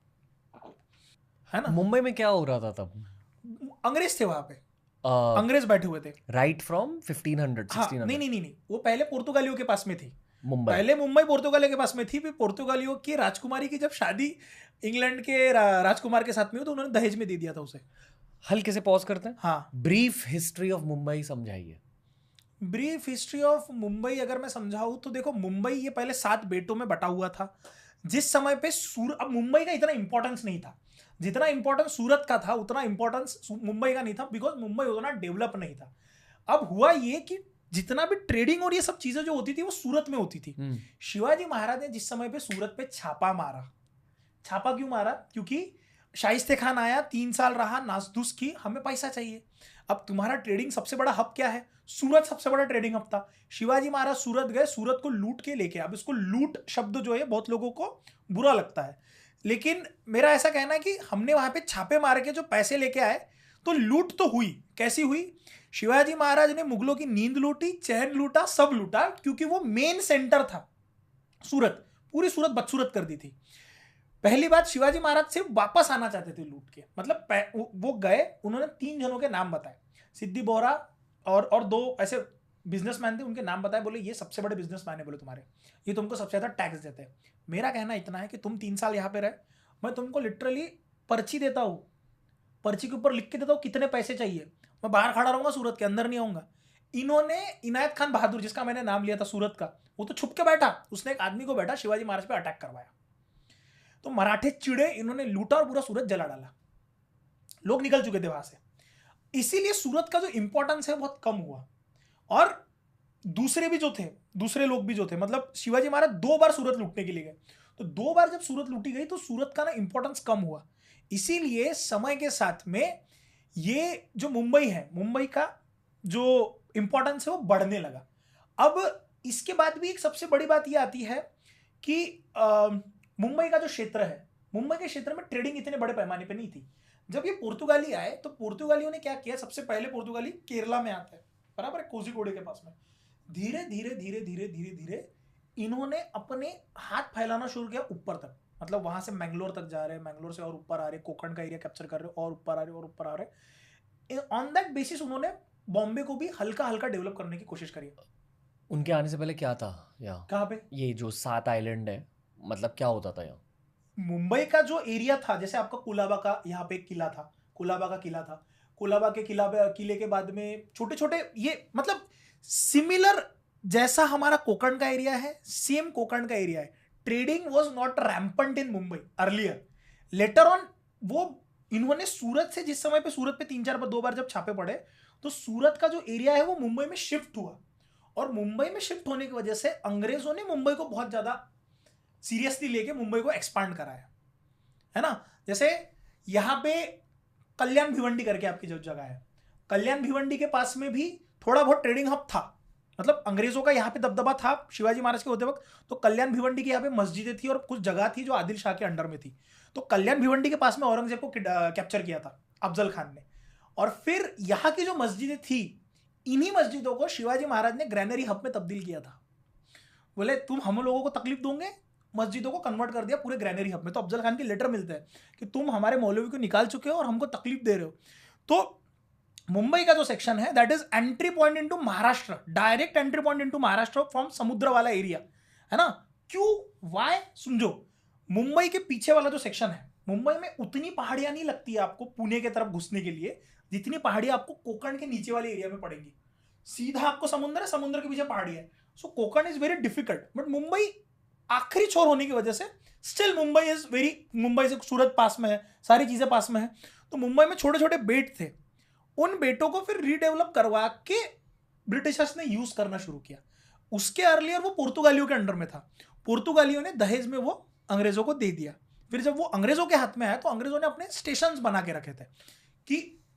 है ना? मुंबई में क्या हो रहा था तब? अंग्रेज थे वहां पे, अंग्रेज बैठे हुए थे राइट फ्रॉम 1500 हाँ, 1600। नहीं, वो पहले पुर्तगालियों के पास में थी। मुंबई, पहले मुंबई पुर्तगालियों के पास में थी, फिर पुर्तगालियों की राजकुमारी की जब शादी इंग्लैंड के राजकुमार के साथ में हुई तो उन्होंने दहेज में दे दिया था उसे। हल्के से पॉज करते हैं। हाँ, ब्रीफ हिस्ट्री ऑफ मुंबई समझाइए। ब्रीफ हिस्ट्री ऑफ मुंबई अगर मैं समझाऊं तो देखो, मुंबई ये पहले 7 बेटों में बटा हुआ था। जिस समय पे अब मुंबई का इतना इंपॉर्टेंस नहीं था, जितना इंपॉर्टेंस सूरत का था उतना इंपॉर्टेंस मुंबई का नहीं था, बिकॉज मुंबई उतना डेवलप नहीं था। अब हुआ ये कि जितना भी ट्रेडिंग और ये सब चीजें जो होती थी वो सूरत में होती थी। शिवाजी महाराज ने जिस समय पे सूरत पे छापा मारा, छापा क्यों मारा? क्योंकि शाइस्ते खान आया, 3 साल रहा, नासधूस की, हमें पैसा चाहिए। अब तुम्हारा ट्रेडिंग सबसे बड़ा हब क्या है? सूरत सबसे बड़ा ट्रेडिंग हब था। शिवाजी महाराज सूरत गए, सूरत को लूट के लेके। अब इसको लूट शब्द जो है बहुत लोगों को बुरा लगता है, लेकिन मेरा ऐसा कहना है कि हमने वहां पे छापे मार के जो पैसे लेके आए तो लूट तो हुई। कैसी हुई? शिवाजी महाराज ने मुगलों की नींद लूटी, चैन लूटा, सब लूटा, क्योंकि वो मेन सेंटर था सूरत। पूरी सूरत बदसूरत कर दी थी। पहली बात, शिवाजी महाराज से वापस आना चाहते थे लूट के, मतलब वो गए, उन्होंने 3 जनों के नाम बताए, सिद्दी बोहरा और 2 ऐसे बिजनेसमैन थे, उनके नाम बताए, बोले ये सबसे बड़े बिजनेसमैन है, बोले तुम्हारे, ये तुमको सबसे ज्यादा टैक्स देते हैं। मेरा कहना इतना है कि तुम 3 साल यहाँ पे रहे, मैं तुमको लिटरली पर्ची देता हूँ, पर्ची के ऊपर लिख के देता हूँ कितने पैसे चाहिए, मैं बाहर खड़ा रहूंगा, सूरत के अंदर नहीं आऊंगा। इन्होंने इनायत खान बहादुर, जिसका मैंने नाम लिया था सूरत का, वो तो छुप के बैठा, उसने एक आदमी को बैठा शिवाजी महाराज पे अटैक करवाया, तो मराठे चिड़े, इन्होंने लूटा और पूरा सूरत जला डाला। लोग निकल चुके थे वहां से, इसीलिए सूरत का जो इंपॉर्टेंस है बहुत कम हुआ। और दूसरे भी जो थे, दूसरे लोग भी जो थे, मतलब शिवाजी महाराज 2 बार सूरत लूटने के लिए गए, तो 2 बार जब सूरत लूटी गई तो सूरत का ना इंपॉर्टेंस कम हुआ। इसीलिए समय के साथ में ये जो मुंबई है, मुंबई का जो इंपॉर्टेंस है वो बढ़ने लगा। अब इसके बाद भी एक सबसे बड़ी बात ये आती है कि मुंबई का जो क्षेत्र है, मुंबई के क्षेत्र में ट्रेडिंग इतने बड़े पैमाने पे नहीं थी। जब ये पुर्तगाली आए तो पुर्तगालियों ने क्या किया, सबसे पहले पुर्तगाली केरला में आते हैं, बराबर है, कोझिकोड के पास में। धीरे धीरे धीरे धीरे धीरे धीरे इन्होंने अपने हाथ फैलाना शुरू किया ऊपर तक, मतलब वहां से मैंगलोर तक जा रहे हैं, मैंगलोर से और ऊपर आ रहे, कोकण का एरिया कैप्चर कर रहे, और ऊपर आ रहे और ऊपर आ रहे। ऑन दैट बेसिस उन्होंने बॉम्बे को भी हल्का हल्का डेवलप करने की कोशिश करी। उनके आने से पहले क्या था यहाँ? कहाँ पे? ये जो 7 आइलैंड है, मतलब क्या होता था यहाँ? मुंबई का जो एरिया था, जैसे आपका कुलाबा का यहाँ पे एक किला था, कुलाबा का किला था, कुलाबा के किले के बाद में छोटे छोटे, ये मतलब सिमिलर जैसा हमारा कोकण का एरिया है, सेम कोकण का एरिया है। Trading was not rampant in Mumbai earlier. Later on वो इन्होंने सूरत से, जिस समय पे सूरत पे 2 बार जब छापे पड़े, तो सूरत का जो एरिया है वो मुंबई में शिफ्ट हुआ, और मुंबई में शिफ्ट होने की वजह से अंग्रेजों ने मुंबई को बहुत ज्यादा सीरियसली लेके मुंबई को एक्सपांड कराया, है ना। जैसे यहाँ पे कल्याण भिवंडी करके आपकी जो जगह है, कल्याण भिवंडी के पास में भी थोड़ा बहुत ट्रेडिंग हब था, मतलब अंग्रेजों का यहाँ पे दबदबा था शिवाजी महाराज के होते वक्त। तो कल्याण भिवंडी की यहाँ पे मस्जिदें थी और कुछ जगह थी जो आदिल शाह के अंडर में थी। तो कल्याण भिवंडी के पास में औरंगजेब को कैप्चर किया था अफजल खान ने, और फिर यहाँ की जो मस्जिदें थी, इन्हीं मस्जिदों को शिवाजी महाराज ने ग्रैनरी हब में तब्दील किया था। बोले तुम हम लोगों को तकलीफ दोगे, मस्जिदों को कन्वर्ट कर दिया पूरे ग्रैनरी हब में। तो अफजल खान के लेटर मिलते हैं कि तुम हमारे मौलवी को निकाल चुके हो और हमको तकलीफ दे रहे हो। तो मुंबई का जो सेक्शन है that is entry point into Maharashtra, direct entry point into Maharashtra from समुद्र वाला एरिया, है ना। क्यों, वाई, समझो। मुंबई के पीछे वाला जो सेक्शन है, मुंबई में उतनी पहाड़ियां नहीं लगती है आपको पुणे की तरफ घुसने के लिए जितनी पहाड़ी आपको कोकण के नीचे वाले एरिया में पड़ेंगी, सीधा आपको समुद्र है, समुद्र के पीछे पहाड़ी है। So Konkan is very difficult, but Mumbai आखिरी छोर होने की वजह से स्टिल मुंबई से सूरत पास में है, सारी चीजें पास में है। तो मुंबई में छोटे छोटे बेट थे, उन बेटों को फिर रीडेवलप करवा के ब्रिटिशर्स ने यूज करना शुरू किया। उसके अर्लियर वो पुर्तगालियों के अंडर में था, पुर्तगालियों ने दहेज में वो अंग्रेजों को दे दिया। फिर जब वो अंग्रेजों के हाथ में आया तो अंग्रेजों ने अपने स्टेशंस बना के रखे थे कि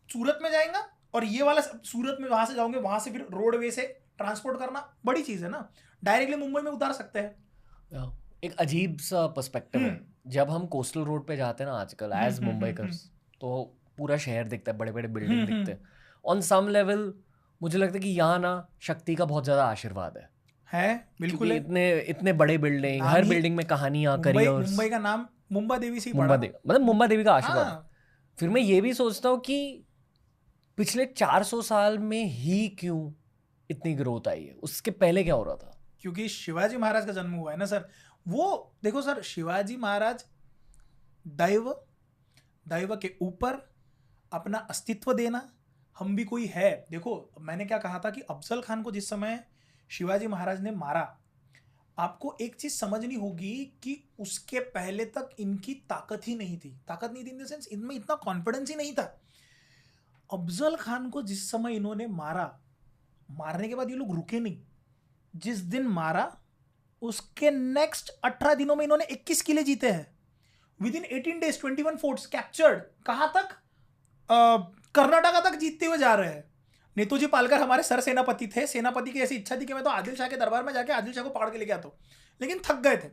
सूरत में जाएगा और ये वाला सूरत में वहां से जाओगे, वहां से फिर रोडवे से ट्रांसपोर्ट करना बड़ी चीज है ना, डायरेक्टली मुंबई में उतार सकते हैं। एक अजीब सा पर्सपेक्टिव है जब हम कोस्टल रोड पे जाते हैं ना आजकल एज मुंबईकर्स, तो पूरा शहर दिखता है, बड़े बड़े बिल्डिंग दिखते हैं। ऑन सम लेवल मुझे लगता है कि यहाँ ना शक्ति का बहुत ज्यादा आशीर्वाद है बिल्कुल। इतने बड़े बिल्डिंग, हर बिल्डिंग में कहानियां, करियर्स। मुंबई का नाम मुंबा देवी से मतलब मुंबा देवी का आशीर्वाद। फिर मैं ये भी सोचता हूँ कि पिछले 400 साल में ही क्यों इतनी ग्रोथ आई है, उसके पहले क्या हो रहा था? क्योंकि शिवाजी महाराज का जन्म हुआ है ना सर। वो देखो सर, शिवाजी महाराज दैव के ऊपर अपना अस्तित्व देना, हम भी कोई है। देखो मैंने क्या कहा था कि अफजल खान को जिस समय शिवाजी महाराज ने मारा, आपको एक चीज समझनी होगी कि उसके पहले तक इनकी ताकत नहीं थी इन द सेंस इनमें इतना कॉन्फिडेंस ही नहीं था। अफजल खान को जिस समय इन्होंने मारने के बाद ये लोग रुके नहीं। जिस दिन मारा उसके नेक्स्ट 18 दिनों में इन्होंने 21 किले जीते हैं। With in 18 days 21 forts captured. कहां तक? कर्नाटका तक जीतते हुए जा रहे हैं। नेतूजी पालकर हमारे सर सेनापति थे, सेनापति की ऐसी इच्छा थी कि मैं तो आदिल शाह के दरबार में जाके आदिल शाह को पकड़ के लेके आता हूं, लेकिन थक गए थे,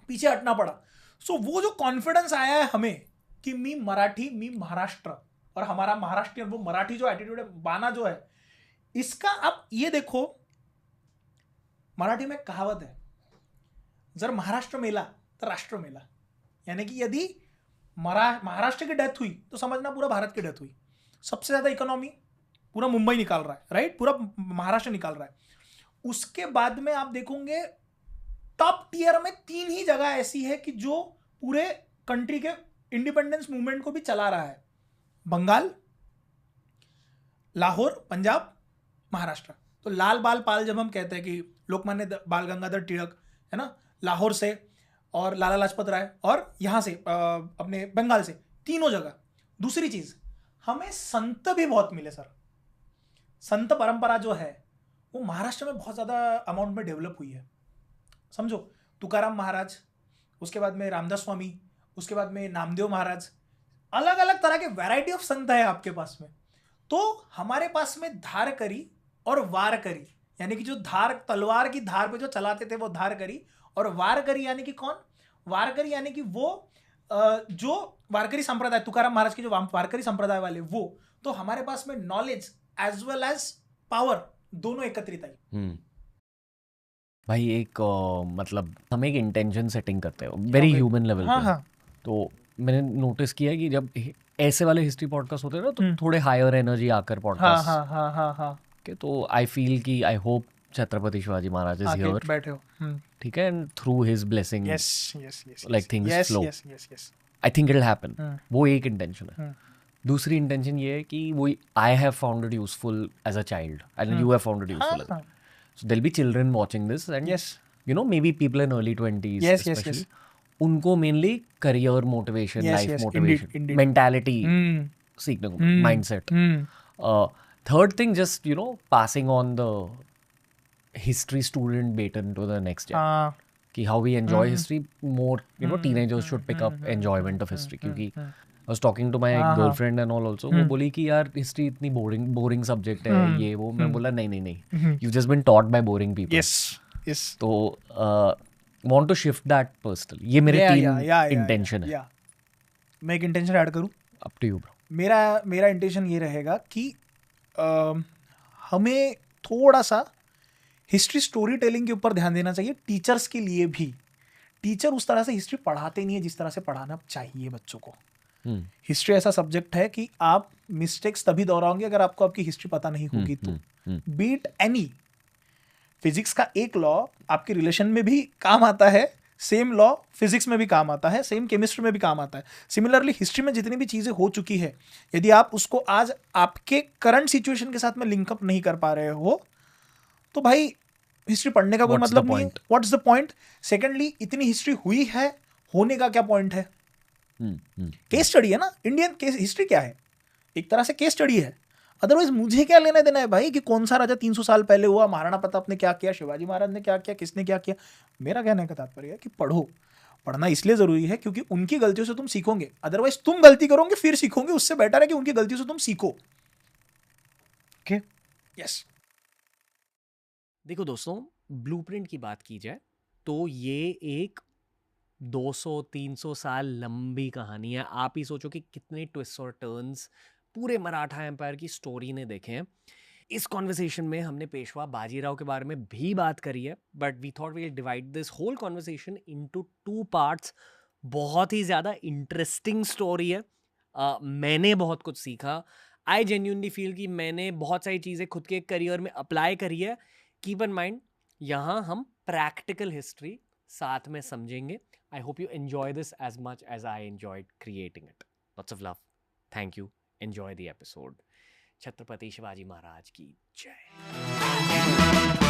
पीछे हटना पड़ा। सो वो जो कॉन्फिडेंस आया है हमें कि मी मराठी, मी महाराष्ट्र, और हमारा महाराष्ट्रियन वो मराठी जो एटीट्यूड है, बाना जो है, इसका आप ये देखो, मराठी में कहावत है, जर महाराष्ट्र मेला तो राष्ट्र मेला। यानी कि यदि महाराष्ट्र की डेथ हुई तो समझना पूरा भारत की डेथ हुई। सबसे ज्यादा इकोनॉमी पूरा मुंबई निकाल रहा है, राइट, पूरा महाराष्ट्र निकाल रहा है। उसके बाद में आप देखोगे टॉप टियर में 3 ही जगह ऐसी है कि जो पूरे कंट्री के इंडिपेंडेंस मूवमेंट को भी चला रहा है। बंगाल, लाहौर, पंजाब, महाराष्ट्र। तो लाल बाल पाल जब हम कहते हैं कि लोकमान्य बाल गंगाधर तिलक है ना, लाहौर से, और लाला लाजपत राय, और यहाँ से अपने बंगाल से, तीनों जगह। दूसरी चीज, हमें संत भी बहुत मिले सर। संत परंपरा जो है वो महाराष्ट्र में बहुत ज़्यादा अमाउंट में डेवलप हुई है। समझो, तुकाराम महाराज, उसके बाद में रामदास स्वामी, उसके बाद में नामदेव महाराज, अलग अलग तरह के वैरायटी ऑफ संत है आपके पास में। तो हमारे पास में धार करी और वार करी, यानी कि जो धार, तलवार की धार पे जो चलाते थे वो धार करी, और वार करी यानी कि कौन? वार करी यानी कि वो जो वारकरी संप्रदाय, तुकाराम महाराज के जो वारकरी संप्रदाय वाले, वो। तो हमारे पास में knowledge as well as power दोनों एकत्रित आई। भाई एक मतलब हम एक इंटेंशन सेटिंग करते हैं वेरी ह्यूमन लेवल पे। तो मैंने नोटिस किया कि जब ऐसे वाले हिस्ट्री पॉडकास्ट होते हैं ना, तो थोड़े हायर एनर्जी आकर पॉडकास्ट के, तो आई फील कि I hope Chhatrapati Shivaji Maharaj is here, बैठे हो, ठीक है, and through his blessing like things flow. I think it will happen. वो एक इंटेंशन है। दूसरी इंटेंशन ये है कि वो I have found it useful as a child and you have found it useful. So there will be children watching this and you know may be people in early 20s specially, उनको mainly career motivation, life motivation, mentality सीखने को, mindset. Third thing, just you know passing on the history student baton to the next gen, कि how we enjoy history more, you know, teenagers should pick up enjoyment of history। क्योंकि I was talking to my girlfriend and all also, वो बोली कि यार history इतनी boring subject है, ये वो। मैं बोला नहीं, you've just been taught by boring people। yes तो want to shift that personally। ये मेरे 3 intention है। मैं एक intention ऐड करूँ? up to you bro। मेरा intention ये रहेगा कि हमें थोड़ा सा हिस्ट्री स्टोरी टेलिंग के ऊपर ध्यान देना चाहिए, टीचर्स के लिए भी। टीचर उस तरह से हिस्ट्री पढ़ाते नहीं है जिस तरह से पढ़ाना चाहिए बच्चों को। हिस्ट्री ऐसा सब्जेक्ट है कि आप मिस्टेक्स तभी दोहराओगे अगर आपको आपकी हिस्ट्री पता नहीं होगी तो। बीट एनी, फिजिक्स का एक लॉ आपके रिलेशन में भी काम आता है, सेम लॉ फिजिक्स में भी काम आता है, सेम केमिस्ट्री में भी काम आता है। सिमिलरली हिस्ट्री में जितनी भी चीज़ें हो चुकी है, यदि आप उसको आज आपके करंट सिचुएशन के साथ में लिंकअप नहीं कर पा रहे हो तो भाई हिस्ट्री पढ़ने का कोई मतलब नहीं है। What's the point? सेकेंडली, इतनी हिस्ट्री हुई है, होने का क्या पॉइंट है? केस स्टडी है ना, इंडियन केस हिस्ट्री क्या है? एक तरह से केस स्टडी है। अदरवाइज मुझे क्या लेना देना है भाई कि कौन सा राजा 300 साल पहले हुआ, महाराणा प्रताप ने क्या किया, शिवाजी महाराज ने क्या किया, किसने क्या किया। मेरा कहने का तात्पर्य है कि पढ़ो। पढ़ना इसलिए जरूरी है क्योंकि उनकी गलतियों से तुम सीखोगे, अदरवाइज तुम गलती करोगे फिर सीखोगे। उससे बेटर है कि उनकी गलतियों से तुम सीखो। Okay, yes. देखो दोस्तों, ब्लूप्रिंट की बात की जाए तो ये एक 200-300 साल लंबी कहानी है। आप ही सोचो कि कितने ट्विस्ट और टर्न्स पूरे मराठा एम्पायर की स्टोरी ने देखे हैं। इस कॉन्वर्सेशन में हमने पेशवा बाजीराव के बारे में भी बात करी है, but we thought we divide this whole conversation into 2 parts. बहुत ही ज़्यादा इंटरेस्टिंग स्टोरी है। मैंने बहुत कुछ सीखा। आई जेन्यूनली फील कि मैंने बहुत सारी चीज़ें खुद के करियर में अप्लाई करी है। कीप इन माइंड, यहाँ हम प्रैक्टिकल हिस्ट्री साथ में समझेंगे। I hope you enjoy this as much as I enjoyed creating it. Lots of love. Thank you. Enjoy the episode. Chhatrapati Shivaji Maharaj की जय।